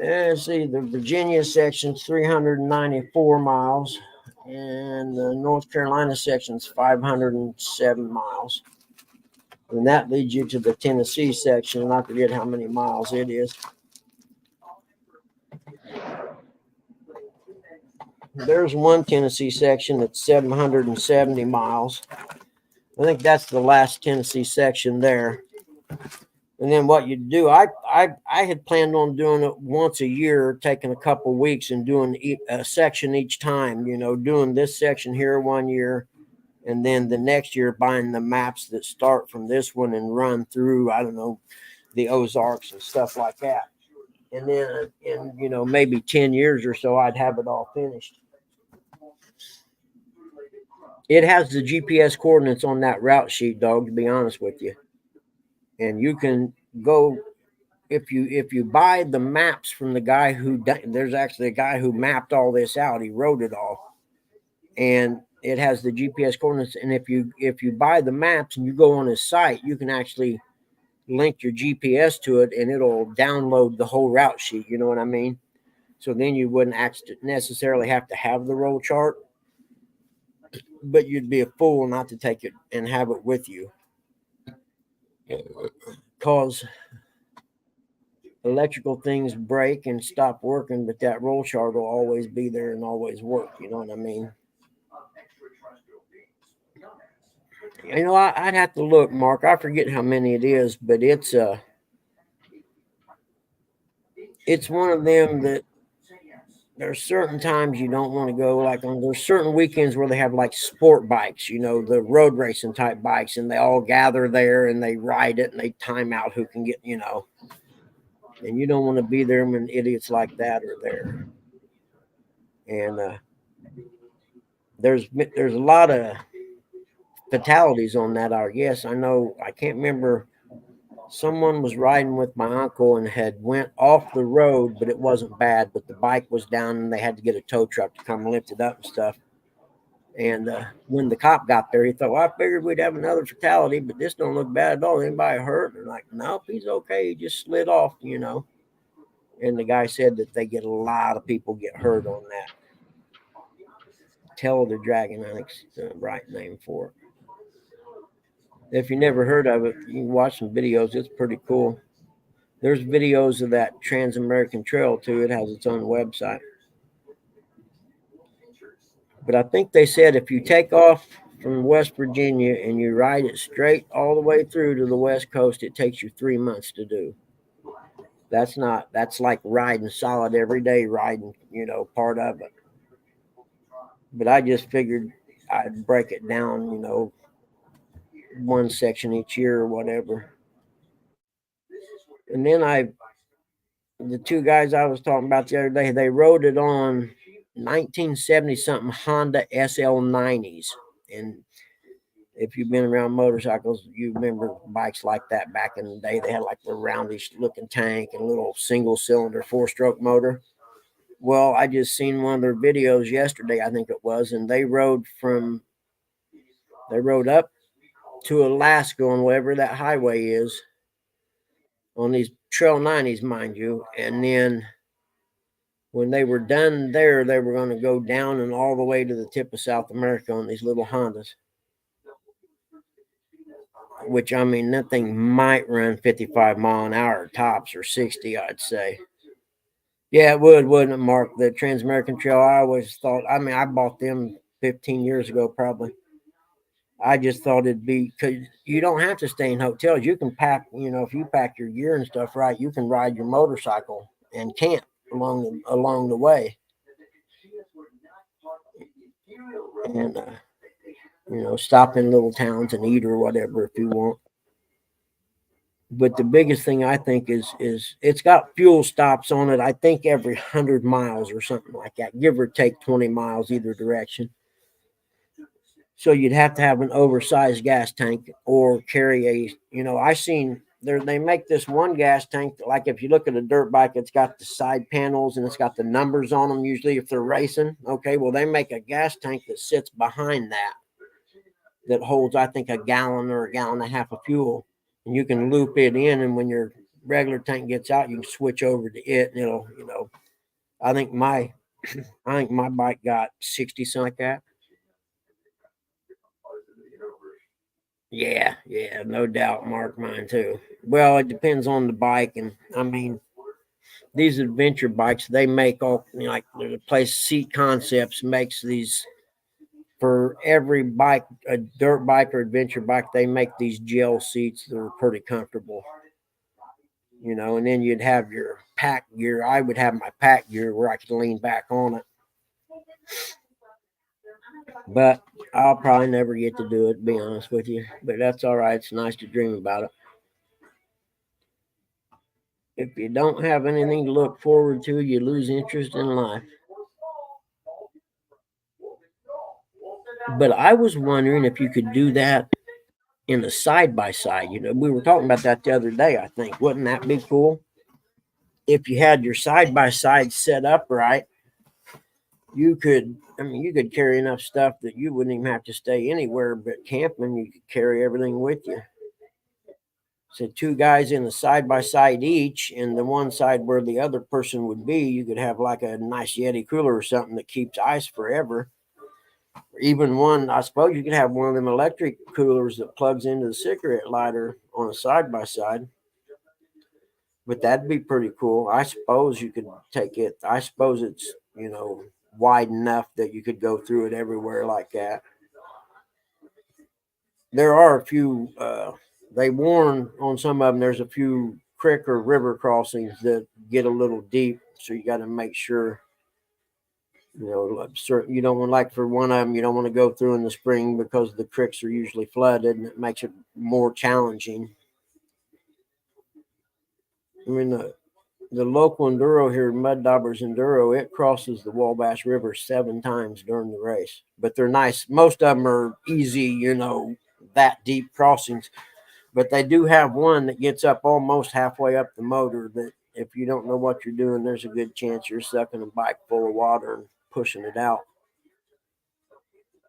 A: And see, the Virginia section's 394 miles, and the North Carolina section's 507 miles. And that leads you to the Tennessee section, and I forget how many miles it is. There's one Tennessee section that's 770 miles. I think that's the last Tennessee section there. And then what you do, I had planned on doing it once a year, taking a couple weeks and doing a section each time, doing this section here 1 year. And then the next year buying the maps that start from this one and run through, I don't know, the Ozarks and stuff like that. And then in, maybe 10 years or so, I'd have it all finished. It has the GPS coordinates on that route sheet, dog, to be honest with you. And you can go if you buy the maps from the guy there's actually a guy who mapped all this out. He wrote it all, and it has the GPS coordinates. And if you buy the maps and you go on his site, you can actually link your GPS to it, and it'll download the whole route sheet. You know what I mean? So then you wouldn't necessarily have to have the roll chart, but you'd be a fool not to take it and have it with you. Because electrical things break and stop working, but that roll chart will always be there and always work. You know what I mean? I'd have to look, Mark. I forget how many it is, but it's one of them that there's certain times you don't want to go. Like there's certain weekends where they have like sport bikes, the road racing type bikes, and they all gather there and they ride it and they time out who can get, and you don't want to be there when idiots like that are there. And there's a lot of fatalities on that, I guess. I know, I can't remember. Someone was riding with my uncle and had went off the road, but it wasn't bad. But the bike was down and they had to get a tow truck to come lift it up and stuff. And when the cop got there, he thought, well, I figured we'd have another fatality, but this don't look bad at all. Anybody hurt? And like, nope, he's okay. He just slid off, And the guy said that they get a lot of people get hurt on that. Tail of the Dragon, I think's the right name for it. If you never heard of it, you can watch some videos. It's pretty cool. There's videos of that Trans-American Trail, too. It has its own website. But I think they said if you take off from West Virginia and you ride it straight all the way through to the West Coast, it takes you 3 months to do. That's like riding solid every day, riding, part of it. But I just figured I'd break it down, one section each year or whatever. And then the two guys I was talking about the other day, they rode it on 1970 something Honda SL90s. And if you've been around motorcycles, you remember bikes like that back in the day. They had like the roundish looking tank and a little single cylinder 4-stroke motor. Well, I just seen one of their videos yesterday, I think it was, and they rode up to Alaska on whatever that highway is on these Trail 90s, mind you. And then when they were done there, they were going to go down and all the way to the tip of South America on these little Hondas. Which, I mean, that thing might run 55 mile an hour tops or 60, I'd say. Yeah, it would, wouldn't it, Mark? The Trans-American Trail, I always thought, I mean, I bought them 15 years ago, probably. I just thought it'd be, because you don't have to stay in hotels. You can pack, if you pack your gear and stuff right, you can ride your motorcycle and camp along the way. And, stop in little towns and eat or whatever if you want. But the biggest thing I think is it's got fuel stops on it. I think every 100 miles or something like that, give or take 20 miles either direction. So you'd have to have an oversized gas tank or carry I seen they make this one gas tank that, like if you look at a dirt bike, it's got the side panels and it's got the numbers on them. Usually, if they're racing, okay, well they make a gas tank that sits behind that holds, I think, a gallon or a gallon and a half of fuel. And you can loop it in, and when your regular tank gets out, you can switch over to it, and it'll, I think my, I think my bike got 60 something like that. Yeah, no doubt, Mark, mine too. Well, it depends on the bike, and I mean, these adventure bikes, they make all like the place Seat Concepts makes these for every bike, a dirt bike or adventure bike. They make these gel seats that are pretty comfortable. And then you'd have your pack gear. I would have my pack gear where I could lean back on it. But I'll probably never get to do it, to be honest with you. But that's all right. It's nice to dream about it. If you don't have anything to look forward to, you lose interest in life. But I was wondering if you could do that in a side by side. We were talking about that the other day, I think. Wouldn't that be cool? If you had your side by side set up right, you could carry enough stuff that you wouldn't even have to stay anywhere but camping. You could carry everything with you. So two guys in the side by side each, and the one side where the other person would be, you could have like a nice Yeti cooler or something that keeps ice forever. Even one, I suppose you could have one of them electric coolers that plugs into the cigarette lighter on a side by side. But that'd be pretty cool. I suppose you could take it. I suppose it's, wide enough that you could go through it everywhere like that. There are a few, they warn on some of them, there's a few creek or river crossings that get a little deep. So you got to make sure, you don't want, like for one of them, you don't want to go through in the spring because the creeks are usually flooded and it makes it more challenging. I mean, the local enduro here, Mud Daubers Enduro, it crosses the Wabash River 7 times during the race. But they're nice. Most of them are easy, that deep crossings. But they do have one that gets up almost halfway up the motor that if you don't know what you're doing, there's a good chance you're sucking a bike full of water and pushing it out.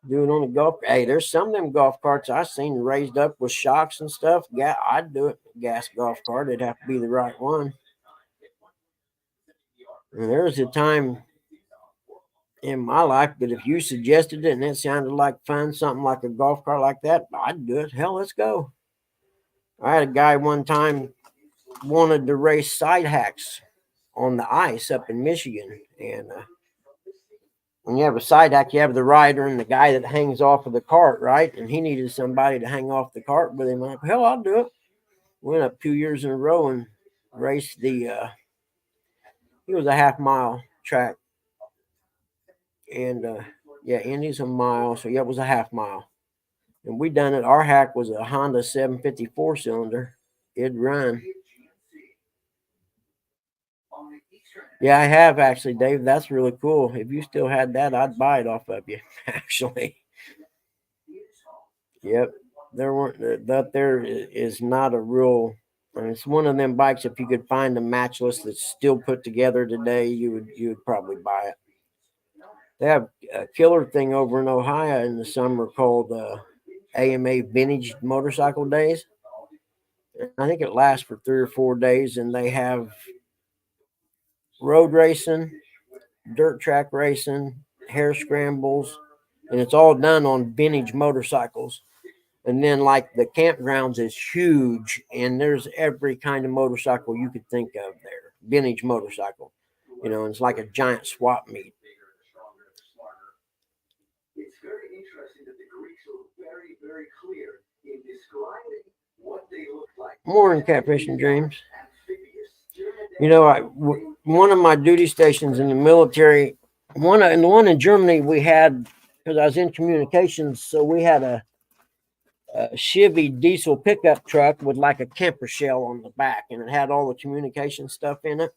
A: Do it on a golf. Hey, there's some of them golf carts I seen raised up with shocks and stuff. Yeah, I'd do it. Gas golf cart. It'd have to be the right one. And there was a time in my life that if you suggested it and it sounded like fun, something like a golf cart like that, I'd do it. Hell, let's go. I had a guy one time wanted to race side hacks on the ice up in Michigan. And when you have a side hack, you have the rider and the guy that hangs off of the cart, right? And he needed somebody to hang off the cart with him. I'm like, hell, I'll do it. Went up 2 years in a row and raced it was a half-mile track. And Indy's a mile. So, it was a half mile. And we done it. Our hack was a Honda 754 cylinder. It'd run. Yeah, I have actually, Dave. That's really cool. If you still had that, I'd buy it off of you. Actually, yep. There weren't that there is not a real. I mean, it's one of them bikes. If you could find a matchless that's still put together today, you would probably buy it. They have a killer thing over in Ohio in the summer called AMA Vintage Motorcycle Days. I think it lasts for 3 or 4 days, and they have road racing, dirt track racing, hair scrambles, and it's all done on vintage motorcycles. And then, like, the campgrounds is huge, and there's every kind of motorcycle you could think of there. Vintage motorcycle, and it's like a giant swap meet. More in Catfish and Dreams. One of my duty stations in the military, the one in Germany, we had because I was in communications, so we had a Chevy diesel pickup truck with like a camper shell on the back, and it had all the communication stuff in it.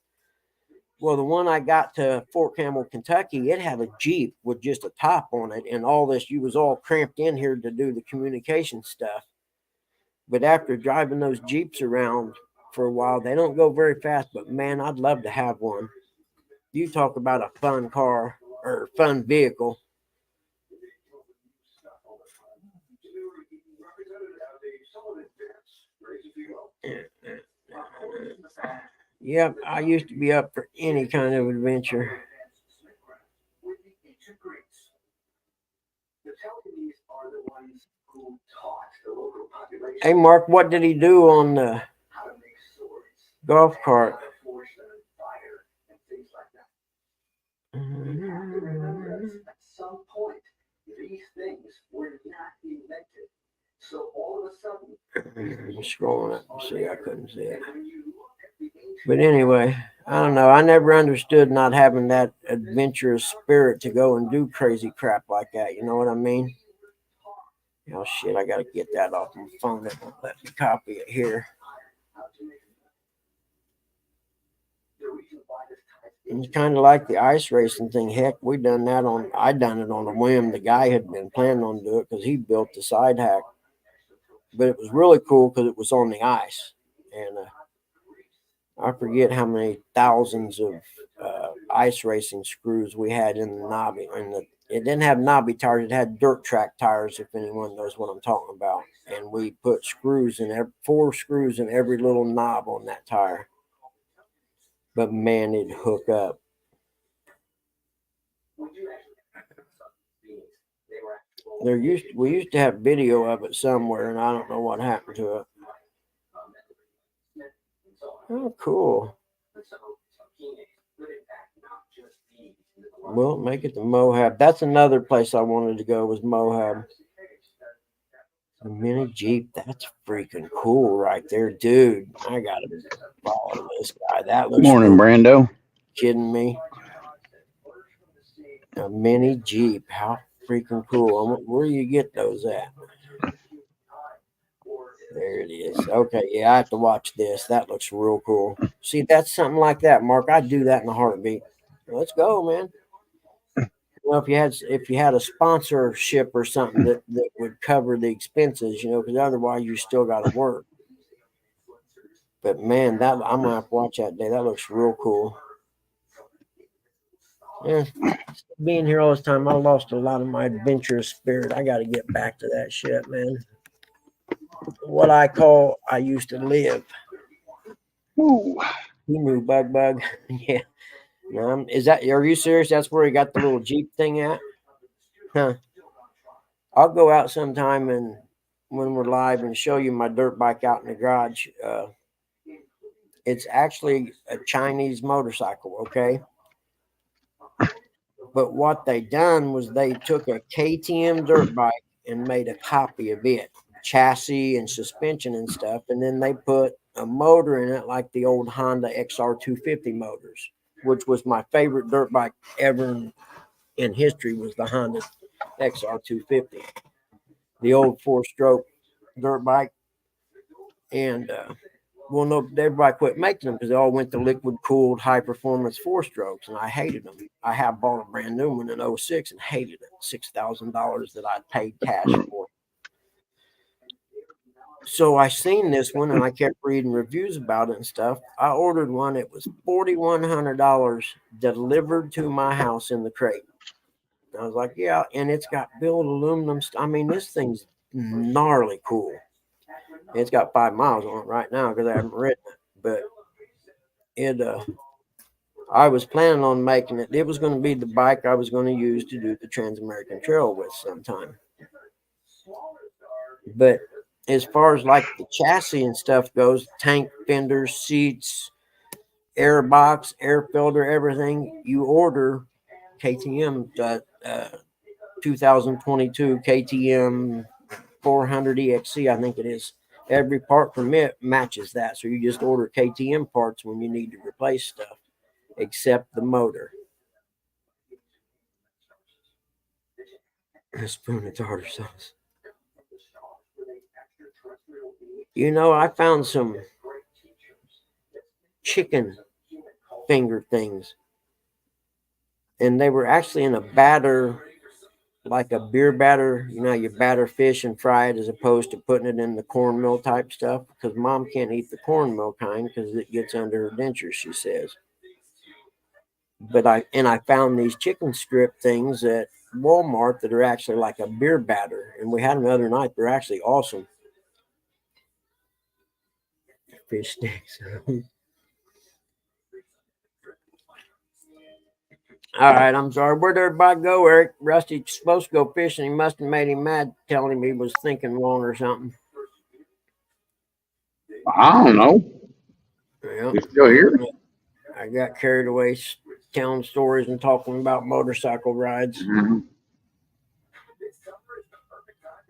A: Well, the one I got to Fort Campbell, Kentucky, it had a Jeep with just a top on it, and all this. You was all cramped in here to do the communication stuff. But after driving those Jeeps around for a while, they don't go very fast. But man, I'd love to have one. You talk about a fun car or fun vehicle. Yep, I used to be up for any kind of adventure. Hey, Mark, what did he do on the golf cart? I'm scrolling up to see. I couldn't see it. But anyway, I don't know. I never understood not having that adventurous spirit to go and do crazy crap like that. You know what I mean? Oh shit! I gotta get that off my phone. It won't let me copy it here. It's kind of like the ice racing thing. Heck, I done it on a whim. The guy had been planning on doing it because he built the side hack, but it was really cool because it was on the ice, and I forget how many thousands of ice racing screws we had in the knobby. It didn't have knobby tires; it had dirt track tires. If anyone knows what I'm talking about, and we put 4 screws in every little knob on that tire. But man, it'd hook up. We used to have video of it somewhere, and I don't know what happened to it. Oh, cool. Well, make it to Moab. That's another place I wanted to go was Moab. A mini Jeep. That's freaking cool right there, dude. I gotta follow this guy. That looks
B: Morning,
A: cool.
B: Brando.
A: Kidding me? A mini Jeep. How freaking cool. Where do you get those at? There it is. Okay, yeah, I have to watch this. That looks real cool. See, that's something like that, Mark. I'd do that in a heartbeat. Let's go, man. Well, if you had a sponsorship or something that would cover the expenses, because otherwise you still got to work. But man, that I'm gonna have to watch that day. That looks real cool. Yeah, being here all this time, I lost a lot of my adventurous spirit. I got to get back to that shit, man. What I used to live.
B: Ooh.
A: He knew Bug. Yeah. Are you serious? That's where he got the little Jeep thing at? Huh. I'll go out sometime and when we're live and show you my dirt bike out in the garage. It's actually a Chinese motorcycle, okay? But what they done was they took a KTM dirt bike and made a copy of it, chassis and suspension and stuff, and then they put a motor in it like the old Honda XR250 motors, which was my favorite dirt bike ever in history was the Honda XR250, the old 4-stroke dirt bike. And Well, no, everybody quit making them because they all went to liquid cooled high performance four strokes, and I hated them. I have bought a brand new one in '06 and hated it. $6,000 that I paid cash for. So I seen this one and I kept reading reviews about it and stuff. I ordered one. It was $4,100 delivered to my house in the crate. I was like, yeah, and it's got built aluminum. I mean, this thing's gnarly cool. It's got 5 miles on it right now because I haven't ridden it, but it I was planning on making it. It was going to be the bike I was going to use to do the Trans American Trail with sometime. But as far as like the chassis and stuff goes, tank fenders, seats, air box, air filter, everything, you order KTM 2022 KTM 400 EXC, I think it is. Every part from it matches that. So you just order KTM parts when you need to replace stuff, except the motor. A spoon of tartar sauce. You know, I found some chicken finger things, and they were actually in a batter, like a beer batter. You know, you batter fish and fry it as opposed to putting it in the cornmeal type stuff. Because mom can't eat the cornmeal kind because it gets under her dentures, she says. But I found these chicken strip things at Walmart that are actually like a beer batter, and we had them the other night. They're actually awesome. Fish sticks. All right, I'm sorry. Where'd everybody go, Eric? Rusty's supposed to go fishing. He must have made him mad telling him he was thinking wrong or something.
B: I don't know.
A: Yeah.
B: You're still here?
A: I got carried away telling stories and talking about motorcycle rides.
B: Mm-hmm.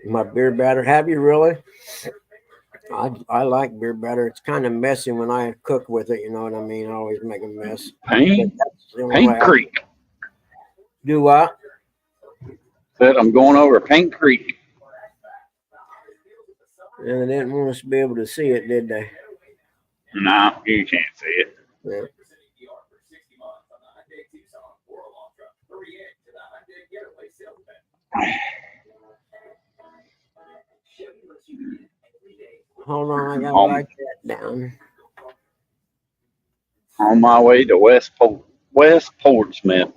A: My beer batter. Have you really? I like beer batter. It's kind of messy when I cook with it. You know what I mean? I always make a mess. But
B: Paint
A: that's the only way I
B: Creek.
A: do what?
B: Said I'm going over Paint Creek.
A: And they didn't want us to be able to see it, did they?
B: No, you can't see it.
A: Yeah. Hold on, I gotta write that down.
B: On my way to West Portsmouth.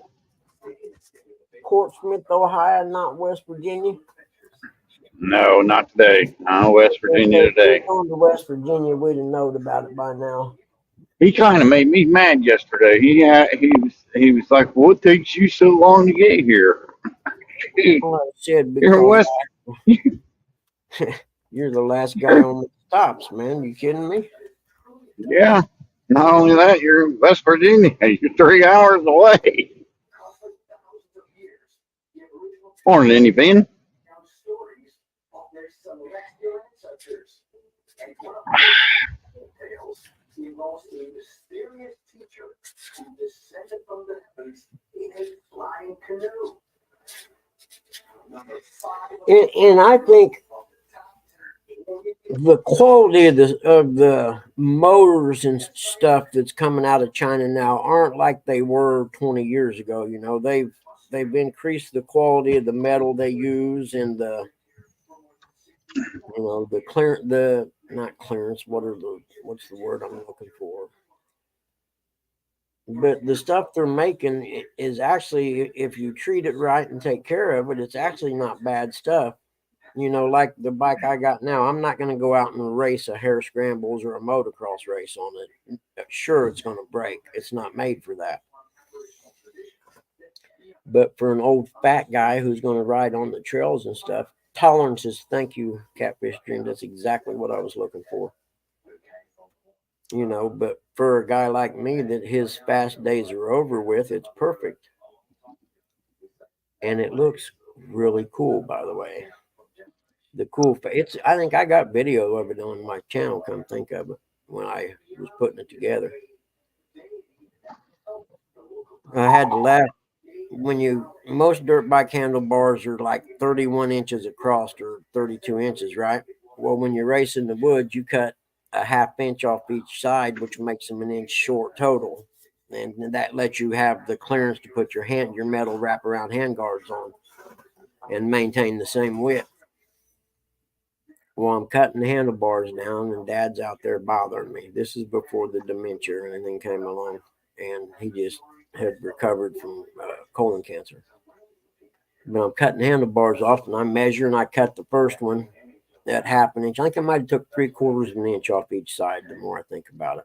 A: Portsmouth, Ohio, not West Virginia.
B: No, not today. West Virginia
A: If
B: today.
A: we're going to West Virginia, we'd have known about it by now.
B: He kind of made me mad yesterday. He was like, "What takes you so long to get here?"
A: Well, I said
B: You're West.
A: you're the last guy on the stops, man. You kidding me?
B: Yeah. Not only that, you're in West Virginia. You're 3 hours away. Morning, Nuthin.
A: And I think the quality of the motors and stuff that's coming out of China now aren't like they were 20 years ago. You know, they've increased the quality of the metal they use and the not clearance. What's the word I'm looking for? But the stuff they're making is actually, if you treat it right and take care of it, it's actually not bad stuff. You know, like the bike I got now, I'm not going to go out and race a hare scrambles or a motocross race on it. Sure, it's going to break. It's not made for that. But for an old fat guy who's going to ride on the trails and stuff, tolerances, thank you, Catfish Dream. That's exactly what I was looking for. You know, but for a guy like me that his fast days are over with, it's perfect. And it looks really cool, by the way. I think I got video of it on my channel, come think of it, when I was putting it together. I had to laugh when most dirt bike handlebars are like 31 inches across or 32 inches, right? Well, when you race in the woods, you cut a half inch off each side, which makes them an inch short total. And that lets you have the clearance to put your metal wraparound hand guards on and maintain the same width. Well, I'm cutting the handlebars down, and Dad's out there bothering me. This is before the dementia and everything came along, and he just had recovered from colon cancer. But I'm cutting handlebars off, and I'm measuring. I cut the first one at half an inch. I think I might have took 3/4 of an inch off each side. The more I think about it,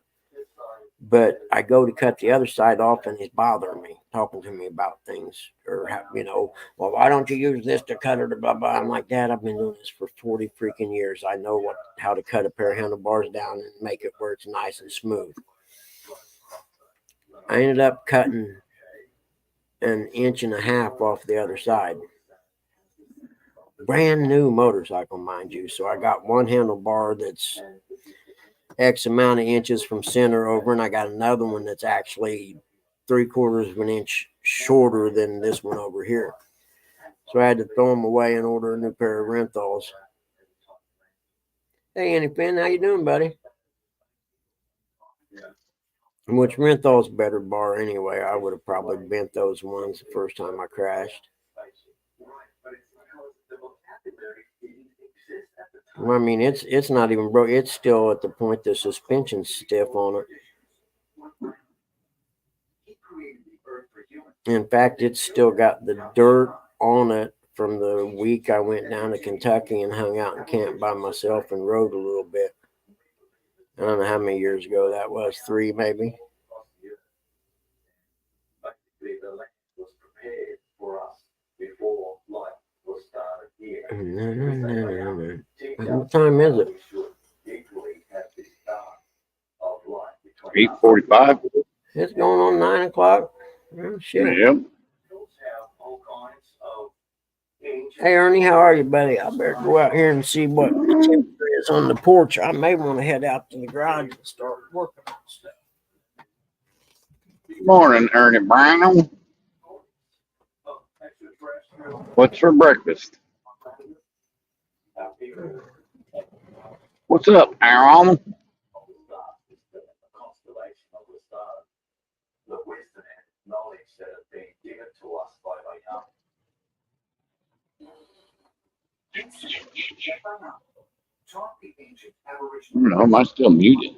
A: but I go to cut the other side off, and he's bothering me, talking to me about things, or well, why don't you use this to cut it, or blah blah. I'm like, Dad, I've been doing this for 40 freaking years. I know how to cut a pair of handlebars down and make it where it's nice and smooth. I ended up cutting an inch and a half off the other side. Brand new motorcycle, mind you. So I got one handlebar that's X amount of inches from center over, and I got another one that's actually 3/4 of an inch shorter than this one over here. So I had to throw them away and order a new pair of Renthals. Hey, Annie Finn, how you doing, buddy? Which Renthal's better bar anyway. I would have probably bent those ones the first time I crashed. Well, I mean, it's not even broke. It's still at the point the suspension's stiff on it. In fact, it's still got the dirt on it from the week I went down to Kentucky and hung out in camp by myself and rode a little bit. I don't know how many years ago that was. 3 maybe. What time is it?
B: 8:45.
A: It's going on 9 o'clock. Oh, shit.
B: Yep.
A: Hey, Ernie, how are you, buddy? I better go out here and see what the temperature is on the porch. I may want to head out to the garage and start working on stuff.
B: Morning, Ernie Brown. What's for breakfast? What's up, Aaron? Am I still muted?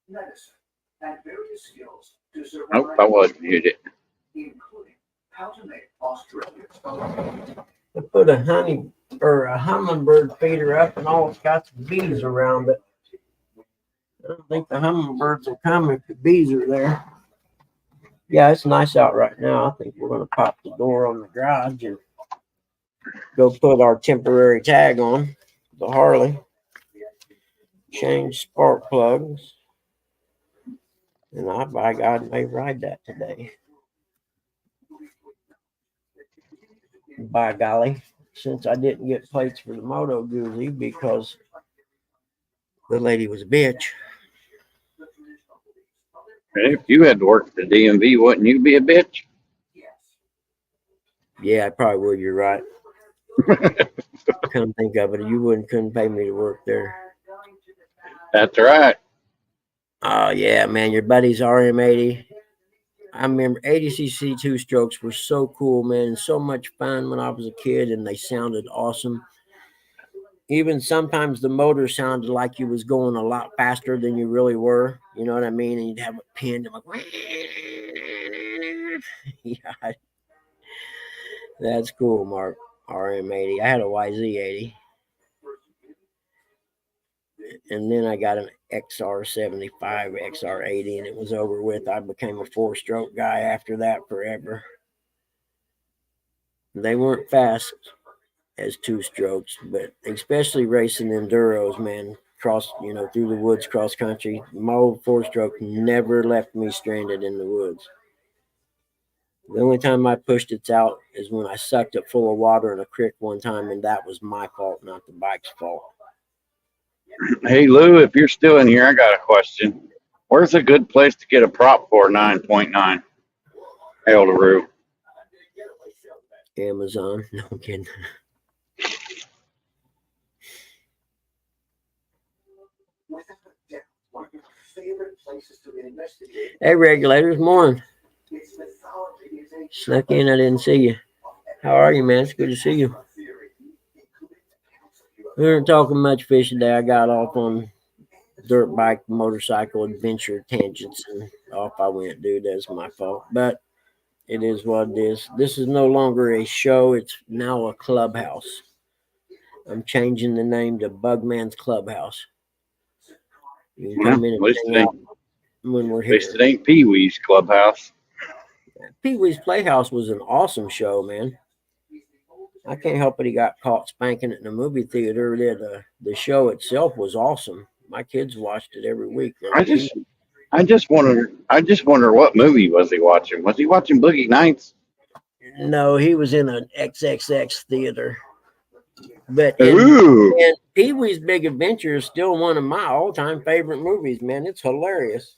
B: Nope, I was muted.
A: I put a honey or a hummingbird feeder up, and all it's got some bees around it. I don't think the hummingbirds will come if the bees are there. Yeah, it's nice out right now. I think we're going to pop the door on the garage and go put our temporary tag on the Harley. Change spark plugs. And I, by God, may ride that today. By golly, since I didn't get plates for the Moto Guzzi because the lady was a bitch.
B: If you had to work at the DMV, wouldn't you be a bitch?
A: Yeah, I probably would. You're right. Come think of it, you couldn't pay me to work there.
B: That's right.
A: Oh yeah, man, your buddy's RM80. I remember 80cc 2-strokes were so cool, man, and so much fun when I was a kid, and they sounded awesome. Even sometimes the motor sounded like you was going a lot faster than you really were. You know what I mean? And you'd have it pinned. Like, yeah, that's cool, Mark. RM80. I had a YZ80. And then I got an XR75, XR80, and it was over with. I became a 4-stroke guy after that forever. They weren't fast as 2-strokes, but especially racing enduros, man, through the woods, cross country. My old 4-stroke never left me stranded in the woods. The only time I pushed it out is when I sucked it full of water in a creek one time, and that was my fault, not the bike's fault.
B: Hey, Lou, if you're still in here, I got a question. Where's a good place to get a prop for 9.9 Elderoo?
A: Amazon. No, I'm kidding. Hey, regulators, morning. Snuck in, I didn't see you. How are you, man? It's good to see you. We weren't talking much fish today. I got off on dirt bike, motorcycle adventure tangents, and off I went, dude. That's my fault. But it is what it is. This is no longer a show. It's now a clubhouse. I'm changing the name to Bugman's Clubhouse. You can
B: Well,
A: come in
B: at
A: and
B: least
A: hang
B: it
A: out
B: ain't,
A: when we're
B: at least
A: here.
B: it ain't Pee Wee's Clubhouse.
A: Pee Wee's Playhouse was an awesome show, man. I can't help it. He got caught spanking it in a movie theater. The show itself was awesome. My kids watched it every week.
B: I just, I just wonder what movie was he watching? Was he watching Boogie Nights?
A: No, he was in an XXX theater. But
B: Ooh,
A: and Pee Wee's Big Adventure is still one of my all-time favorite movies, man. It's hilarious.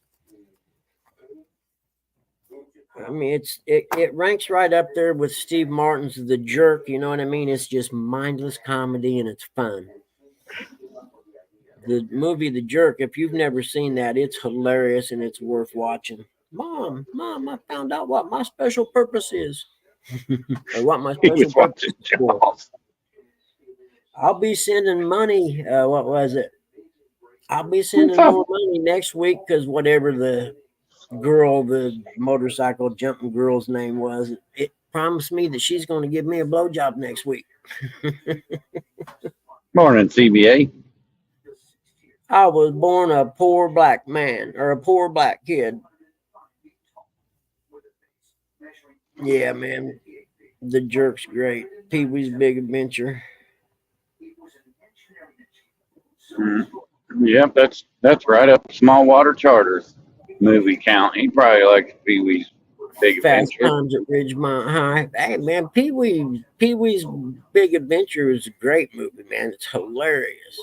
A: I mean, it ranks right up there with Steve Martin's The Jerk. You know what I mean? It's just mindless comedy and it's fun. The movie The Jerk, if you've never seen that, it's hilarious and it's worth watching. Mom, I found out what my special purpose is, or what my
B: he
A: special
B: was
A: purpose
B: watching
A: is for.
B: Jaws.
A: I'll be sending money. What was it? I'll be sending more money next week because whatever the motorcycle jumping girl's name was, it promised me that she's going to give me a blowjob next week.
B: Morning, CBA.
A: I was born a poor black man or a poor black kid. Yeah, man. The Jerk's great. Pee Wee's Big Adventure.
B: Mm. Yep, that's right up Small Water Charters movie count. He probably likes Pee Wee's Big
A: Fast
B: Adventure.
A: Times at Ridgemont High. Hey, man, Pee Wee's Big Adventure is a great movie, man. It's hilarious.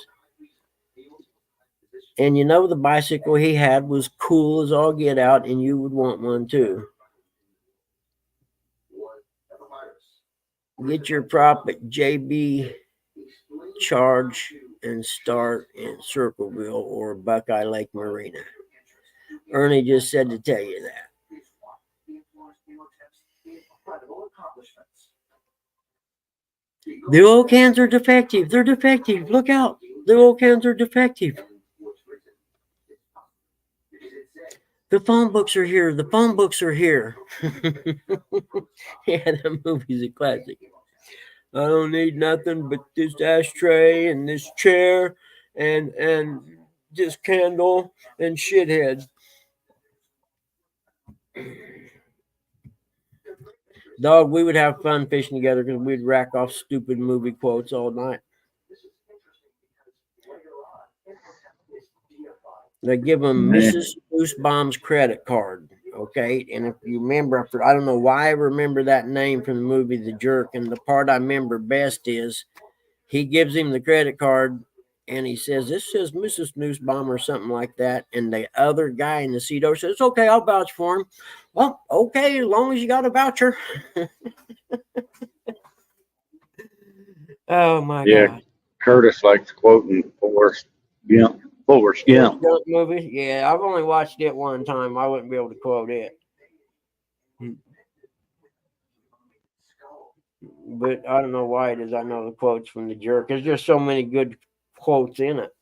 A: And you know the bicycle he had was cool as all get out, and you would want one too. Get your prop at JB Charge and start in Circleville or Buckeye Lake Marina. Ernie just said to tell you that. The oil cans are defective. They're defective. Look out. The oil cans are defective. The phone books are here. The phone books are here. Yeah, that movie's a classic. I don't need nothing but this ashtray and this chair and this candle and shithead. Dog, we would have fun fishing together because we'd rack off stupid movie quotes all night. They give them Mrs. Goosebaum's credit card, okay? And if you remember, I don't know why I remember that name from the movie The Jerk, and the part I remember best is he gives him the credit card, and he says, "This says Mrs. Goosebaum" or something like that, and the other guy in the seat over says, "It's okay, I'll vouch for him." Well, okay, as long as you got a voucher. Oh, my God.
B: Curtis likes quoting Forrest Gump. Forrest Gump.
A: Gump movie? Yeah, I've only watched it one time. I wouldn't be able to quote it. But I don't know why it is. I know the quotes from The Jerk. There's just so many good quotes in it.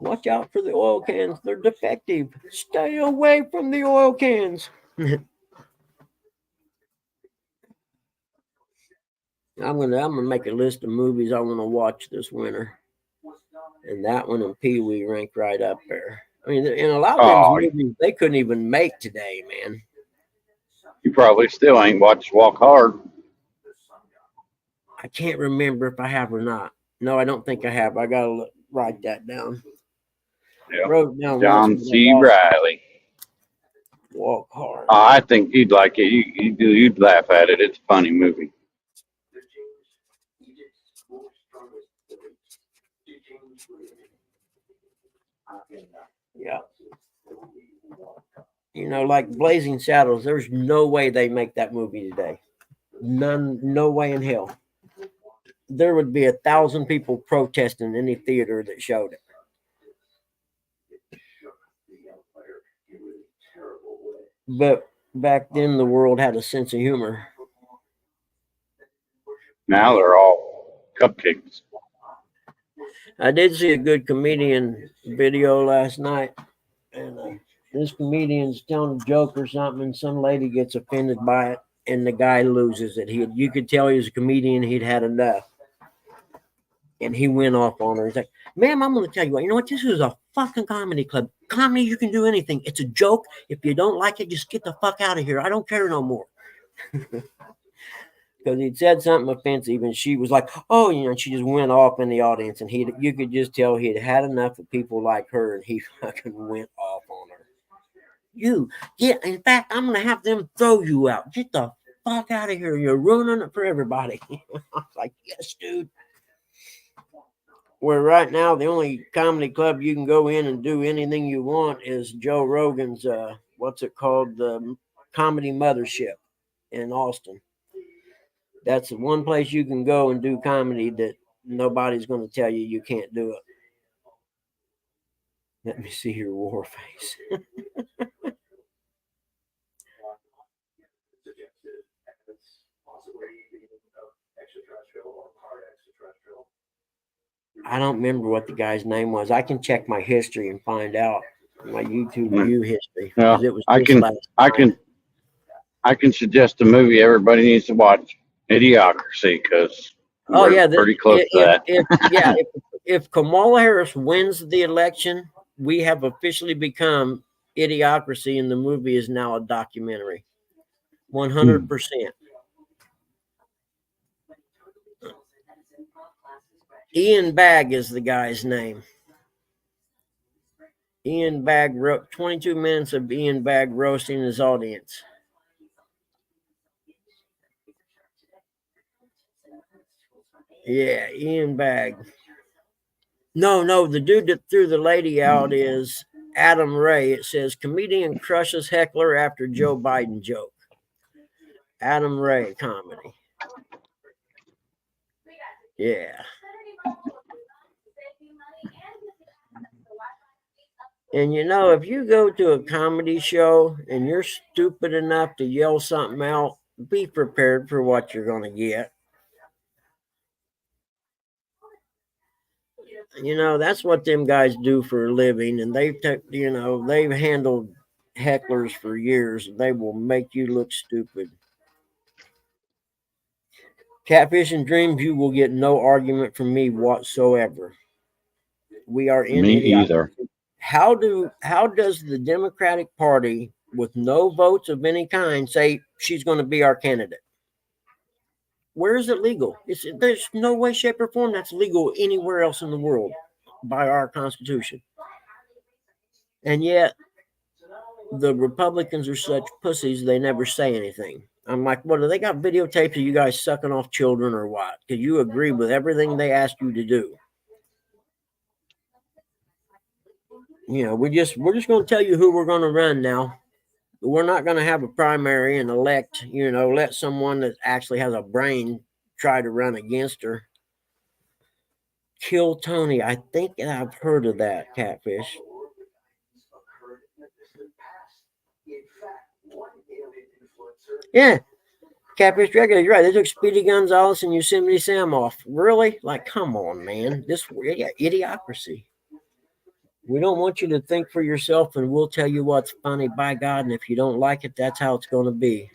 A: Watch out for the oil cans. They're defective. Stay away from the oil cans. I'm gonna make a list of movies I want to watch this winter, and that one and Pee Wee rank right up there. I mean, in a lot of those movies they couldn't even make today, man.
B: You probably still ain't watched Walk Hard.
A: I can't remember if I have or not. No, I don't think I have. I gotta write that down.
B: Yeah.
A: Wrote down
B: John
A: once,
B: C. Riley.
A: Walk Hard.
B: I think you'd like it. You'd laugh at it. It's a funny movie.
A: Yeah. You know, like Blazing Saddles, there's no way they make that movie today. No way in hell. there would be 1,000 people protesting any theater that showed it. But back then, the world had a sense of humor.
B: Now they're all cupcakes.
A: I did see a good comedian video last night, and this comedian's telling a joke or something, and some lady gets offended by it, and the guy loses it. You could tell he was a comedian; he'd had enough, and he went off on her. He's like, "Ma'am, I'm going to tell you what. You know what? This is a fucking comedy club. Comedy, you can do anything. It's a joke. If you don't like it, just get the fuck out of here. I don't care no more." Because he'd said something offensive, and she was like, "Oh, you know," and she just went off in the audience, and you could just tell he'd had enough of people like her, and he fucking went off on her. You get, in fact, I'm gonna have them throw you out. Get the fuck out of here. You're ruining it for everybody. I was like, yes, dude. Where right now the only comedy club you can go in and do anything you want is Joe Rogan's what's it called? The Comedy Mothership in Austin. That's the one place you can go and do comedy that nobody's going to tell you can't do it. Let me see your war face. I don't remember what the guy's name was. I can check my history and find out my YouTube view history because
B: Well,
A: it was
B: I
A: just
B: can,
A: last
B: I
A: night.
B: can, I can suggest a movie everybody needs to watch, Idiocracy, because
A: Oh
B: we're
A: yeah,
B: pretty close to that.
A: if Kamala Harris wins the election, we have officially become Idiocracy, and the movie is now a documentary. 100%. Ian Bagg is the guy's name. Ian Bagg wrote 22 minutes of Ian Bagg roasting his audience. Yeah, Ian Bagg. No, the dude that threw the lady out is Adam Ray. It says comedian crushes heckler after Joe Biden joke. Adam Ray comedy. Yeah. And you know, if you go to a comedy show and you're stupid enough to yell something out, be prepared for what you're going to get. You know, that's what them guys do for a living, and they've handled hecklers for years. They will make you look stupid. Catfish and Dreams, you will get no argument from me whatsoever. We are in
B: Me
A: idiocracy.
B: either.
A: How does the Democratic Party, with no votes of any kind, say she's going to be our candidate? Where is it legal? There's no way, shape, or form that's legal anywhere else in the world by our Constitution. And yet, the Republicans are such pussies, they never say anything. I'm like, what, do they got videotapes of you guys sucking off children or what? Because you agree with everything they asked you to do. You know, we're just going to tell you who we're going to run now. We're not going to have a primary and elect, let someone that actually has a brain try to run against her. Kill Tony. I think I've heard of that, Catfish. Yeah, Catfish Dragger, you're right. They took Speedy Gonzalez and Yosemite Sam off. Really? Like, come on, man. This idiocracy. We don't want you to think for yourself, and we'll tell you what's funny, by God. And if you don't like it, that's how it's going to be.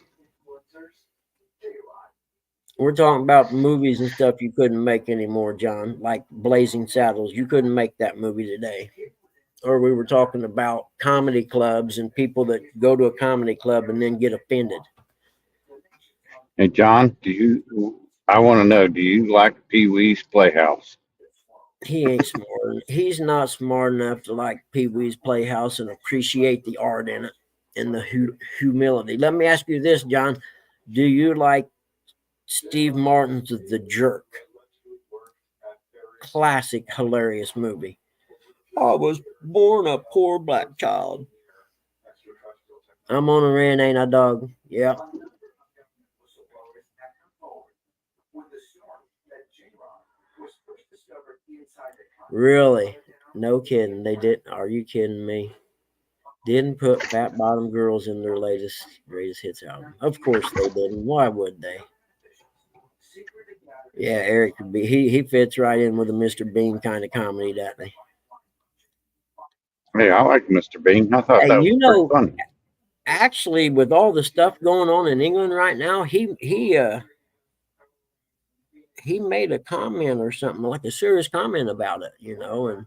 A: We're talking about movies and stuff you couldn't make anymore, John, like Blazing Saddles. You couldn't make that movie today. Or we were talking about comedy clubs and people that go to a comedy club and then get offended.
B: Hey, John, I want to know, do you like Pee Wee's Playhouse?
A: He ain't smart. He's not smart enough to like Pee Wee's Playhouse and appreciate the art in it and the humility. Let me ask you this, John. Do you like Steve Martin's The Jerk? Classic, hilarious movie. I was born a poor black child. I'm on a rant, ain't I, dog? Yeah. Really? No kidding. They didn't. Are you kidding me? Didn't put Fat Bottom Girls in their latest greatest hits album. Of course they didn't. Why would they? Yeah, Eric could be. He fits right in with a Mr. Bean kind of comedy, doesn't he?
B: Hey, I like Mr. Bean. I thought
A: Hey,
B: that was pretty funny.
A: actually, with all the stuff going on in England right now, he made a comment or something like a serious comment about it, and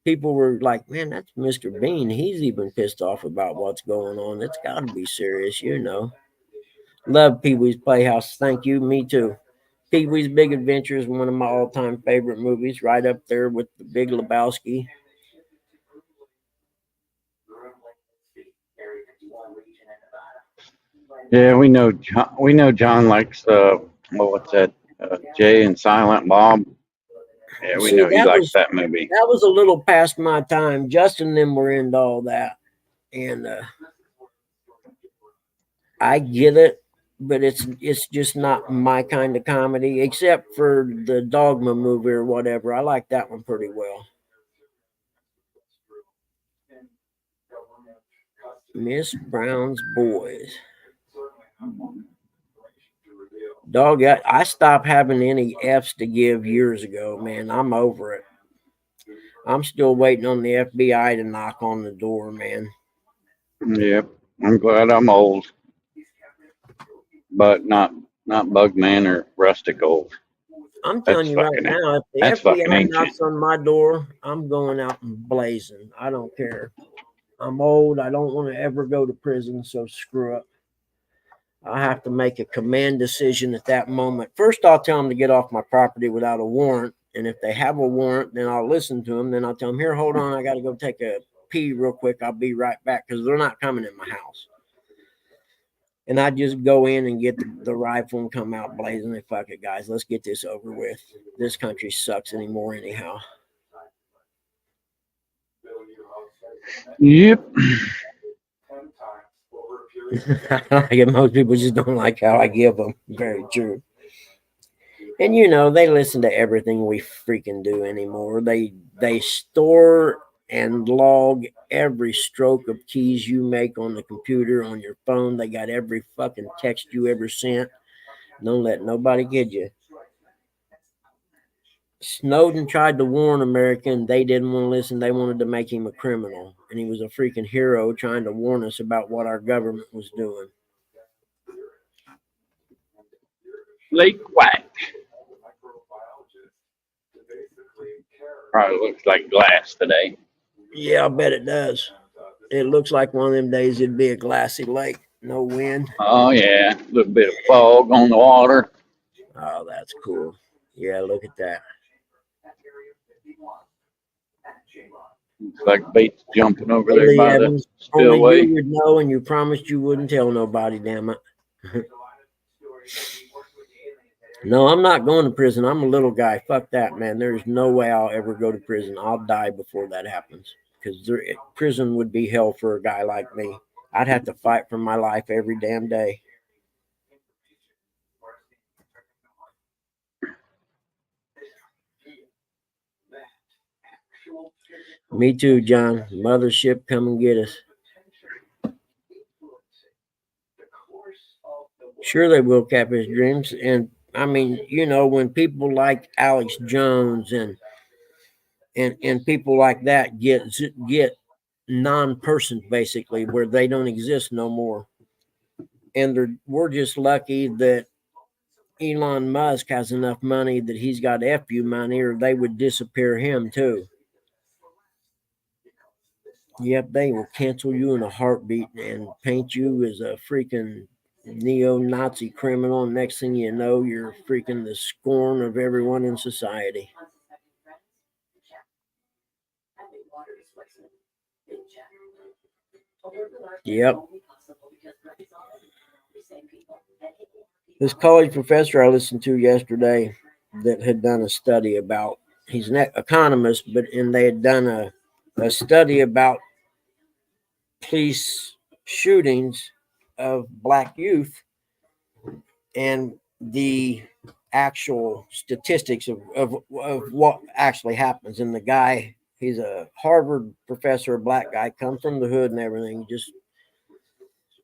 A: people were like, "Man, that's Mr. Bean. He's even pissed off about what's going on. It's got to be serious." Love Pee Wee's Playhouse. Thank you. Me too. Pee Wee's Big Adventure is one of my all-time favorite movies, right up there with The Big Lebowski.
B: Yeah, we know John. We know John likes what's that? Jay and Silent Bob. Yeah, we
A: See,
B: know he likes that movie.
A: that was a little past my time. Justin and them were into all that, and I get it, but it's just not my kind of comedy, except for the Dogma movie or whatever. I like that one pretty well. Miss Brown's Boys. Dog, I stopped having any F's to give years ago, man. I'm over it. I'm still waiting on the FBI to knock on the door, man.
B: Yep, I'm glad I'm old, but not Bugman or rustic old.
A: I'm telling
B: That's
A: you right
B: fucking
A: now, if the
B: that's fucking
A: FBI
B: ancient.
A: knocks on my door, I'm going out and blazing. I don't care. I'm old. I don't want to ever go to prison, so screw it. I have to make a command decision at that moment. First, I'll tell them to get off my property without a warrant. And if they have a warrant, then I'll listen to them. Then I'll tell them, here, hold on. I got to go take a pee real quick. I'll be right back because they're not coming in my house. And I just go in and get the rifle and come out blazing. And fuck it, guys. Let's get this over with. This country sucks anymore, anyhow.
B: Yep.
A: Most people just don't like how I give them. Very true. And they listen to everything we freaking do anymore. They store and log every stroke of keys you make on the computer, on your phone. They got every fucking text you ever sent. Don't let nobody kid you. Snowden tried to warn America and they didn't want to listen. They wanted to make him a criminal. And he was a freaking hero trying to warn us about what our government was doing.
B: Lake White. Probably looks like glass today.
A: Yeah, I bet it does. It looks like one of them days it'd be a glassy lake. No wind.
B: Oh yeah, a little bit of fog on the water.
A: Oh, that's cool. Yeah, look at that.
B: Looks like Bates jumping over there
A: Lee
B: by the
A: Evans, only
B: spillway.
A: you would know, and you promised you wouldn't tell nobody, damn it. No, I'm not going to prison. I'm a little guy. Fuck that, man. There's no way I'll ever go to prison. I'll die before that happens. Because prison would be hell for a guy like me. I'd have to fight for my life every damn day. Me too, John. Mothership, come and get us. Sure, they will cap his dreams. And I mean, when people like Alex Jones and people like that get non-persons basically, where they don't exist no more, and we're just lucky that Elon Musk has enough money that he's got FU money, or they would disappear him too. Yep, they will cancel you in a heartbeat and paint you as a freaking neo-Nazi criminal. And next thing you know, you're freaking the scorn of everyone in society. Yep. This college professor I listened to yesterday that had done a study about, he's an economist, and they had done a study about police shootings of black youth, and the actual statistics of what actually happens. And the guy, he's a Harvard professor, a black guy, comes from the hood and everything.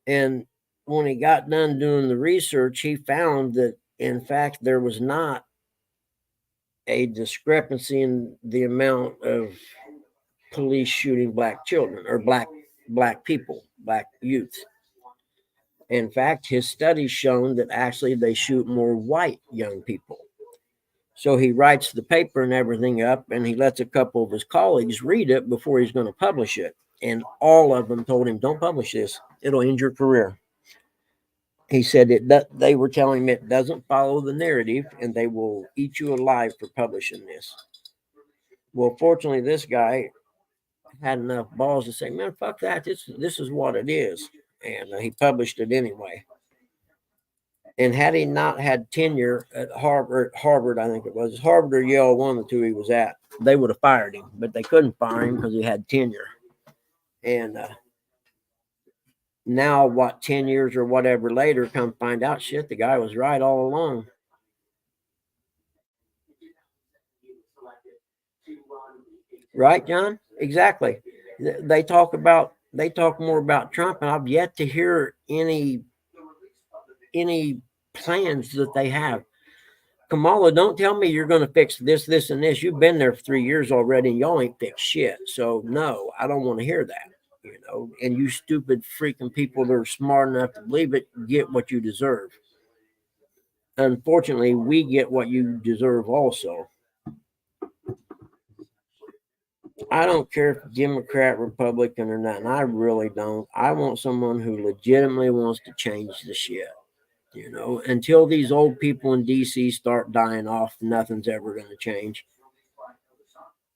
A: And when he got done doing the research, he found that in fact there was not a discrepancy in the amount of police shooting black children or black people, black youth. In fact, his studies shown that actually they shoot more white young people. So he writes the paper and everything up, and he lets a couple of his colleagues read it before he's going to publish it. And all of them told him, "Don't publish this; it'll end your career." He said they were telling him it doesn't follow the narrative, and they will eat you alive for publishing this. Well, fortunately, this guy had enough balls to say, "Man, fuck that! This is what it is," and he published it anyway. And had he not had tenure at Harvard, I think it was Harvard or Yale, one of the two he was at, they would have fired him, but they couldn't fire him because he had tenure. And now, what, 10 years or whatever later, come find out, shit, the guy was right all along. Right, John? Exactly. They talk more about Trump, and I've yet to hear any plans that they have. Kamala, don't tell me you're going to fix this, this, and this. You've been there for 3 years already, and y'all ain't fixed shit. So no, I don't want to hear that. And you stupid freaking people that are smart enough to believe it get what you deserve. Unfortunately, we get what you deserve also. I don't care if Democrat, Republican, or not, and I really don't. I want someone who legitimately wants to change the shit. Until these old people in DC start dying off, nothing's ever going to change.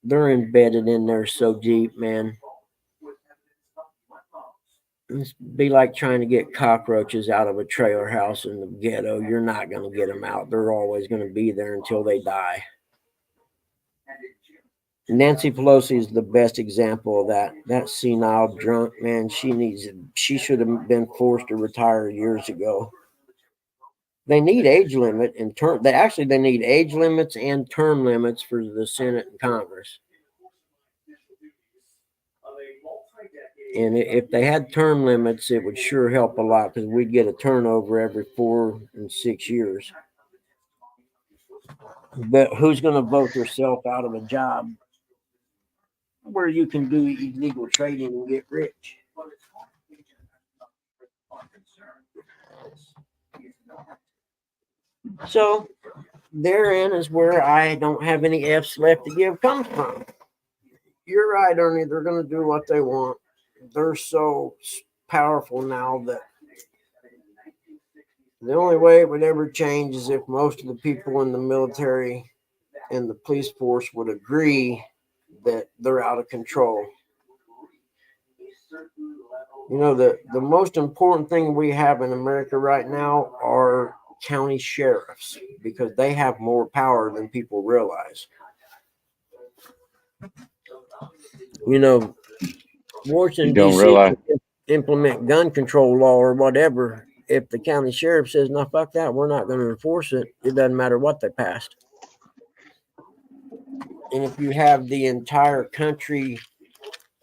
A: They're embedded in there so deep, man. It's be like trying to get cockroaches out of a trailer house in the ghetto. You're not going to get them out. They're always going to be there until they die. Nancy Pelosi is the best example of that. That senile drunk, man, she should have been forced to retire years ago. They need age limit and term. They need age limits and term limits for the Senate and Congress. And if they had term limits, it would sure help a lot because we'd get a turnover every 4 and 6 years. But who's going to vote themselves out of a job where you can do illegal trading and get rich? So therein is where I don't have any F's left to give comes from. You're right, Ernie. They're going to do what they want. They're so powerful now that the only way it would ever change is if most of the people in the military and the police force would agree that they're out of control. The most important thing we have in America right now are county sheriffs because they have more power than people realize. Washington, D.C. can implement gun control law or whatever. If the county sheriff says, no, fuck that, we're not going to enforce it, it doesn't matter what they passed. And if you have the entire country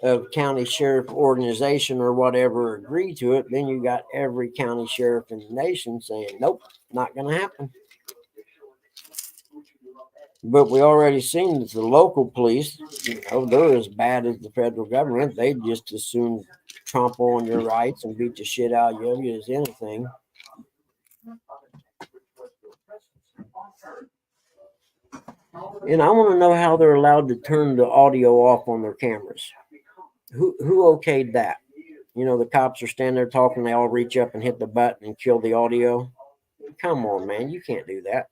A: of county sheriff organization or whatever agree to it, then you got every county sheriff in the nation saying, nope, not going to happen. But we already seen that the local police, they're as bad as the federal government. They just as soon trample on your rights and beat the shit out of you as anything. And I want to know how they're allowed to turn the audio off on their cameras. Who okayed that? The cops are standing there talking. They all reach up and hit the button and kill the audio. Come on, man. You can't do that.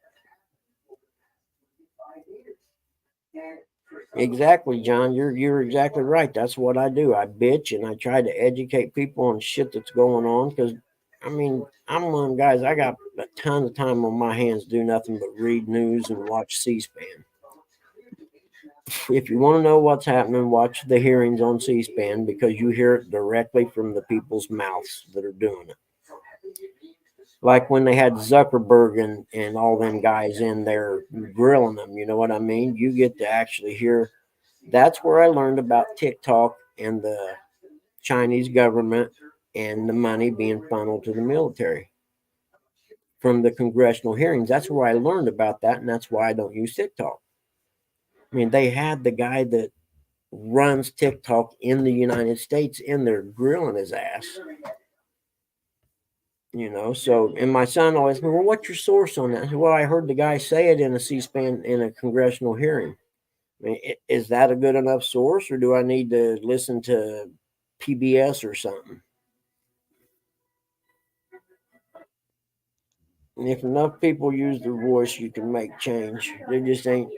A: Exactly, John. You're exactly right. That's what I do. I bitch and I try to educate people on shit that's going on because, I'm one of them guys. I got a ton of time on my hands, do nothing but read news and watch C-SPAN. If you want to know what's happening, watch the hearings on C-SPAN because you hear it directly from the people's mouths that are doing it. Like when they had Zuckerberg and all them guys in there grilling them, you know what I mean? You get to actually hear. That's where I learned about TikTok and the Chinese government and the money being funneled to the military from the congressional hearings. That's where I learned about that, and that's why I don't use TikTok. I mean, they had the guy that runs TikTok in the United States in there grilling his ass. So, and my son always, well, what's your source on that? I said, well, I heard the guy say it in a C-SPAN in a congressional hearing. I mean, is that a good enough source, or do I need to listen to PBS or something? And if enough people use their voice, you can make change. There just ain't.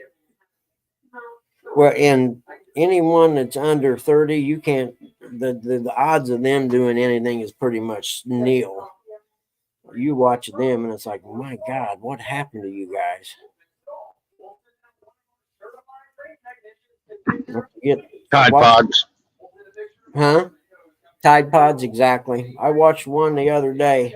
A: Well, and anyone that's under 30, you can't. The odds of them doing anything is pretty much nil. You watch them, and it's like, my God, what happened to you guys?
B: Tide Pods.
A: Huh? Tide Pods, exactly. I watched one the other day,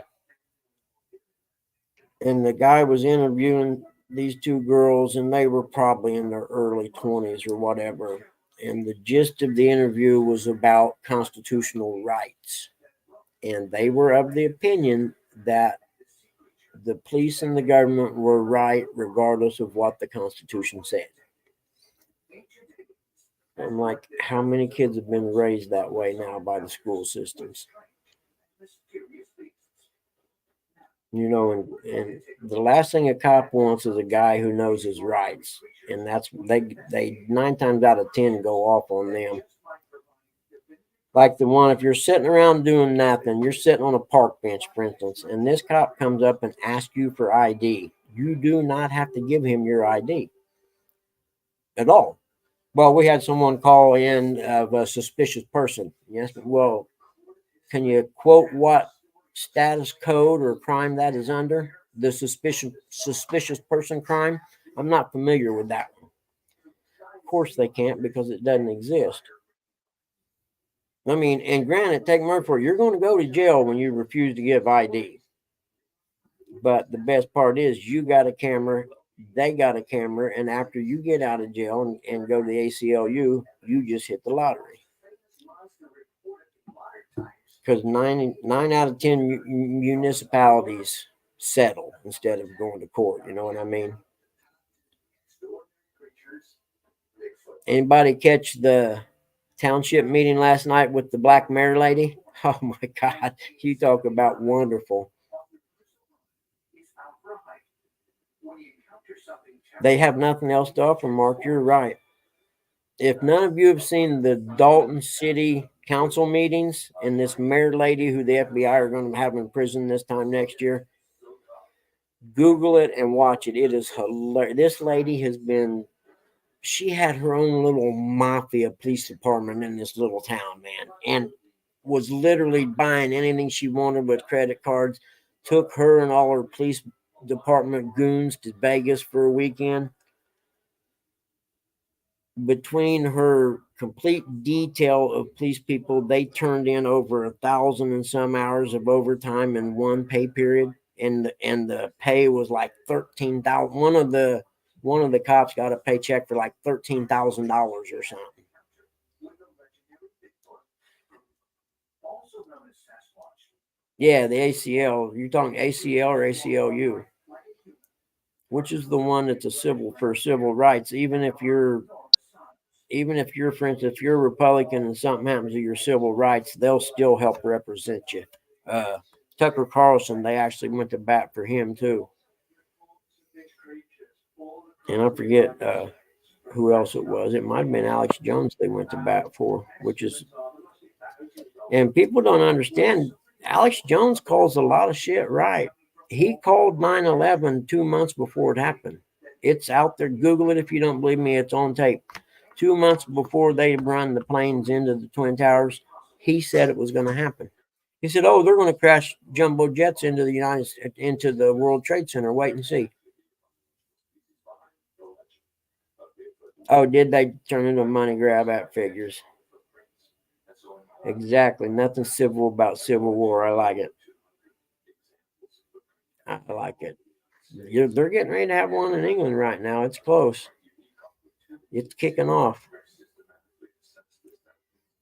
A: and the guy was interviewing these two girls, and they were probably in their early 20s or whatever. And the gist of the interview was about constitutional rights. And they were of the opinion that the police and the government were right regardless of what the Constitution said. I'm like, how many kids have been raised that way now by the school systems? And the last thing a cop wants is a guy who knows his rights. And that's they 9 times out of 10 go off on them. Like the one, if you're sitting around doing nothing, you're sitting on a park bench, for instance, and this cop comes up and asks you for ID. You do not have to give him your ID at all. Well, we had someone call in of a suspicious person. Yes, well, can you quote what status code or crime that is under? The suspicious person crime? I'm not familiar with that one. Of course they can't because it doesn't exist. I mean, and granted, take my word for it, you're going to go to jail when you refuse to give ID. But the best part is you got a camera, they got a camera, and after you get out of jail and go to the ACLU, you just hit the lottery. Because nine out of 10 municipalities settle instead of going to court. You know what I mean? Anybody catch the township meeting last night with the black mayor lady? Oh my God, you talk about wonderful. They have nothing else to offer, Mark. You're right. If none of you have seen the Dalton City Council meetings and this mayor lady who the FBI are going to have in prison this time next year, Google it and watch it. It is hilarious. This lady she had her own little mafia police department in this little town, man, and was literally buying anything she wanted with credit cards. Took her and all her police department goons to Vegas for a weekend. Between her complete detail of police people, they turned in over 1,000 and some hours of overtime in one pay period, and the pay was like 13,000. One of the cops got a paycheck for like $13,000 or something. Yeah, the ACL. You're talking ACL or ACLU? Which is the one that's a civil rights? Even if you're, for instance, if you're a Republican and something happens to your civil rights, they'll still help represent you. Uh, Tucker Carlson, they actually went to bat for him too. And I forget who else it was. It might have been Alex Jones they went to bat for, and people don't understand. Alex Jones calls a lot of shit right. He called 9/11 2 months before it happened. It's out there. Google it if you don't believe me. It's on tape. 2 months before they run the planes into the Twin Towers, he said it was going to happen. He said, "Oh, they're going to crash jumbo jets into the World Trade Center. Wait and see." Oh, did they turn into a money grab? At figures. Exactly. Nothing civil about Civil War. I like it. I like it. They're getting ready to have one in England right now. It's close. It's kicking off.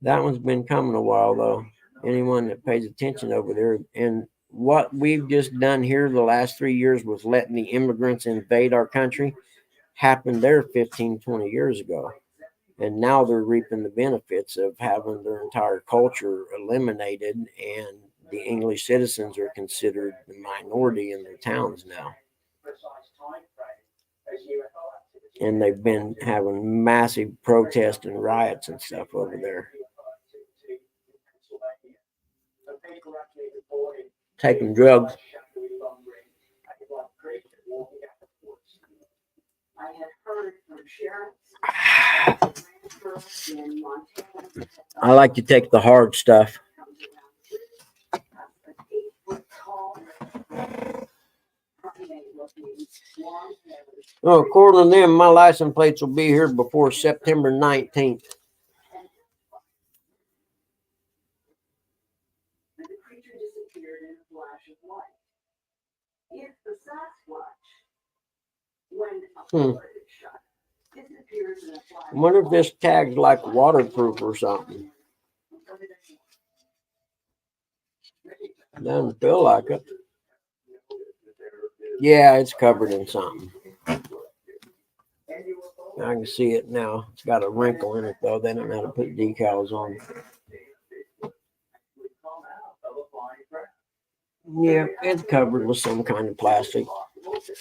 A: That one's been coming a while though. Anyone that pays attention over there, and what we've just done here the last 3 years was letting the immigrants invade our country happened there 15, 20 years ago. And now they're reaping the benefits of having their entire culture eliminated, and the English citizens are considered the minority in their towns now. And they've been having massive protests and riots and stuff over there. Taking drugs. I like to take the hard stuff. Well, according to them, my license plates will be here before September 19th. I wonder if this tag's like waterproof or something. Doesn't feel like it. Yeah, it's covered in something. I can see it now. It's got a wrinkle in it though. They don't know how to put decals on. Yeah, it's covered with some kind of plastic,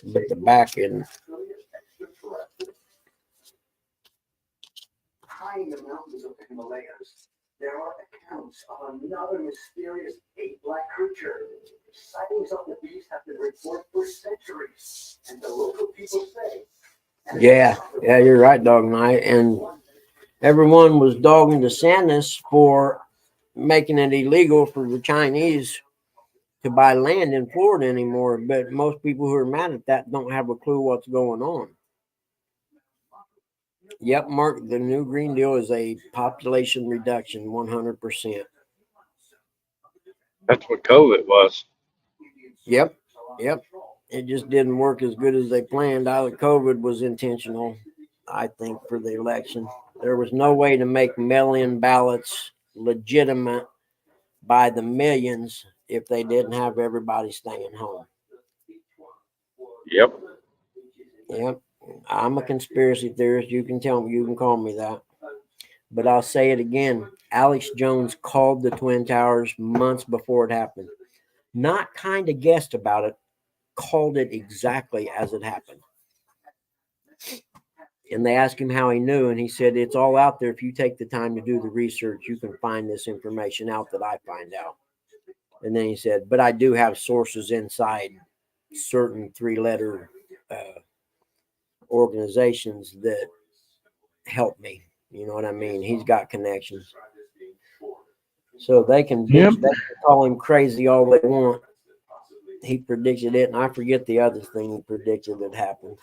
A: but the back isn't. High in the mountains of the Himalayas, there are accounts of another mysterious ape-like creature. Sightings of the beast have been reported for centuries, and the local people say. Yeah, you're right, Dog Night. And everyone was dogging DeSantis for making it illegal for the Chinese to buy land in Florida anymore. But most people who are mad at that don't have a clue what's going on. Yep, Mark, the new Green Deal is a population reduction, 100%.
B: That's what COVID was.
A: Yep. It just didn't work as good as they planned. COVID was intentional, I think, for the election. There was no way to make mail-in ballots legitimate by the millions if they didn't have everybody staying home.
B: Yep.
A: I'm a conspiracy theorist. You can call me that. But I'll say it again. Alex Jones called the Twin Towers months before it happened. Not kind of guessed about it, called it exactly as it happened. And they asked him how he knew, and he said, it's all out there. If you take the time to do the research, you can find this information out that I find out. And then he said, but I do have sources inside certain three-letter organizations that help me. You know what I mean? He's got connections. So they can bitch, they can call him crazy all they want. He predicted it, and I forget the other thing he predicted that happened.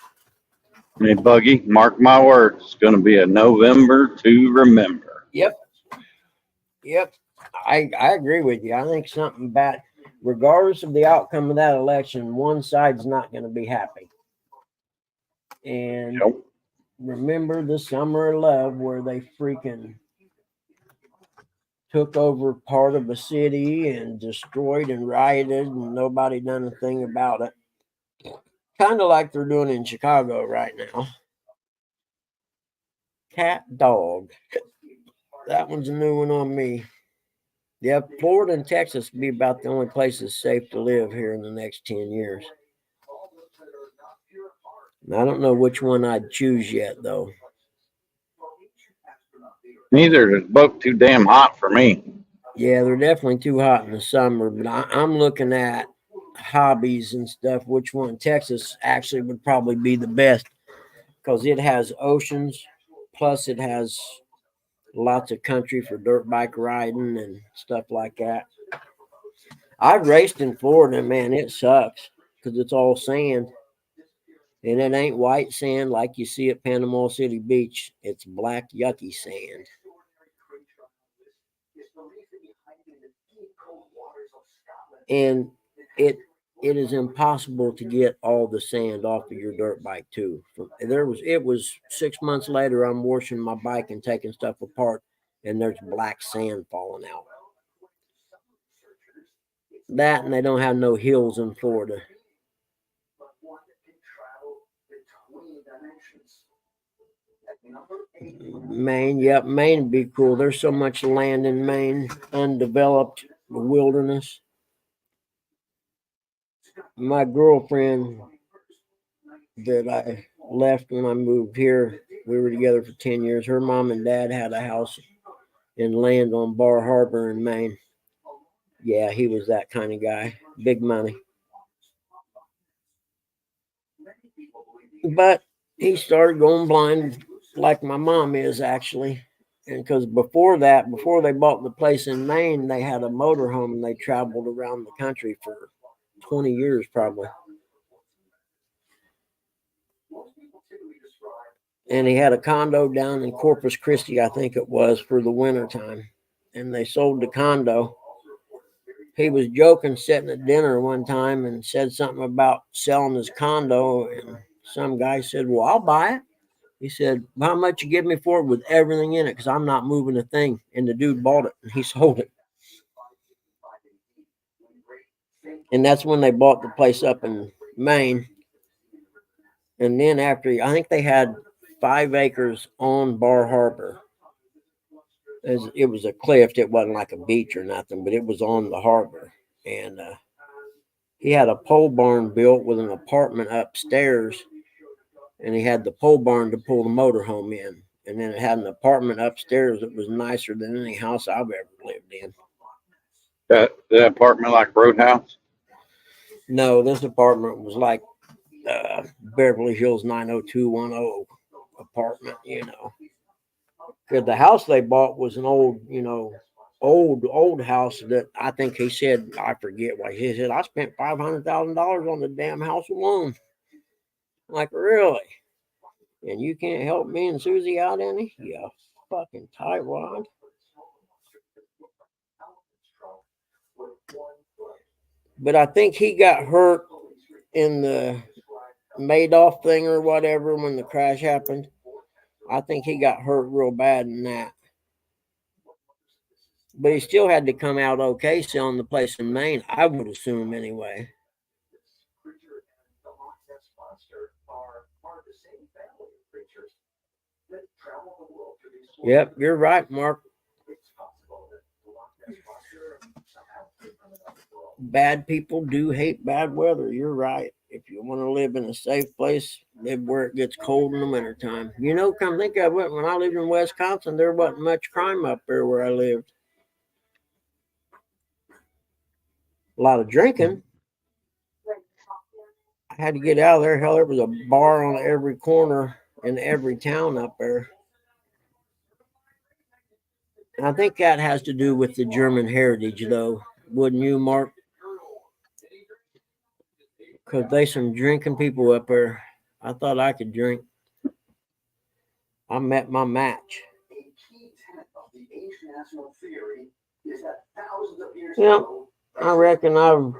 B: Hey, Buggy, mark my words. It's going to be a November to remember.
A: Yep. I agree with you. I think something bad, regardless of the outcome of that election, one side's not going to be happy. And remember the summer of love where they freaking took over part of a city and destroyed and rioted, and nobody done a thing about it. Kind of like they're doing in Chicago right now. Cat dog. That one's a new one on me. Yeah, Florida and Texas will be about the only places safe to live here in the next 10 years. And I don't know which one I'd choose yet, though.
B: Neither is both too damn hot for me.
A: Yeah, they're definitely too hot in the summer, but I'm looking at hobbies and stuff. Which one? Texas actually would probably be the best because it has oceans, plus it has lots of country for dirt bike riding and stuff like that. I've raced in Florida, man. It sucks because it's all sand. And it ain't white sand like you see at Panama City Beach. It's black, yucky sand. And it is impossible to get all the sand off of your dirt bike too. It was 6 months later. I'm washing my bike and taking stuff apart, and there's black sand falling out. That and they don't have no hills in Florida. Maine, yep, Maine would be cool. There's so much land in Maine, undeveloped wilderness. My girlfriend that I left when I moved here, we were together for 10 years. Her mom and dad had a house and land on Bar Harbor in Maine. Yeah, he was that kind of guy. Big money. But he started going blind like my mom is actually. And because before that, before they bought the place in Maine, they had a motorhome and they traveled around the country for 20 years probably. And he had a condo down in Corpus Christi, I think it was, for the wintertime. And they sold the condo. He was joking sitting at dinner one time and said something about selling his condo. And some guy said, well, I'll buy it. He said, how much you give me for it with everything in it? Because I'm not moving a thing. And the dude bought it and he sold it. And that's when they bought the place up in Maine. And then after, I think they had 5 acres on Bar Harbor. It was a cliff. It wasn't like a beach or nothing, but it was on the harbor. And he had a pole barn built with an apartment upstairs. And he had the pole barn to pull the motorhome in. And then it had an apartment upstairs that was nicer than any house I've ever lived in.
B: That apartment like Roadhouse?
A: No, this apartment was like Beverly Hills 90210 apartment, Because the house they bought was an old, old house that I think he said, I forget what he said, I spent $500,000 on the damn house alone. Like, really? And you can't help me and Susie out any? Yeah, fucking tightwad. But I think he got hurt in the Madoff thing or whatever when the crash happened. I think he got hurt real bad in that. But he still had to come out okay selling the place in Maine, I would assume anyway. Yep, you're right, Mark. Bad people do hate bad weather. You're right. If you want to live in a safe place, live where it gets cold in the wintertime. Come think of it, when I lived in Wisconsin, there wasn't much crime up there where I lived. A lot of drinking. I had to get out of there. Hell, there was a bar on every corner in every town up there. And I think that has to do with the German heritage, though. Wouldn't you, Mark? Because they some drinking people up there. I thought I could drink. I met my match. Yeah, I reckon I've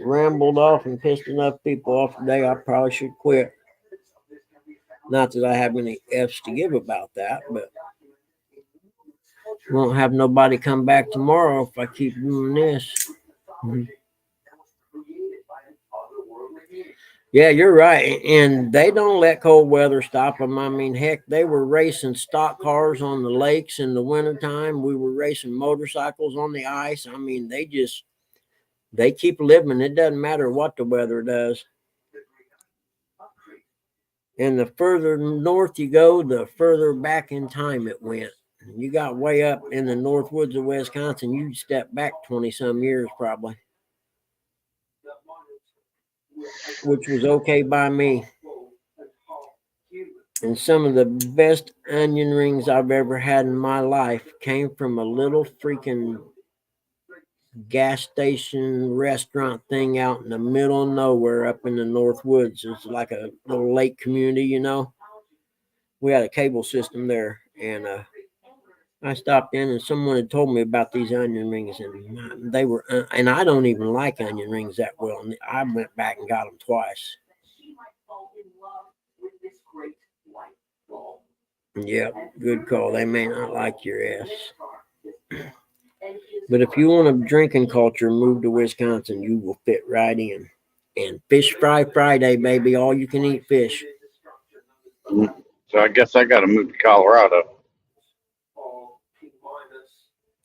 A: rambled off and pissed enough people off today. I probably should quit. Not that I have any F's to give about that, but won't have nobody come back tomorrow if I keep doing this. Yeah, you're right. And they don't let cold weather stop them. I mean, heck, they were racing stock cars on the lakes in the wintertime. We were racing motorcycles on the ice. I mean, they keep living. It doesn't matter what the weather does. And the further north you go, the further back in time it went. You got way up in the north woods of Wisconsin, you step back 20 some years probably, which was okay by me. And some of the best onion rings I've ever had in my life came from a little freaking gas station restaurant thing out in the middle of nowhere up in the north woods. It's like a little lake community, We had a cable system there, and I stopped in and someone had told me about these onion rings, and they were, and I don't even like onion rings that well. And I went back and got them twice. Yep, good call. They may not like your ass. But if you want a drinking culture, move to Wisconsin. You will fit right in. And Fish Fry Friday, baby. All you can eat fish.
B: So I guess I got to move to Colorado.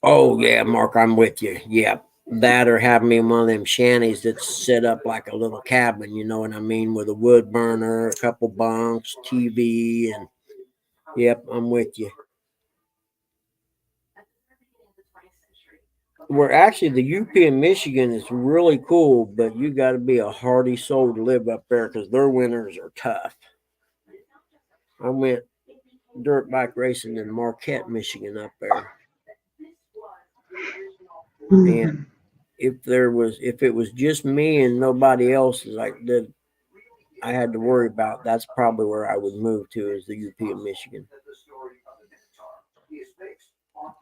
A: Oh, yeah, Mark, I'm with you. Yeah. That or have me in one of them shanties that's set up like a little cabin, you know what I mean? With a wood burner, a couple bunks, TV, and yep, I'm with you. Where actually the UP in Michigan is really cool, but you got to be a hardy soul to live up there because their winters are tough. I went dirt bike racing in Marquette, Michigan, up there, and if it was just me and nobody else like that I had to worry about, that's probably where I would move to is the UP of Michigan.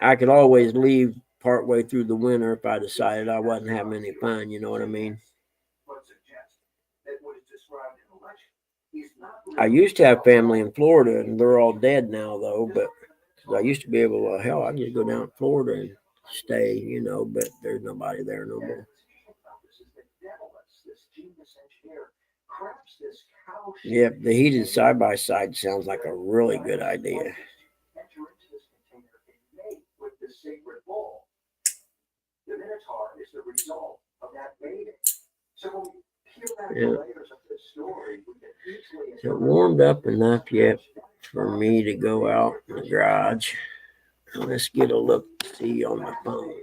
A: I could always leave partway through the winter if I decided I wasn't having any fun. You know what I mean? I used to have family in Florida, and they're all dead now, though. But 'cause I used to be able to, hell, I could just go down to Florida and stay, you know. But there's nobody there no more. Yep, the heated side by side sounds like a really good idea. Yeah. Is it warmed up enough yet for me to go out in the garage? Let's get a look see on the phone.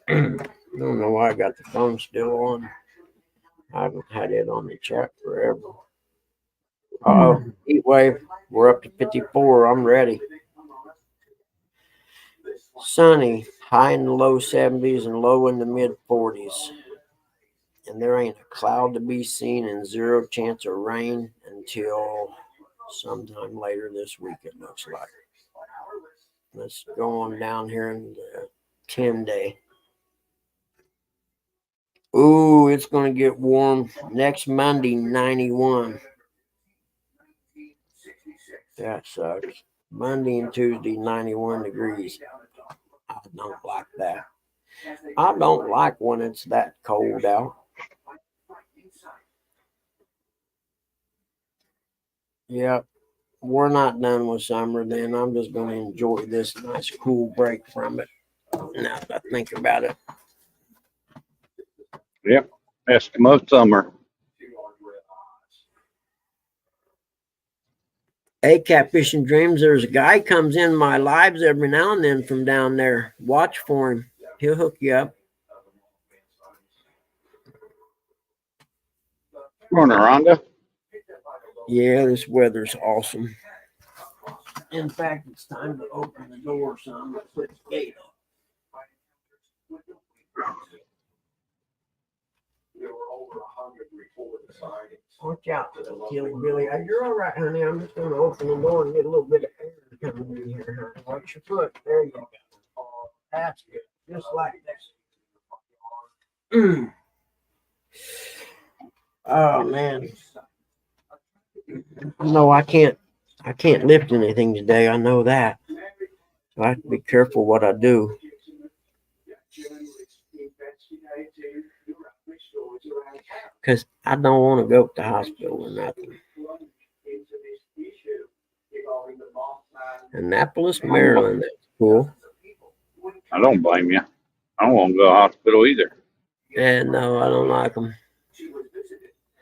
A: I don't know why I got the phone still on. I haven't had it on the chat forever. Oh, heat wave. We're up to 54. I'm ready. Sunny, high in the low 70s and low in the mid 40s. And there ain't a cloud to be seen and zero chance of rain until sometime later this week, it looks like. Let's go on down here in the 10-day. Ooh, it's going to get warm next Monday, 91. That sucks. Monday and Tuesday, 91 degrees. I don't like that. I don't like when it's that cold out. Yep, we're not done with summer then. I'm just going to enjoy this nice cool break from it. Now that I think about it.
B: Yep. Eskimo summer.
A: Hey, Catfishing Dreams, there's a guy comes in my lives every now and then from down there. Watch for him. He'll hook you up.
B: Morning, Rhonda.
A: Yeah, this weather's awesome. In fact, it's time to open the door, so I'm going to put the gate up. Watch out, Killy Billy. You're all right, honey. I'm just going to open the door and get a little bit of air coming in here. Honey. Watch your foot. There you go. That's good. Just like this. Oh man. No, I can't. I can't lift anything today. I know that. So I have to be careful what I do. Because I don't want to go to the hospital or nothing. Annapolis, Maryland. That's cool.
B: I don't blame you. I don't want to go to the hospital either.
A: And no, I don't like them.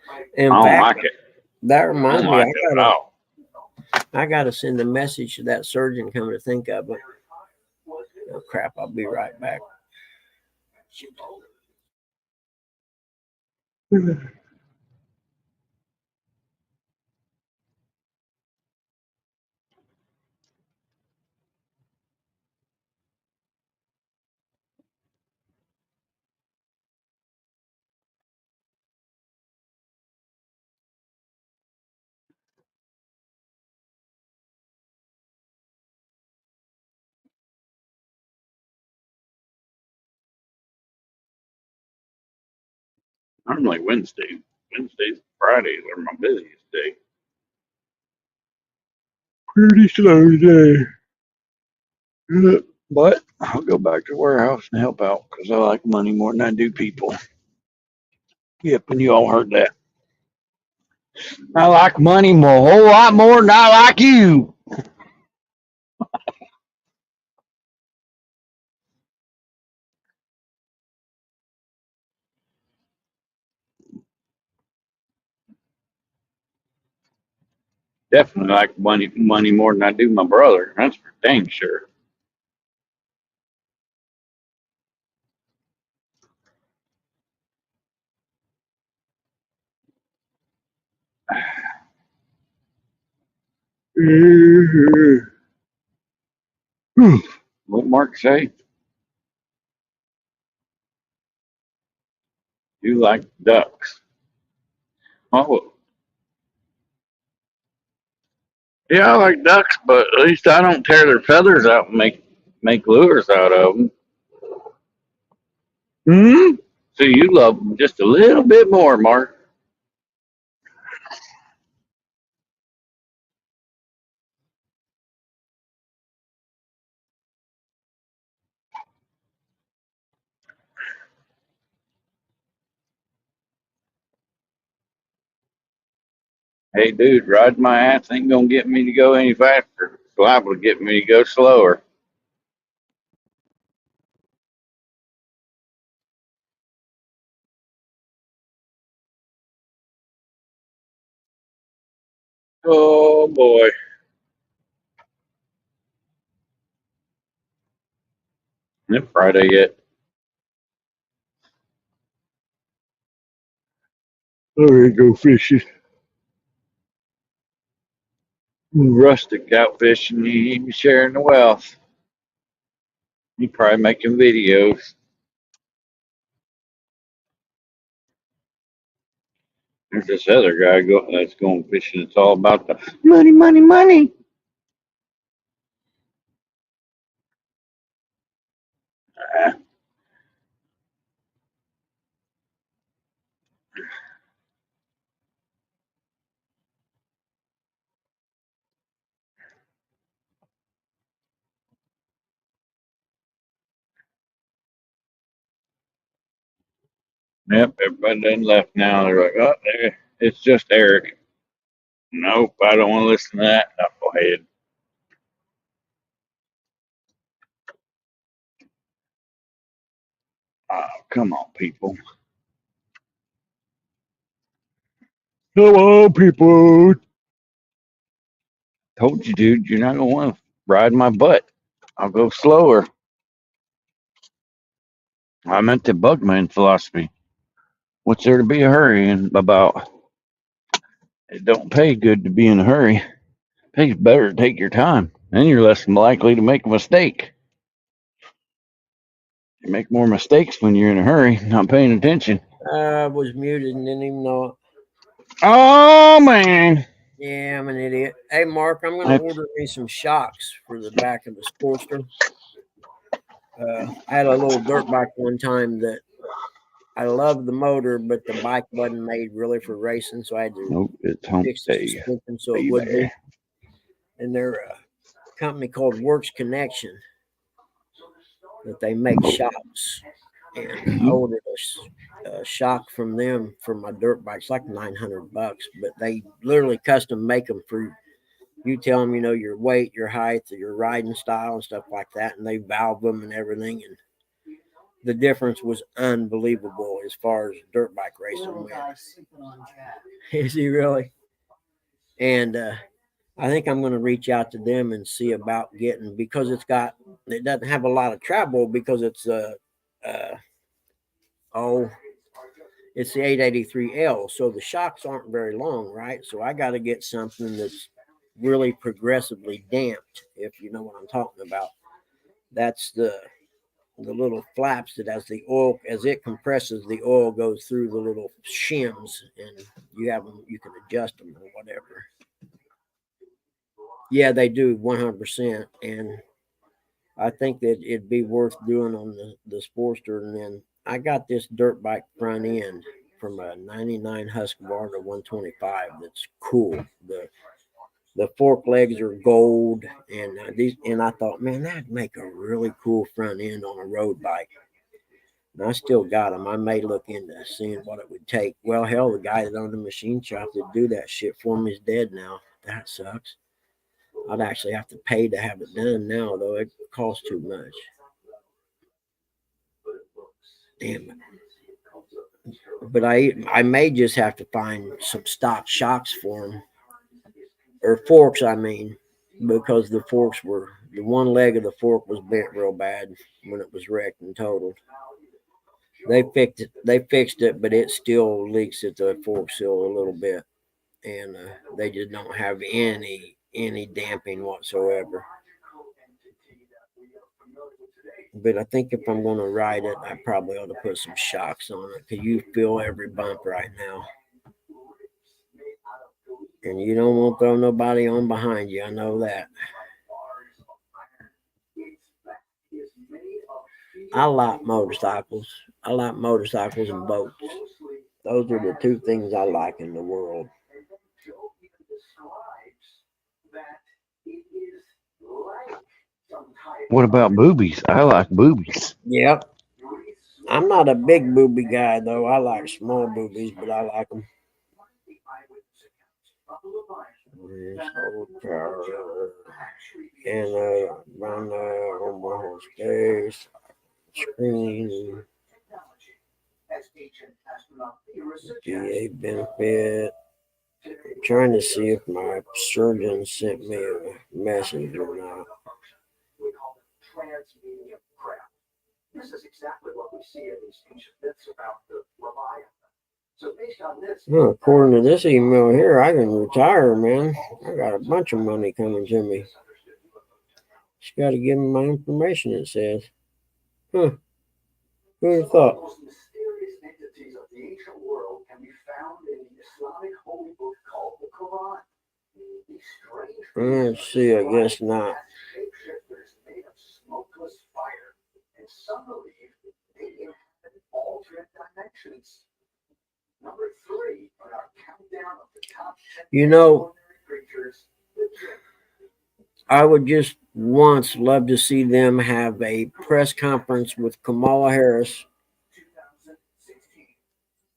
B: I
A: In
B: don't
A: fact,
B: like it.
A: that
B: I
A: reminds
B: don't
A: me,
B: like it at all.
A: I gotta send a message to that surgeon. Come to think of it. Oh crap! I'll be right back.
B: Normally Wednesdays. Wednesdays, Fridays are my busiest day. Pretty slow today. But I'll go back to the warehouse and help out because I like money more than I do people. Yep, and you all heard that. I like money more, a whole lot more than I like you. Definitely like money more than I do my brother. That's for dang sure. What Mark say? You like ducks. Oh, yeah, I like ducks, but at least I don't tear their feathers out and make lures out of them. Hmm. So you love them just a little bit more, Mark. Hey, dude, riding my ass ain't gonna get me to go any faster. It's liable to get me to go slower. Oh boy, it's Friday yet. I'm gonna go fishing. Rustic out fishing. He ain't sharing the wealth. He probably making videos. There's this other guy that's going fishing. It's all about the money, money, money. Ah, yep, everybody done left now. They're like, oh, it's just Eric. Nope, I don't want to listen to that knucklehead. Oh, come on, people. Come on, people. Told you, dude, you're not going to want to ride my butt. I'll go slower. I meant the Bugman philosophy. What's there to be a hurrying about? It don't pay good to be in a hurry. It pays better to take your time. Then you're less likely to make a mistake. You make more mistakes when you're in a hurry, not paying attention.
A: I was muted and didn't even know it.
B: Oh, man.
A: Yeah, I'm an idiot. Hey, Mark, I'm going to order me some shocks for the back of the Sportster. I had a little dirt bike one time that I loved the motor, but the bike wasn't made really for racing, so I had to
B: Nope, it's hump
A: fix the
B: day,
A: suspension so it would
B: baby.
A: be. And they're a company called Works Connection that they make shocks. And I ordered a shock from them for my dirt bike. It's like $900, but they literally custom make them for you. Tell them, your weight, your height, your riding style, and stuff like that, and they valve them and everything. And the difference was unbelievable as far as dirt bike racing went. Is he really? And I think I'm going to reach out to them and see about getting, because it doesn't have a lot of travel because it's oh it's the 883L, so the shocks aren't very long, right? So I got to get something that's really progressively damped, if you know what I'm talking about. That's the little flaps that as it compresses, the oil goes through the little shims, and you can adjust them or whatever. Yeah, they do 100%, and I think that it'd be worth doing on the Sportster. And then I got this dirt bike front end from a 99 Husqvarna to 125 that's cool. The fork legs are gold, and I thought, man, that'd make a really cool front end on a road bike. And I still got them. I may look into seeing what it would take. Well, hell, the guy that owned the machine shop that do that shit for me is dead now. That sucks. I'd actually have to pay to have it done now, though. It costs too much. Damn it. But I may just have to find some stock shocks for them, or forks, I mean, because the one leg of the fork was bent real bad when it was wrecked and totaled. They fixed it, but it still leaks at the fork seal a little bit, and they just don't have any damping whatsoever. But I think if I'm going to ride it, I probably ought to put some shocks on it because you feel every bump right now. And you don't want to throw nobody on behind you. I know that. I like motorcycles. I like motorcycles and boats. Those are the two things I like in the world.
B: What about boobies? I like boobies.
A: Yep. I'm not a big booby guy, though. I like small boobies, but I like them. And run on my whole space, screen, VA benefit. I'm trying to see if my surgeon sent me a message or not. Well, according to this email here, I can retire, man. I got a bunch of money coming to me. Just got to give me my information, it says. Huh. Who would have thought? Let's see, I guess not. You know, I would just once love to see them have a press conference with Kamala Harris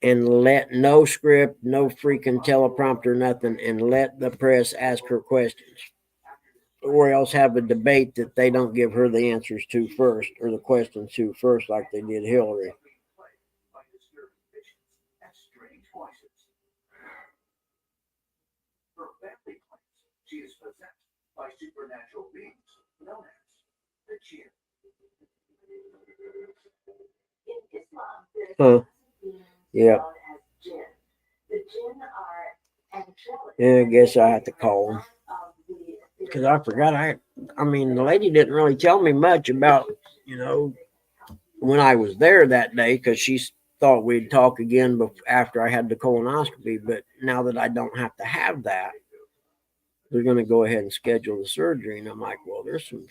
A: and let no script, no freaking teleprompter, nothing, and let the press ask her questions. Or else have a debate that they don't give her the answers to first, or the questions to first, like they did Hillary. Huh. Yeah. Yeah, I guess I have to call them. Because I forgot I mean, the lady didn't really tell me much about, when I was there that day, because she thought we'd talk again after I had the colonoscopy. But now that I don't have to have that, they're going to go ahead and schedule the surgery. And I'm like, well, there's some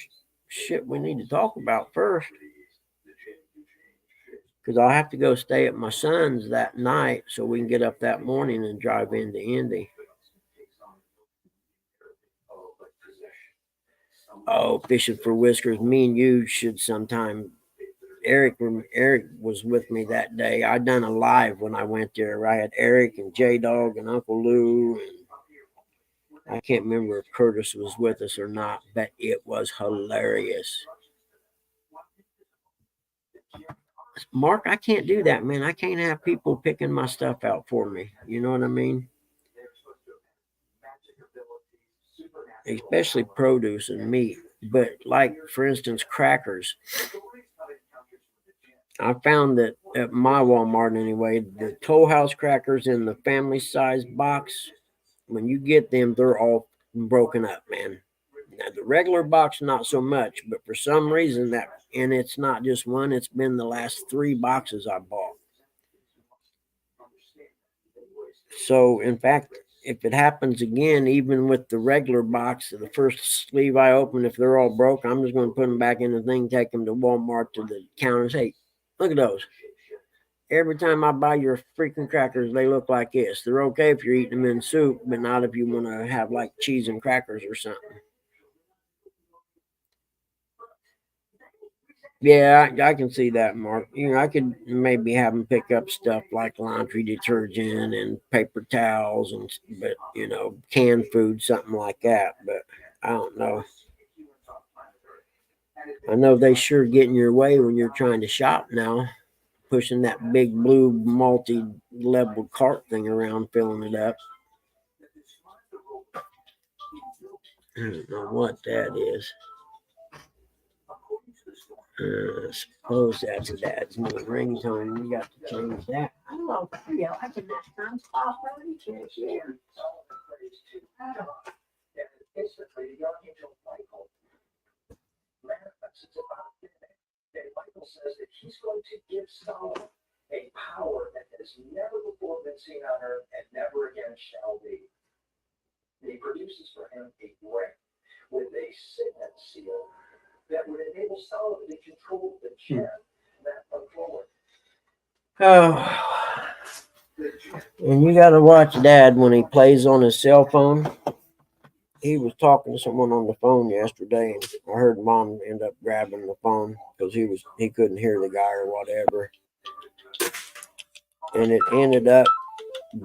A: shit we need to talk about first. Because I'll have to go stay at my son's that night so we can get up that morning and drive into Indy. Oh, fishing for whiskers. Me and you should sometime. Eric was with me that day. I done a live when I went there. I had Eric and J Dog and Uncle Lou, and I can't remember if Curtis was with us or not, but it was hilarious. Mark, I can't do that, man. I can't have people picking my stuff out for me. You know what I mean? Especially produce and meat. But like, for instance, crackers. I found that at my Walmart anyway, the Toll House crackers in the family size box, when you get them, they're all broken up, man. Now the regular box, not so much, but for some reason and it's not just one, it's been the last 3 boxes I bought. So in fact, if it happens again, even with the regular box, the first sleeve I open, if they're all broke, I'm just going to put them back in the thing, take them to Walmart to the counter and say, look at those. every time I buy your freaking crackers, they look like this. They're okay if you're eating them in soup, but not if you want to have like cheese and crackers or something. Yeah, I can see that, Mark. I could maybe have them pick up stuff like laundry detergent and paper towels, but canned food, something like that. But I don't know. I know they sure get in your way when you're trying to shop now, pushing that big blue multi-level cart thing around, filling it up. I don't know what that is. I suppose that's Dad's new ringtone. You got to change that. Hello, Theo. I can that time stop already. Here. Michael says that he's going to give Solomon a power that has never before been seen on earth and never again shall be. He produces for him a ring with a signet seal that would enable Solomon to control the gem that went forward. Oh, and you got to watch Dad when he plays on his cell phone. He was talking to someone on the phone yesterday, and I heard Mom end up grabbing the phone because he couldn't hear the guy or whatever, and it ended up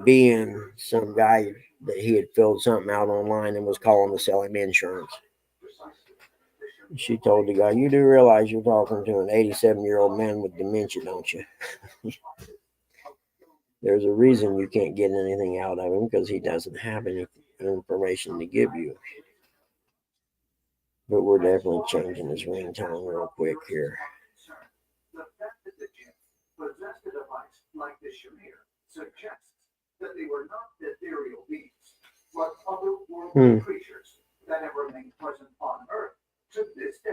A: being some guy that he had filled something out online and was calling to sell him insurance. She told the guy, "You do realize you're talking to an 87-year-old man with dementia, don't you?" There's a reason you can't get anything out of him because he doesn't have any information to give you. But we're definitely changing his ringtone real quick here. The fact that the gem possessed a device like the Shamir suggests that they were not ethereal beings, but otherworldly creatures that have remained present on Earth to this day.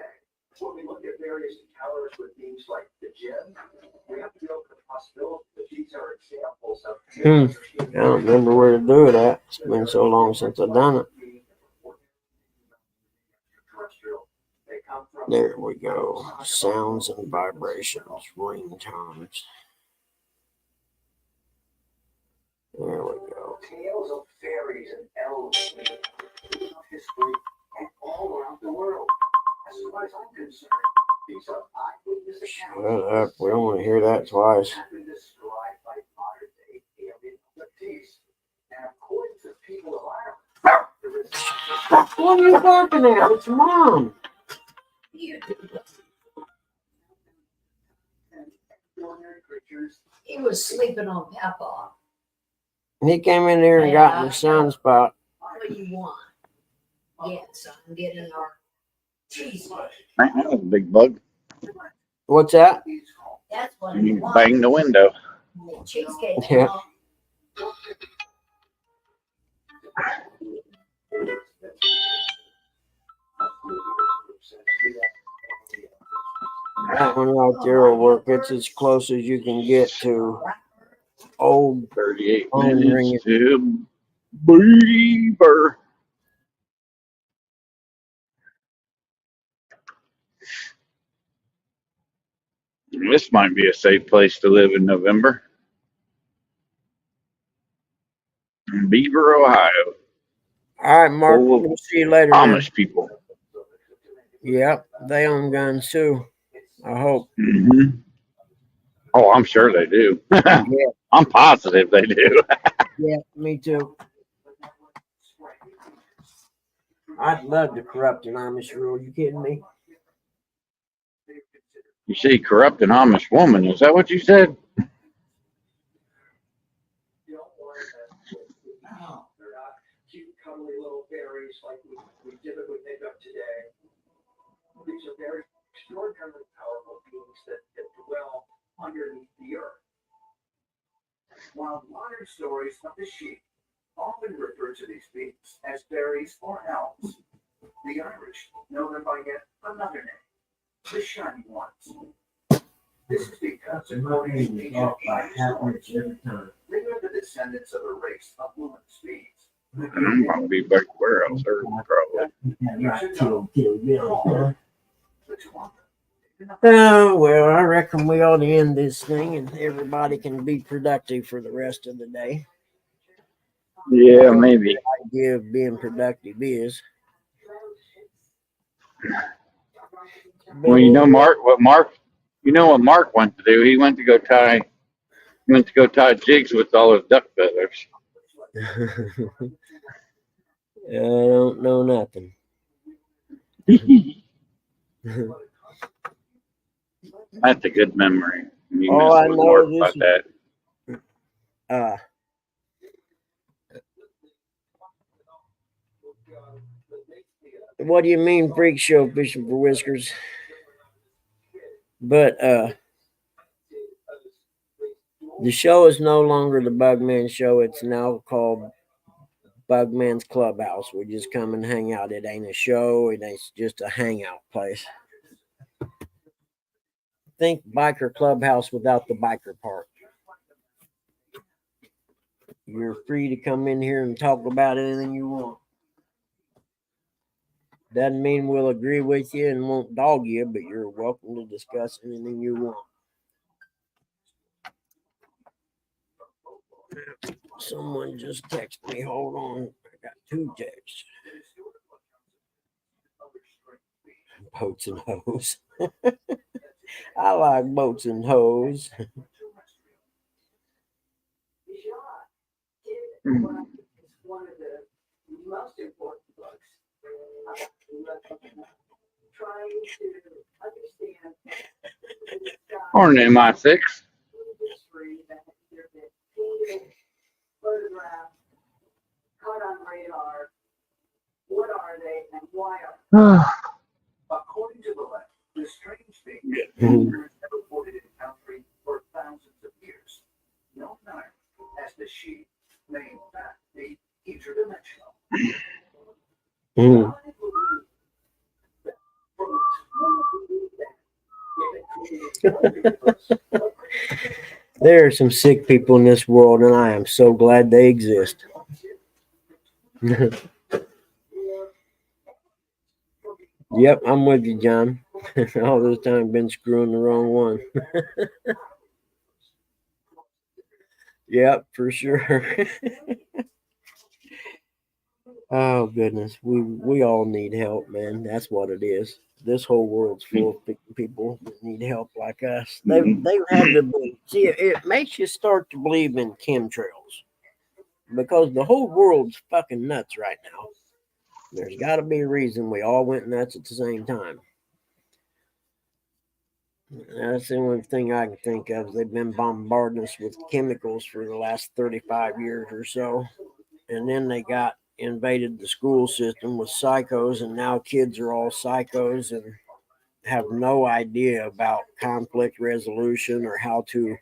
A: When we look at various encounters with beings like the gem, we have to be open to the possibility that these are examples of. I don't remember where to do it at. It's been so long since I've done it. There we go. Sounds and vibrations, ringtones. There we go. Tales of fairies and elves, history, and all around the world. As far as I'm concerned, these are eyewitness accounts. Shut up. We don't want to hear that twice. Described by modern day alien abductees. And according to people of Ireland, what are you barking at? It's Mom.
F: He was sleeping on Papa.
A: He came in here and got in the sunspot.
F: What do you want? Yes, I'm getting our cheese.
B: That was a big bug.
A: What's that?
F: That's what
B: You bang the window.
F: The cheesecake.
A: Yeah. That one right there will work. It's as close as you can get to old
B: 38
A: phone
B: minutes
A: ringing.
B: to Beaver. This might be a safe place to live in November. Beaver, Ohio.
A: All right, Mark.
B: Full of
A: We'll see you later, man.
B: Amish people.
A: Yep, they own guns too. I hope.
B: Mm-hmm. Oh, I'm sure they do.
A: Yeah.
B: I'm positive they do.
A: Yeah, me too. I'd love to corrupt an Amish rule. You kidding me?
B: You say corrupt an Amish woman. Is that what you said?
A: They're not cute, cuddly little fairies like we typically think of today. These are very extraordinarily powerful beings that dwell underneath the earth. While modern stories of the sheep often refer to these beings as fairies or elves, the Irish know them by yet another name, the Shining Ones. This is because, according to ancient Irish stories, they are the descendants of a race of luminous beings.
B: I'm going to be back where else? Probably.
A: The Tuatha. Oh, well, I reckon we ought to end this thing and everybody can be productive for the rest of the day.
B: Yeah, maybe.
A: The idea of being productive is.
B: Well, you know, you know what Mark went to do? He went to go tie jigs with all his duck feathers.
A: I don't know nothing.
B: That's a good memory. You
A: All
B: mess
A: I
B: with
A: know
B: Mark
A: is
B: about
A: this.
B: that.
A: Uh, what do you mean freak show fishing for whiskers? But the show is no longer the Bugman Show. It's now called Bugman's Clubhouse. We just come and hang out. It ain't a show. It ain't just a hangout place. Think biker clubhouse without the biker part. You're free to come in here and talk about anything you want. Doesn't mean we'll agree with you and won't dog you, but you're welcome to discuss anything you want. Someone just texted me. Hold on. I got 2 texts. Boats and hoes. I like boats and hoes.
B: Or an MI6.
A: There are some sick people in this world, and I am so glad they exist. Yep, I'm with you, John. All this time been screwing the wrong one. Yep, for sure. Oh goodness, we all need help, man. That's what it is. This whole world's full of people that need help like us. They have to believe. See, it makes you start to believe in chemtrails because the whole world's fucking nuts right now. There's got to be a reason we all went nuts at the same time. That's the only thing I can think of. They've been bombarding us with chemicals for the last 35 years or so. And then they got invaded the school system with psychos, and now kids are all psychos and have no idea about conflict resolution or how to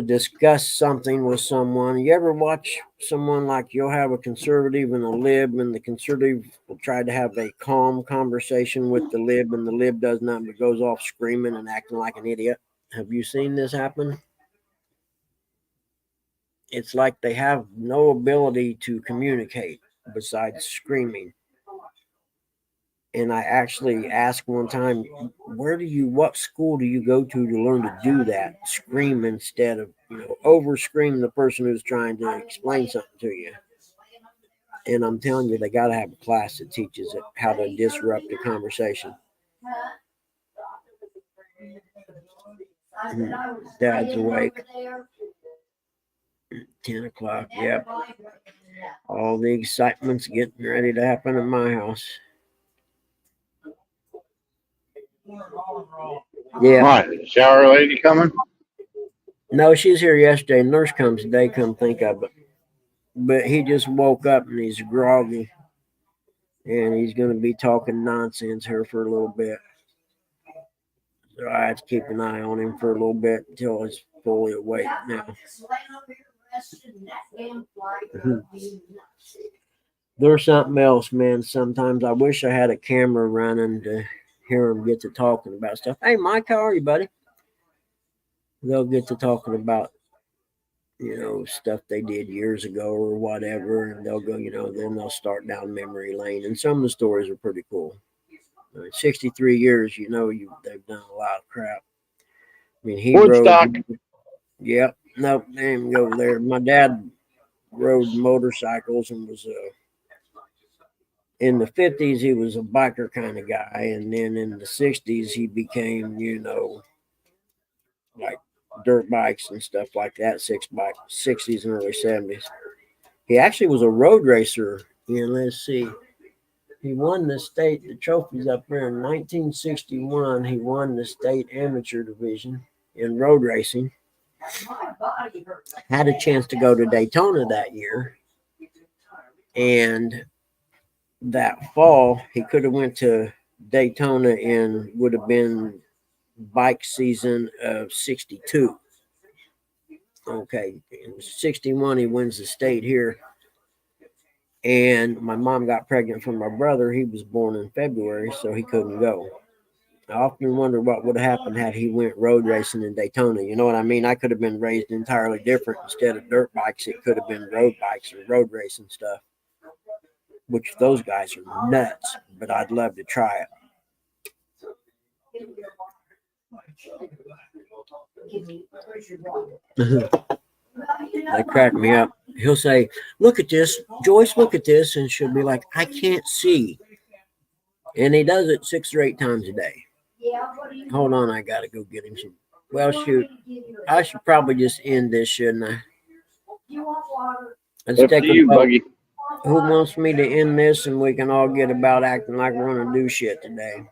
A: discuss something with someone. You ever watch someone like you'll have a conservative and a lib, and the conservative will try to have a calm conversation with the lib, and the lib does nothing but goes off screaming and acting like an idiot? Have you seen this happen? It's like they have no ability to communicate besides screaming. And I actually asked one time, what school do you go to learn to do that? Scream instead of, over scream the person who's trying to explain something to you. And I'm telling you, they got to have a class that teaches it how to disrupt a conversation. Dad's awake. 10 o'clock. Yep. All the excitement's getting ready to happen in my house. Yeah.
B: What? Is the shower lady coming?
A: No, she's here yesterday. Nurse comes today, come think of it. But he just woke up and he's groggy. And he's going to be talking nonsense here for a little bit. So I have to keep an eye on him for a little bit until he's fully awake now. There's something else, man. Sometimes I wish I had a camera running to hear them get to talking about stuff. Hey, Mike, how are you, buddy? They'll get to talking about, stuff they did years ago or whatever. And they'll go, then they'll start down memory lane. And some of the stories are pretty cool. In 63 years, they've done a lot of crap. I mean, he rode.
B: Woodstock.
A: Yep. Nope. They didn't go there. My dad rode motorcycles and was in the 50s. He was a biker kind of guy, and then in the 60s he became, like dirt bikes and stuff like that. 60s and early 70s. He actually was a road racer. Let's see. He won the trophies up there in 1961. He won the state amateur division in road racing. Had a chance to go to Daytona that year. And that fall, he could have went to Daytona and would have been bike season of 62. Okay. In 61, he wins the state here. And my mom got pregnant from my brother. He was born in February, so he couldn't go. I often wonder what would have happened had he went road racing in Daytona. You know what I mean? I could have been raised entirely different. Instead of dirt bikes, it could have been road bikes or road racing stuff, which those guys are nuts, but I'd love to try it. They crack me up. He'll say, "Look at this, Joyce, look at this," and she'll be like, "I can't see." And he does it 6 or 8 times a day. Hold on, I gotta go get him some. Well, shoot, I should probably just end this, shouldn't I? Let's
B: Up
A: take
B: to
A: a
B: you,
A: vote.
B: Buggy.
A: Who wants me to end this, and we can all get about acting like we're gonna do shit today?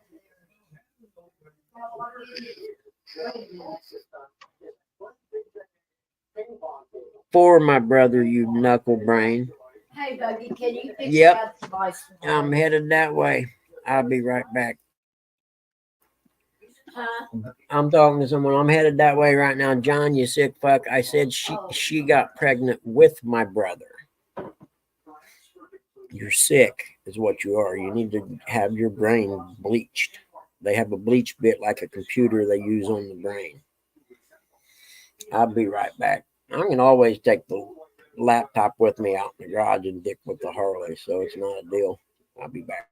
A: For my brother, you knuckle brain.
F: Hey, Buggy, can you fix
A: Yep.
F: that device?
A: I'm headed that way. I'll be right back. I'm talking to someone. I'm headed that way right now. John, you sick fuck. I said she got pregnant with my brother. You're sick, is what you are. You need to have your brain bleached. They have a bleach bit like a computer they use on the brain. I'll be right back. I can always take the laptop with me out in the garage and dick with the Harley, so it's not a deal. I'll be back.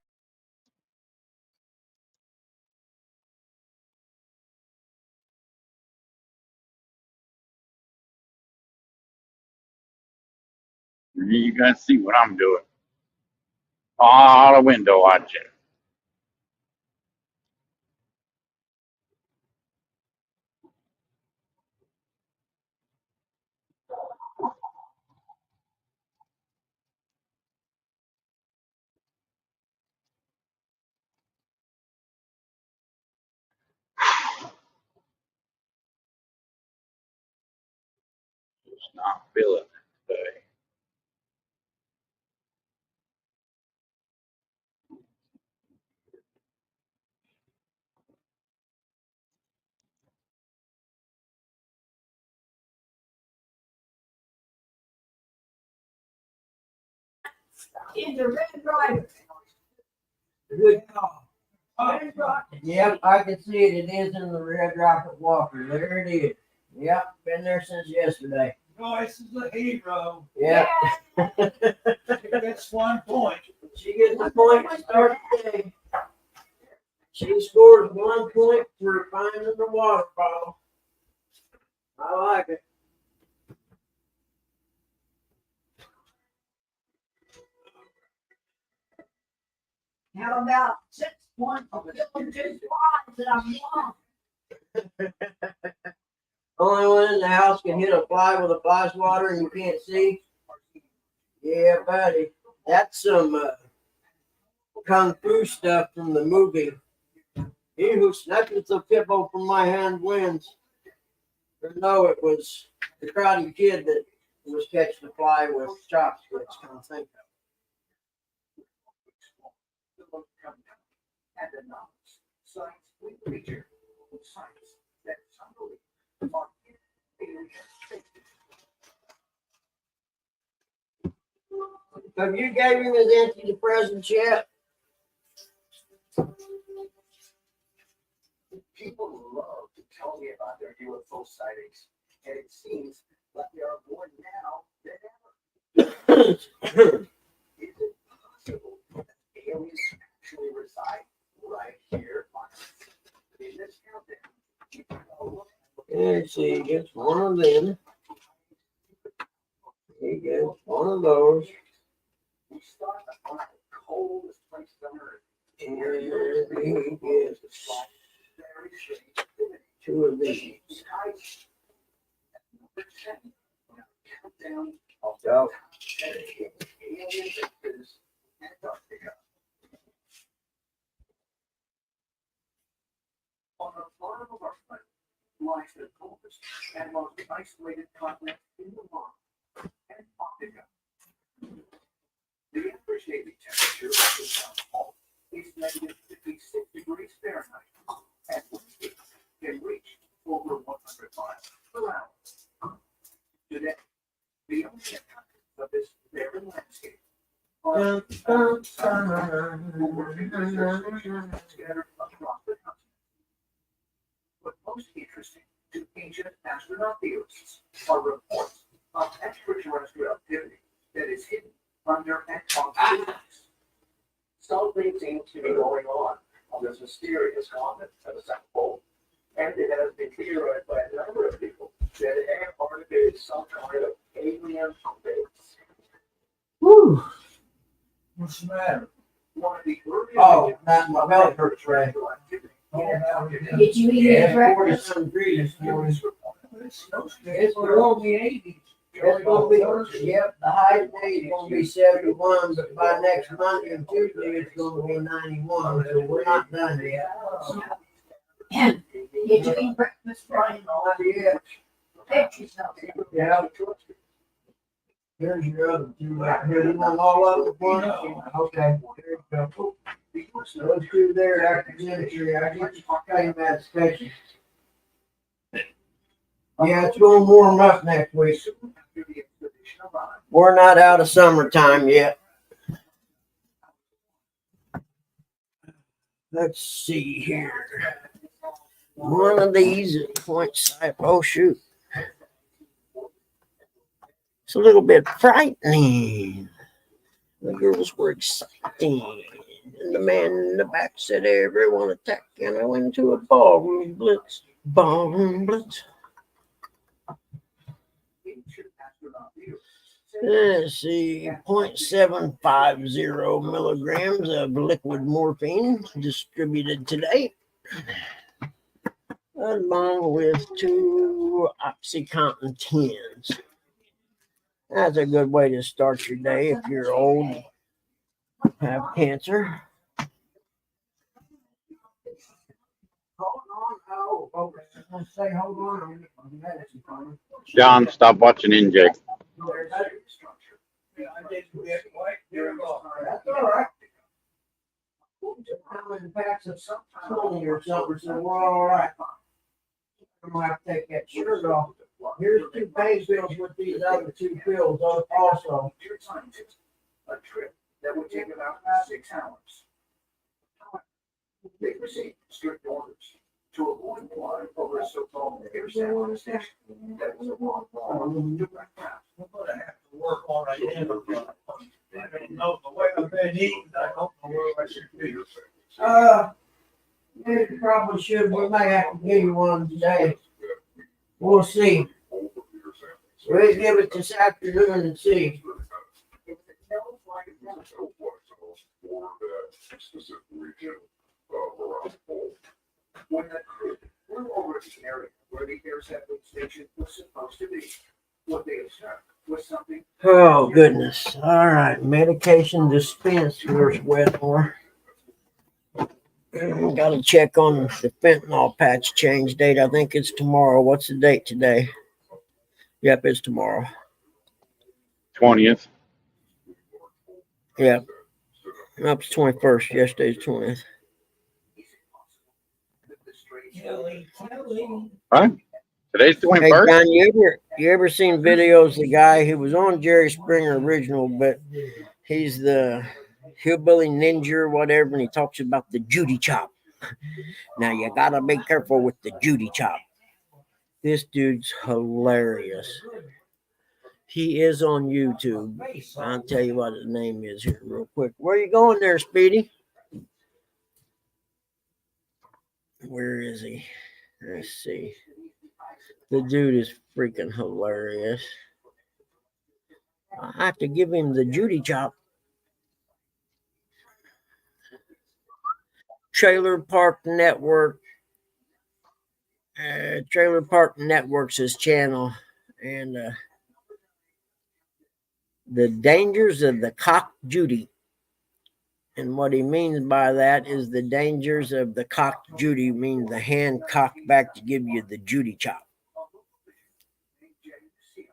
B: You guys see what I'm doing. All the window watching. Just not feeling it today.
F: In the red driver.
A: Good call. Yep, I can see it. It is in the Red Rocket Walker. There it is. Yep, been there since yesterday.
G: Joyce is a hero.
A: Yep.
G: She gets 1 point.
A: She gets a point to start the day. She scores 1 point for finding the water bottle. I like it.
F: How about 6 points for killing 2 flies that I'm wrong?
A: Only one in the house can hit a fly with a fly swatter and you can't see. Yeah, buddy. That's some kung fu stuff from the movie. He who snatches the kippo from my hand wins. Or no, it was the Karate Kid that was catching the fly with chopsticks. Kind of thing. Have you gave him his antidepressants yet?
G: People love to tell me about their UFO sightings, and it seems like they are more now than ever. Is it possible that aliens actually reside right
A: Let's see, he gets one of them. He gets one of those.
G: We start on the coldest place on earth.
A: And he gets two of these.
G: Countdown of
A: So,
G: Antarctica. On the bottom of our planet lies the coldest and most isolated continent in the world, Antarctica. The average daily temperature of the South Pole is negative 56 degrees Fahrenheit, and wind can reach over 100 miles per hour. Today, the only inhabitants of this barren landscape are over 50 scattered across the continent. But most interesting to ancient astronaut theorists are reports of extraterrestrial activity that is hidden under Antarctica. Something seems to be going on this mysterious continent of the South Pole, and it has been theorized by a number of people that Antarctica is some kind of alien base.
F: Whew. What's the matter?
G: One of the earliest
F: Oh, not my belly hurts, Ray.
G: extraterrestrial activity in Antarctica.
F: Did you eat
A: yeah,
F: any breakfast?
A: 47 degrees.
F: It's gonna be 80. It's gonna be, yep, the high today is gonna be 71, but by next Monday and Tuesday, it's gonna be 91, so we're not done yet. Did you eat breakfast, Brian? Not yet. Fix yourself. Yeah. Here's your other two right here. You want all of them at once? Okay. There you go. Those two there, academically, I get you claim that station. Yeah, it's gonna warm up next week. We're not out of summertime yet. Let's see here. One of these is point side. Oh shoot. It's a little bit frightening. The girls were exciting. And the man in the back said, everyone attack and I went into a ballroom blitz. Ballroom blitz. Let's see, 0.750 milligrams of liquid morphine distributed today, along with 2 OxyContin 10s. That's a good way to start your day if you're old, have cancer. Hold on, oh, okay. I say hold on.
B: John, stop watching NJ.
F: That's all right. I'm in packs of 20 or something, so we're all right. I'm gonna have to take that shirt off. Here's 2 pain pills with these other 2 pills also.
G: Dear scientists, a trip that would take about 6 hours. They received strict orders to avoid flying over a so-called air sample station that was a long direct path.
F: We're gonna have to work on it. I don't know the way I've been eating. I don't know where I should be. You probably should. We may have to give you one today. We'll see. We'll give it this afternoon and see.
G: When the crew flew over the area where the air sampling station was supposed to be, what they observed was something.
A: Oh, goodness. All right. Medication dispense. Where's Wedmore? Got to check on the fentanyl patch change date. I think it's tomorrow. What's the date today? Yep, it's tomorrow.
B: 20th.
A: Yep. Nope, it's 21st. Yesterday's 20th.
B: Right? Today's the
A: Hey,
B: 21st?
A: John, you ever seen videos of the guy who was on Jerry Springer original, but he's the hillbilly ninja or whatever, and he talks about the Judy chop. Now you gotta be careful with the Judy chop. This dude's hilarious. He is on YouTube. I'll tell you what his name is here real quick. Where you going there, Speedy? Where is he? Let's see. The dude is freaking hilarious. I have to give him the Judy chop. Trailer Park Network. Trailer Park Network's his channel, and the dangers of the cock Judy. And what he means by that is the dangers of the cocked Judy means the hand cocked back to give you the Judy chop.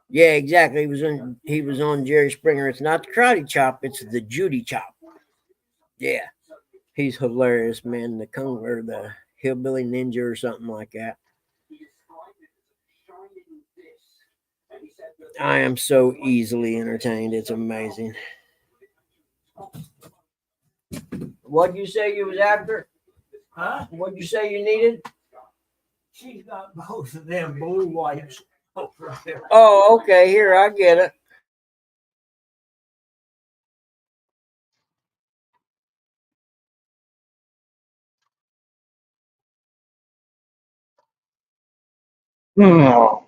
A: Yeah, exactly. He was on Jerry Springer. It's not the karate chop, it's the Judy chop. Yeah. He's hilarious, man. The kung or the hillbilly ninja or something like that. I am so easily entertained. It's amazing. What'd you say you was after? Huh? What'd you say you needed? She's got both of them blue wipes. Oh, okay. Here, I get it.
B: Oh,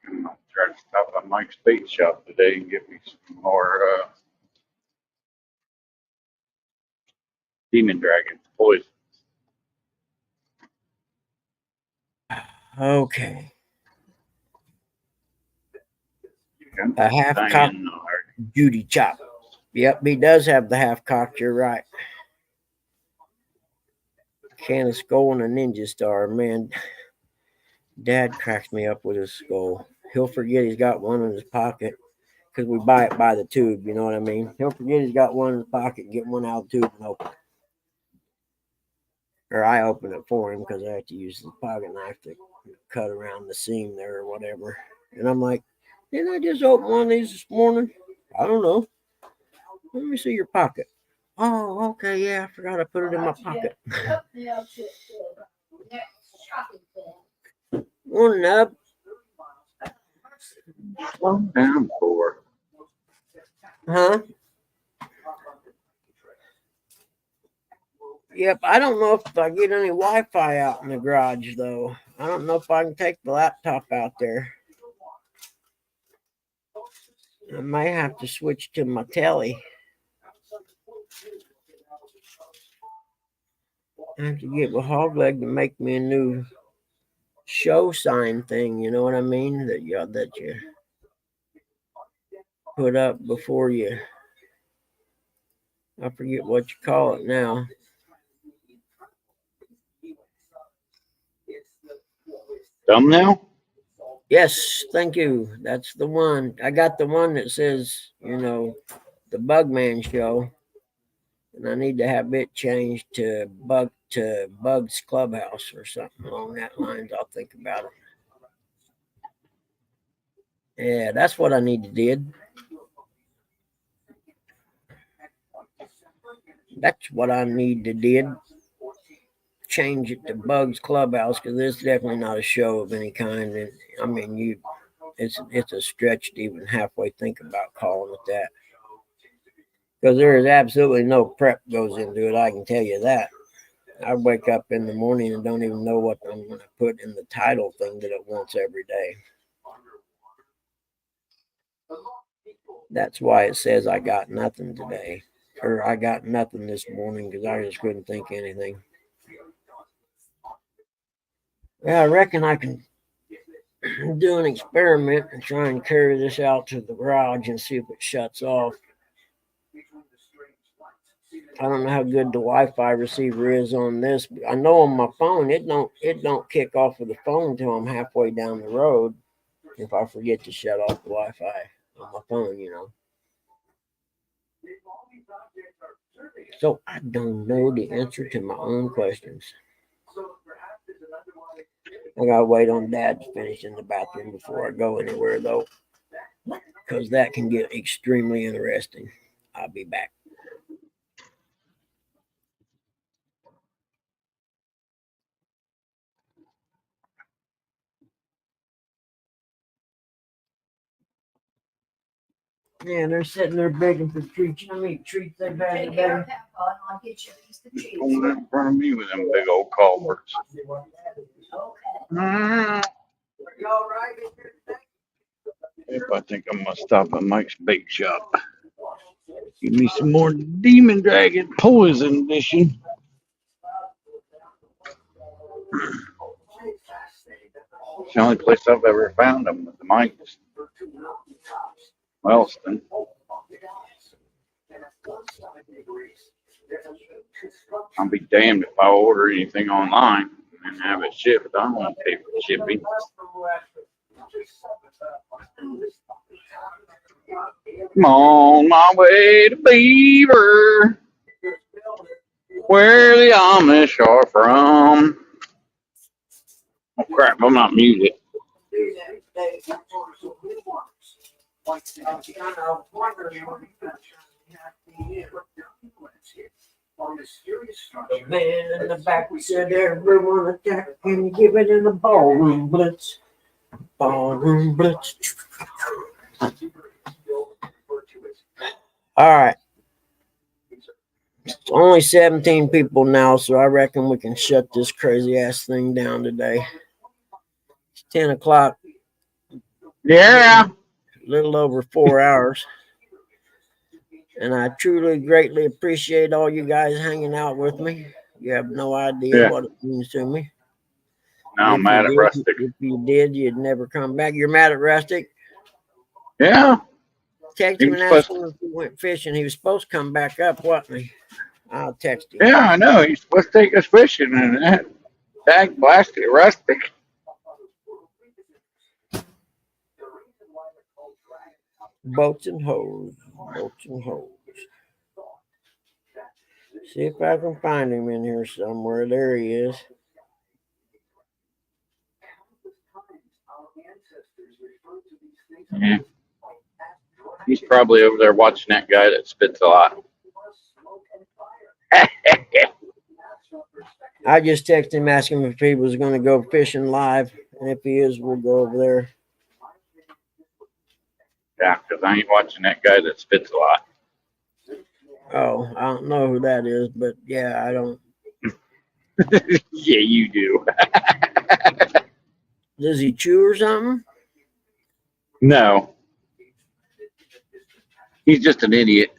B: I'm gonna try to stop at Mike's bait shop today and get me some more demon dragon poison.
A: Okay.
B: I'm
A: A half cocked
B: dying already.
A: Judy chop. Yep, he does have the half cocked. You're right. Can of skull and a ninja star. Man, Dad cracks me up with his skull. He'll forget he's got one in his pocket because we buy it by the tube. You know what I mean? He'll forget he's got one in his pocket and get one out of the tube and open it. Or I open it for him because I have to use the pocket knife to cut around the seam there or whatever. And I'm like, didn't I just open one of these this morning? I don't know. Let me see your pocket. Oh, okay, yeah, I forgot I put it in my pocket. Morning, Nub.
B: Slow down for.
A: Huh? Yep, I don't know if I get any Wi-Fi out in the garage though. I don't know if I can take the laptop out there. I might have to switch to my telly. I have to get with Hogleg to make me a new show sign thing. You know what I mean? That you put up before you. I forget what you call it now.
B: Thumbnail?
A: Yes, thank you. That's the one. I got the one that says, the Bugman Show, and I need to have it changed to Bug's Clubhouse or something along that lines. I'll think about it. Yeah, that's what I need to did. That's what I need to did. Change it to Bug's Clubhouse because it's definitely not a show of any kind. And I mean, it's a stretch to even halfway think about calling it that because there is absolutely no prep goes into it. I can tell you that. I wake up in the morning and don't even know what I'm going to put in the title thing that it wants every day. That's why it says I got nothing today, or I got nothing this morning because I just couldn't think of anything. Yeah, I reckon I can do an experiment and try and carry this out to the garage and see if it shuts off. I don't know how good the Wi-Fi receiver is on this. I know on my phone it don't kick off of the phone until I'm halfway down the road if I forget to shut off the Wi-Fi on my phone, So I don't know the answer to my own questions. I gotta wait on Dad to finish in the bathroom before I go anywhere, though, because that can get extremely interesting. I'll be back. Yeah, they're sitting there begging for treats. You know how many treats they've had
G: Take care
A: today?
G: of that, bud, and I'll get you a piece of cheese.
B: Going in front of me with them big old culverts.
G: Okay.
F: Y'all right in here today?
B: If I think I'm gonna stop at Mike's Bake Shop. Give me some more Demon Dragon Poison Edition. It's the only place I've ever found them with the Mike's. Wellston. I'll be damned if I order anything online and have it shipped. I don't want to pay for shipping. I'm on my way to Beaver, where the Amish are from. Oh crap, I'm not muted.
F: The man in the back said everyone attack and give it in the ballroom blitz. Ballroom blitz. All right. It's only 17 people now, so I reckon we can shut this crazy ass thing down today. It's 10 o'clock,
B: Yeah.
F: a little over 4 hours. And I truly greatly appreciate all you guys hanging out with me. You have no idea
B: Yeah.
F: what it means to me.
B: Now I'm mad at Rustic.
F: If you did, you'd never come back. You're mad at Rustic?
B: Yeah.
F: Text
B: He
F: him
B: was
F: and ask
B: supposed
F: him if he went fishing. He was supposed to come back up, wasn't he? I'll text him.
B: Yeah, I know. He's supposed to take us fishing and that dag blasted Rustic.
F: Boats and hoes. Boats and hoes. See if I can find him in here somewhere. There he is.
B: Yeah. He's probably over there watching that guy that spits a lot.
F: I just texted him asking him if he was going to go fishing live. And if he is, we'll go over there.
B: Yeah, because I ain't watching that guy that spits a lot.
F: Oh, I don't know who that is, but yeah, I don't.
B: Yeah, you do.
F: Does he chew or something?
B: No. He's just an idiot.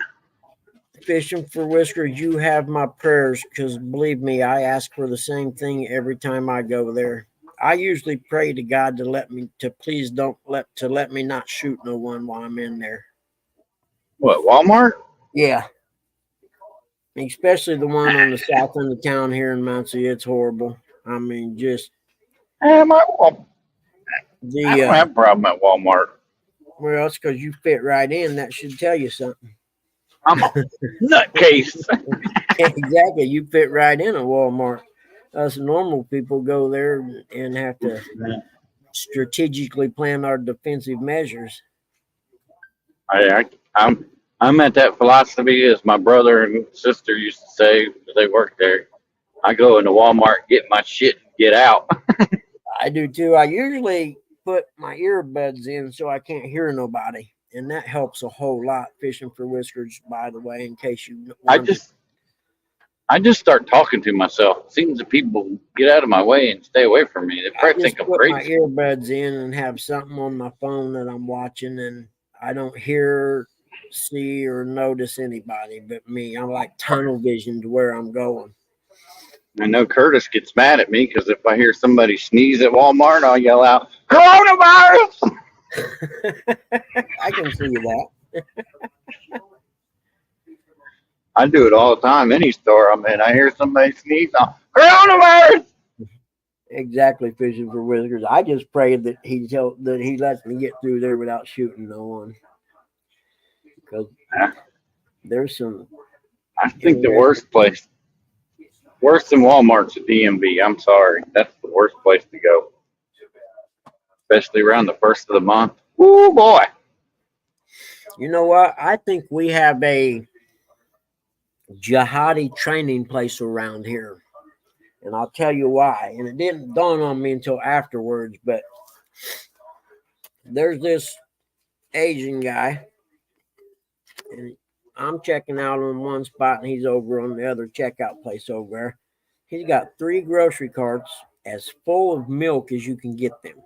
F: Fishing for Whiskers, you have my prayers, because believe me, I ask for the same thing every time I go there. I usually pray to God to please don't let me not shoot no one while I'm in there.
B: What, Walmart?
F: Yeah. Especially the one on the south end of town here in Muncie. It's horrible. I mean, just
B: I don't
F: the
B: have a problem at Walmart.
F: well, it's because you fit right in. That should tell you something.
B: I'm a nutcase.
F: Exactly. You fit right in at Walmart. Us normal people go there and have to strategically plan our defensive measures.
B: I'm at that philosophy as my brother and sister used to say. They worked there. I go into Walmart, get my shit, and get out.
F: I do too. I usually put my earbuds in so I can't hear nobody, and that helps a whole lot. Fishing for Whiskers, by the way, in case you
B: I just start talking to myself. It seems that people get out of my way and stay away from me. They
F: I
B: probably
F: just
B: think I'm
F: put my
B: crazy.
F: earbuds in and have something on my phone that I'm watching, and I don't hear, see, or notice anybody but me. I'm like tunnel vision to where I'm going.
B: I know Curtis gets mad at me because if I hear somebody sneeze at Walmart, I'll yell out, "Coronavirus!"
F: I can see that.
B: I do it all the time. Any store I'm in, I hear somebody sneeze, "Coronavirus!"
F: Exactly, fishing for Whiskers. I just pray that he lets me get through there without shooting no one. Because
A: There's some
B: I think the worst place, worse than Walmart's a DMV. I'm sorry. That's the worst place to go, especially around the first of the month. Ooh, boy.
A: You know what? I think we have a jihadi training place around here. And I'll tell you why. And it didn't dawn on me until afterwards, but there's this Asian guy, and I'm checking out on one spot, and he's over on the other checkout place over there. He's got 3 grocery carts as full of milk as you can get them.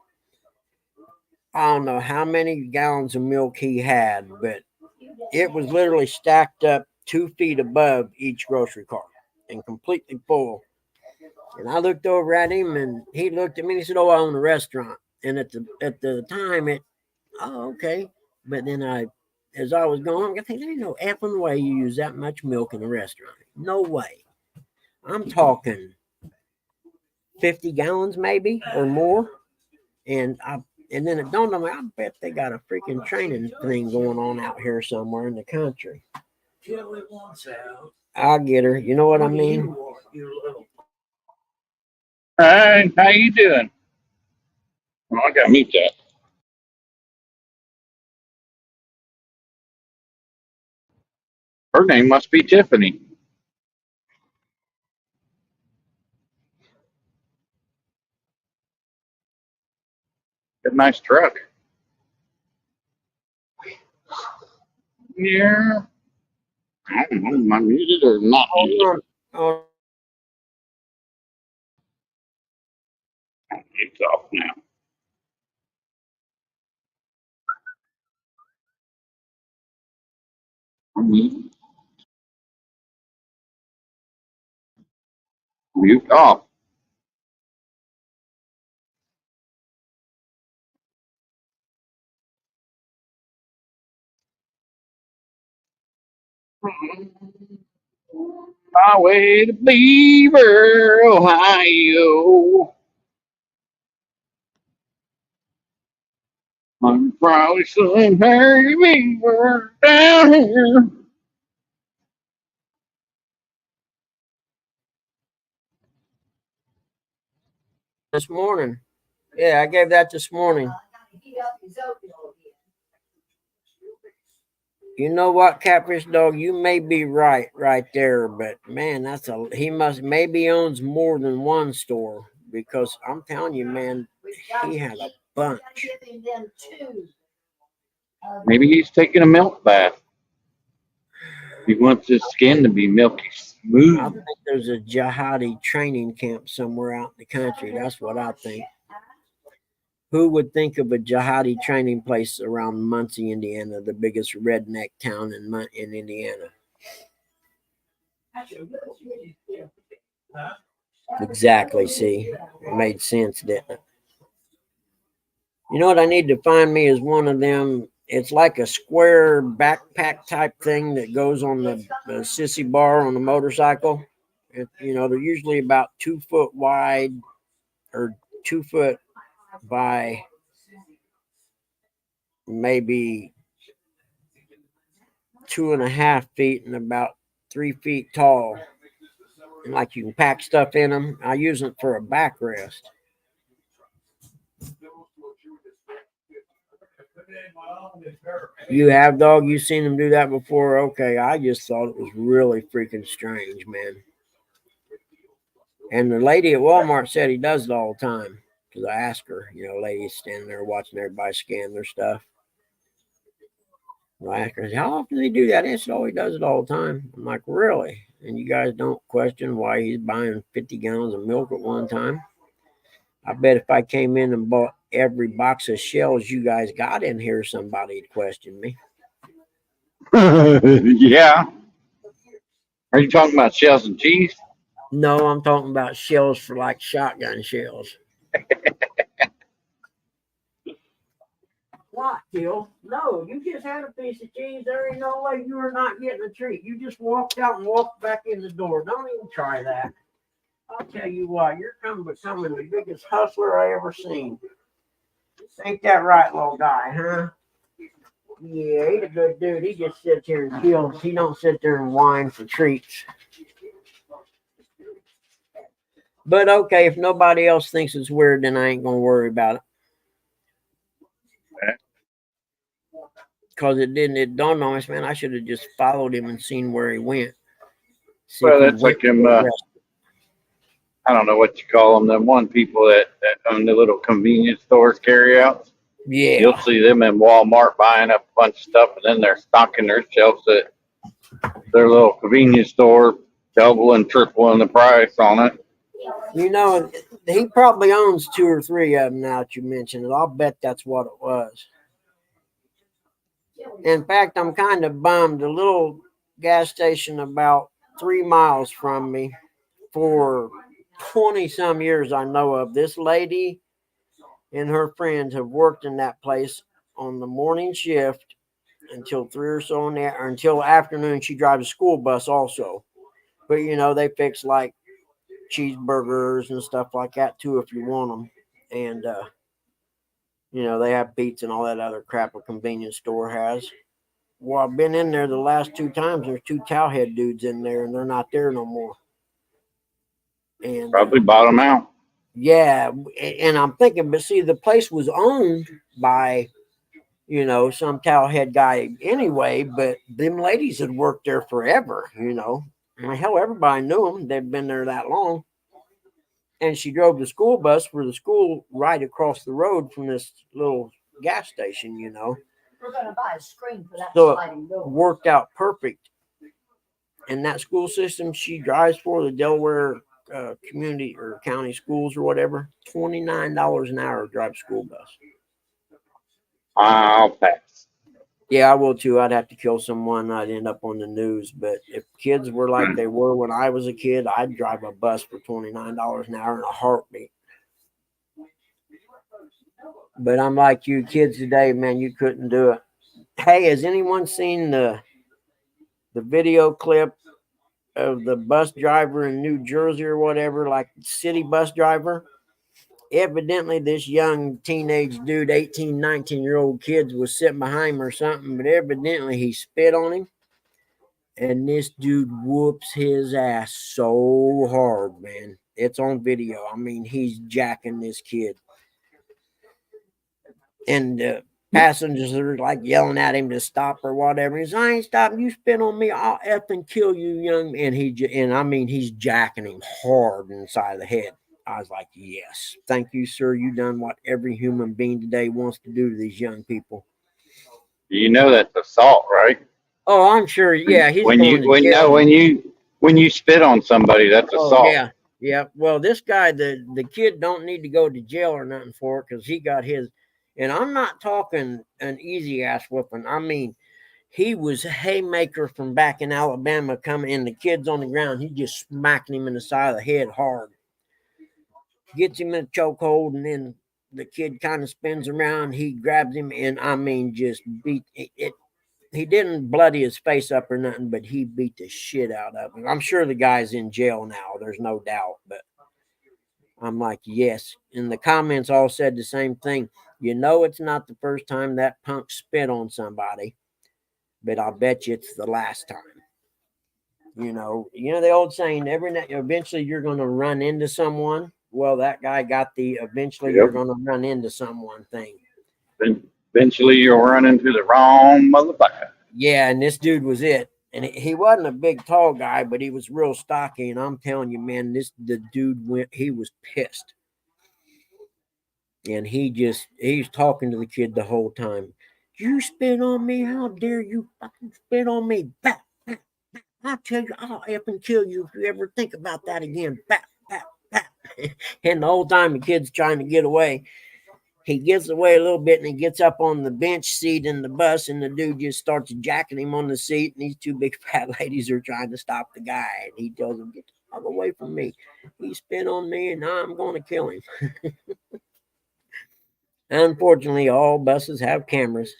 A: I don't know how many gallons of milk he had, but it was literally stacked up 2 feet above each grocery cart and completely full. And I looked over at him, and he looked at me and he said, "Oh, I own a restaurant." And at the time, okay. But then as I was going, I think there ain't no effing way you use that much milk in a restaurant. No way. I'm talking 50 gallons maybe or more. And then it dawned on me, I bet they got a freaking training thing going on out here somewhere in the country. I'll get her. You know what I mean?
B: Hey, how you doing? Oh, I gotta mute that. Her name must be Tiffany. Good, nice truck. Yeah. I don't know. Am I muted or not
A: Hold
B: muted?
A: on. Oh,
B: It's off now. Mute off. Highway to Beaver, Ohio. I'm probably some Harry Beaver down here.
A: this morning. Yeah, I gave that this morning. You know what, Catfish Dog? You may be right there, but man, he must maybe owns more than one store because I'm telling you, man, he had a bunch.
B: Maybe he's taking a milk bath. He wants his skin to be milky
A: I
B: smooth.
A: think there's a jihadi training camp somewhere out in the country. That's what I think. Who would think of a jihadi training place around Muncie, Indiana, the biggest redneck town in Indiana? Exactly. See, it made sense, didn't it? You know what I need to find me is one of them. It's like a square backpack type thing that goes on the sissy bar on the motorcycle. They're usually about 2 foot wide or 2 foot by maybe 2.5 feet and about 3 feet tall. And like you can pack stuff in them. I use it for a backrest. You have, dog? You seen them do that before? Okay, I just thought it was really freaking strange, man. And the lady at Walmart said he does it all the time. Because I asked her, ladies standing there watching everybody scan their stuff. And I asked her, how often does he do that? He said, oh, he does it all the time. I'm like, really? And you guys don't question why he's buying 50 gallons of milk at one time? I bet if I came in and bought every box of shells you guys got in here, somebody'd question me.
B: Yeah. Are you talking about shells and cheese?
A: No, I'm talking about shells for like shotgun shells. What, Kill? No, you just had a piece of cheese. There ain't no way you were not getting a treat. You just walked out and walked back in the door. Don't even try that. I'll tell you what, you're becoming the biggest hustler I ever seen. Ain't that right, little guy, huh?
F: Yeah, he's a good dude. He just sits here and chills. He don't sit there and whine for treats. But okay, if nobody else thinks it's weird, then I ain't gonna worry about it. Cause it didn't. It dawned on us, man. I should have just followed him and seen where he went. See if
B: Well,
F: he
B: that's
F: went
B: like
F: to
B: them.
F: get arrested.
B: I don't know what you call them. Them one people that own the little convenience stores carry outs. You'll
F: Yeah,
B: see them in Walmart buying up a bunch of stuff, and then they're stocking their shelves at their little convenience store, doubling, tripling the price on it.
F: you know, he probably owns two or three of them now that you mentioned it. I'll bet that's what it was. In fact, I'm kind of bummed. A little gas station about 3 miles from me for 20 some years I know of. This lady and her friends have worked in that place on the morning shift until three or so in there, or until afternoon. She drives a school bus also. But you know, they fix like cheeseburgers and stuff like that too if you want them. And you know, they have beets and all that other crap a convenience store has. Well, I've been in there the last two times. There's two cowhead dudes in there, and they're not there no more. And
B: Probably bottom out.
F: yeah, and I'm thinking, but see, the place was owned by, you know, some cowhead guy anyway. But them ladies had worked there forever. You know, I mean, hell, everybody knew them. They'd been there that long. And she drove the school bus for the school right across the road from this little gas station. You know,
H: We're gonna buy a screen for that
F: so
H: sliding
F: it
H: door.
F: worked out perfect. And that school system she drives for, the Delaware community or county schools or whatever, $29 an hour to drive a school bus.
B: I'll pass.
F: Yeah, I will too. I'd have to kill someone. I'd end up on the news. But if kids were like they were when I was a kid, I'd drive a bus for $29 an hour in a heartbeat. But I'm like you kids today, man, you couldn't do it. Hey, has anyone seen the video clip of the bus driver in New Jersey or whatever, like city bus driver? Evidently this young teenage dude, 18, 19-year-old kids was sitting behind him or something, but evidently he spit on him. And this dude whoops his ass so hard, man. It's on video. I mean, he's jacking this kid. And passengers are like yelling at him to stop or whatever. He's, I ain't stopping. You spit on me, I'll effing kill you, young man. And I mean, he's jacking him hard inside the head. I was like, yes, thank you, sir. You done what every human being today wants to do to these young people.
B: You know that's assault, right?
F: Oh, I'm sure. Yeah, he's
B: When
F: going
B: you
F: to jail.
B: when you spit on somebody, that's
F: Oh,
B: assault.
F: yeah. Yeah. Well, this guy, the kid don't need to go to jail or nothing for it because he got his. And I'm not talking an easy ass whooping. I mean, he was a haymaker from back in Alabama coming in. The kid's on the ground. He just smacking him in the side of the head hard. Gets him in a chokehold, and then the kid kind of spins around. He grabs him, and I mean, just beat it. He didn't bloody his face up or nothing, but he beat the shit out of him. I'm sure the guy's in jail now. There's no doubt. But I'm like, yes. And the comments all said the same thing. You know, it's not the first time that punk spit on somebody, but I'll bet you it's the last time. You know the old saying, eventually you're going to run into someone. Well, that guy got the eventually you're
B: Yep.
F: going to run into someone thing.
B: Then eventually you'll run into the wrong motherfucker.
F: Yeah, and this dude was it. And he wasn't a big, tall guy, but he was real stocky. And I'm telling you, man, the dude he was pissed. And he's talking to the kid the whole time. You spit on me? How dare you fucking spit on me? Bah, bah, bah. I'll tell you, I'll effing kill you if you ever think about that again. Bah, bah, bah. And the whole time the kid's trying to get away. He gets away a little bit and he gets up on the bench seat in the bus, and the dude just starts jacking him on the seat. And these two big fat ladies are trying to stop the guy. And he tells them, get the fuck away from me. He spit on me, and now I'm going to kill him. Unfortunately, all buses have cameras.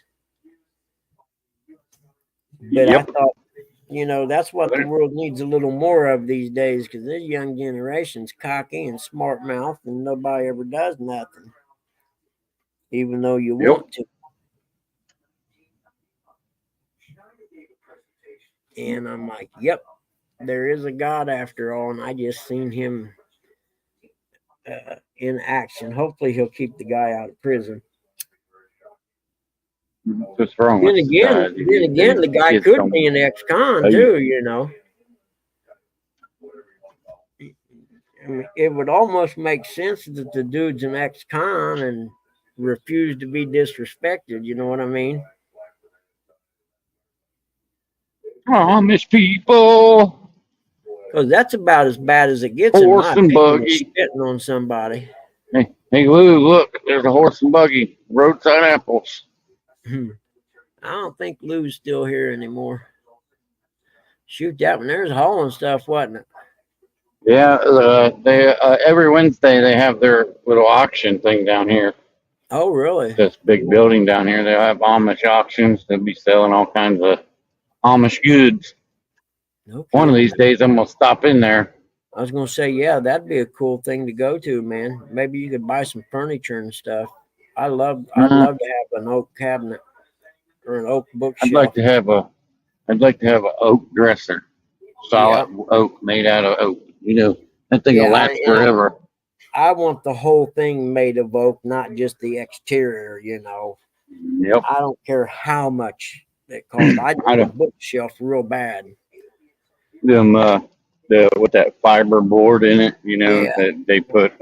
F: But I
B: Yep.
F: thought, that's what the world needs a little more of these days, because this young generation's cocky and smart mouth, and nobody ever does nothing, even though you
B: Yep.
F: want to.
A: And I'm like, yep, there is a God after all, and I just seen him in action. Hopefully, he'll keep the guy out of prison.
B: What's wrong with society
A: Then
B: these
A: again,
B: days?
A: the guy
B: Kids
A: could
B: don't
A: be an ex-con
B: behave.
A: too. You know, I mean, it would almost make sense that the dude's an ex-con and refused to be disrespected. You know what I mean?
B: Amish people,
A: Because that's about as bad as it gets, in my
B: horse and
A: opinion, is
B: buggy.
A: spitting on somebody.
B: Hey, Lou, look, there's a horse and buggy. Roadside apples.
A: I don't think Lou's still here anymore. Shoot, that one there's hauling stuff, wasn't it?
B: Yeah, they every Wednesday they have their little auction thing down here.
A: Oh, really?
B: This big building down here. They'll have Amish auctions. They'll be selling all kinds of Amish goods.
A: No
B: One of
A: kidding,
B: these
A: man.
B: days I'm gonna stop in there.
A: I was gonna say, yeah, that'd be a cool thing to go to, man. Maybe you could buy some furniture and stuff. I'd
B: Uh,
A: love to have an oak cabinet or an oak
B: I'd like
A: bookshelf.
B: to have a I'd like to have an oak dresser,
A: Yeah,
B: solid oak made out of oak. You know that thing will
A: yeah,
B: last forever.
A: I want the whole thing made of oak, not just the exterior. You know,
B: Yep.
A: I don't care how much it costs. I
B: I
A: need a
B: don't
A: bookshelf real bad.
B: them the with that fiber board in it. You know
A: Yeah.
B: that they put.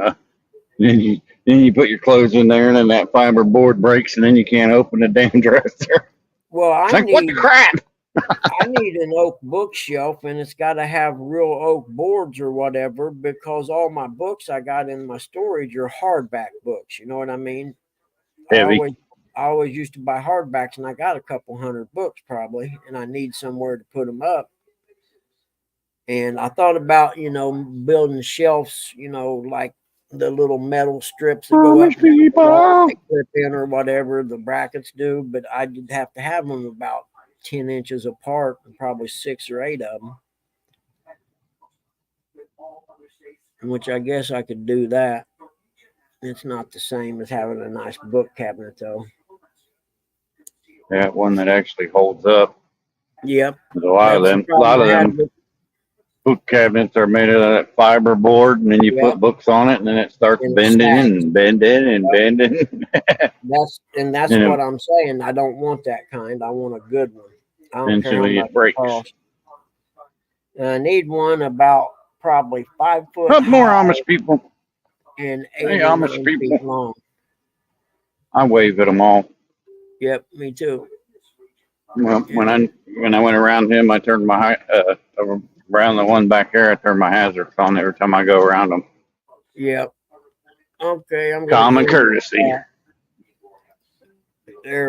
B: Then you put your clothes in there, and then that fiber board breaks, and then you can't open the damn dresser.
A: Well,
B: It's like what the crap?
A: I need an oak bookshelf, and it's got to have real oak boards or whatever, because all my books I got in my storage are hardback books. You know what I mean? I
B: Heavy.
A: always I always used to buy hardbacks, and I got a couple hundred books probably, and I need somewhere to put them up. And I thought about, building shelves, like the little metal strips that go up
B: Amish
A: and down the wall, they
B: people.
A: clip in or whatever the brackets do, but I'd have to have them about 10 inches apart, and probably 6 or 8 of them, which I guess I could do that. It's not the same as having a nice book cabinet, though.
B: That one that actually holds up.
A: Yep,
B: There's a lot of
A: that's the
B: them. A
A: problem
B: lot
A: I
B: of
A: had
B: them
A: with.
B: book cabinets are made of that fiber board, and then you
A: Yep,
B: put books on it, and then it starts
A: and it
B: bending
A: sags.
B: and bending and
A: Yep.
B: bending.
A: That's
B: And
A: what I'm saying. I don't want that kind. I want a good one. I don't care how
B: eventually
A: much
B: it
A: it
B: breaks.
A: costs. And I need one about probably 5 foot
B: Up more
A: high
B: Amish people.
A: and
B: Hey,
A: 8 or
B: Amish
A: 9 feet
B: people.
A: long.
B: I wave at them all.
A: Yep, me too.
B: Well,
A: Yeah,
B: when I went around him, I turned my around the one back there. I turned my hazards on every time I go around them.
A: yep. Okay, I'm gonna
B: Common
A: end
B: courtesy.
A: that. There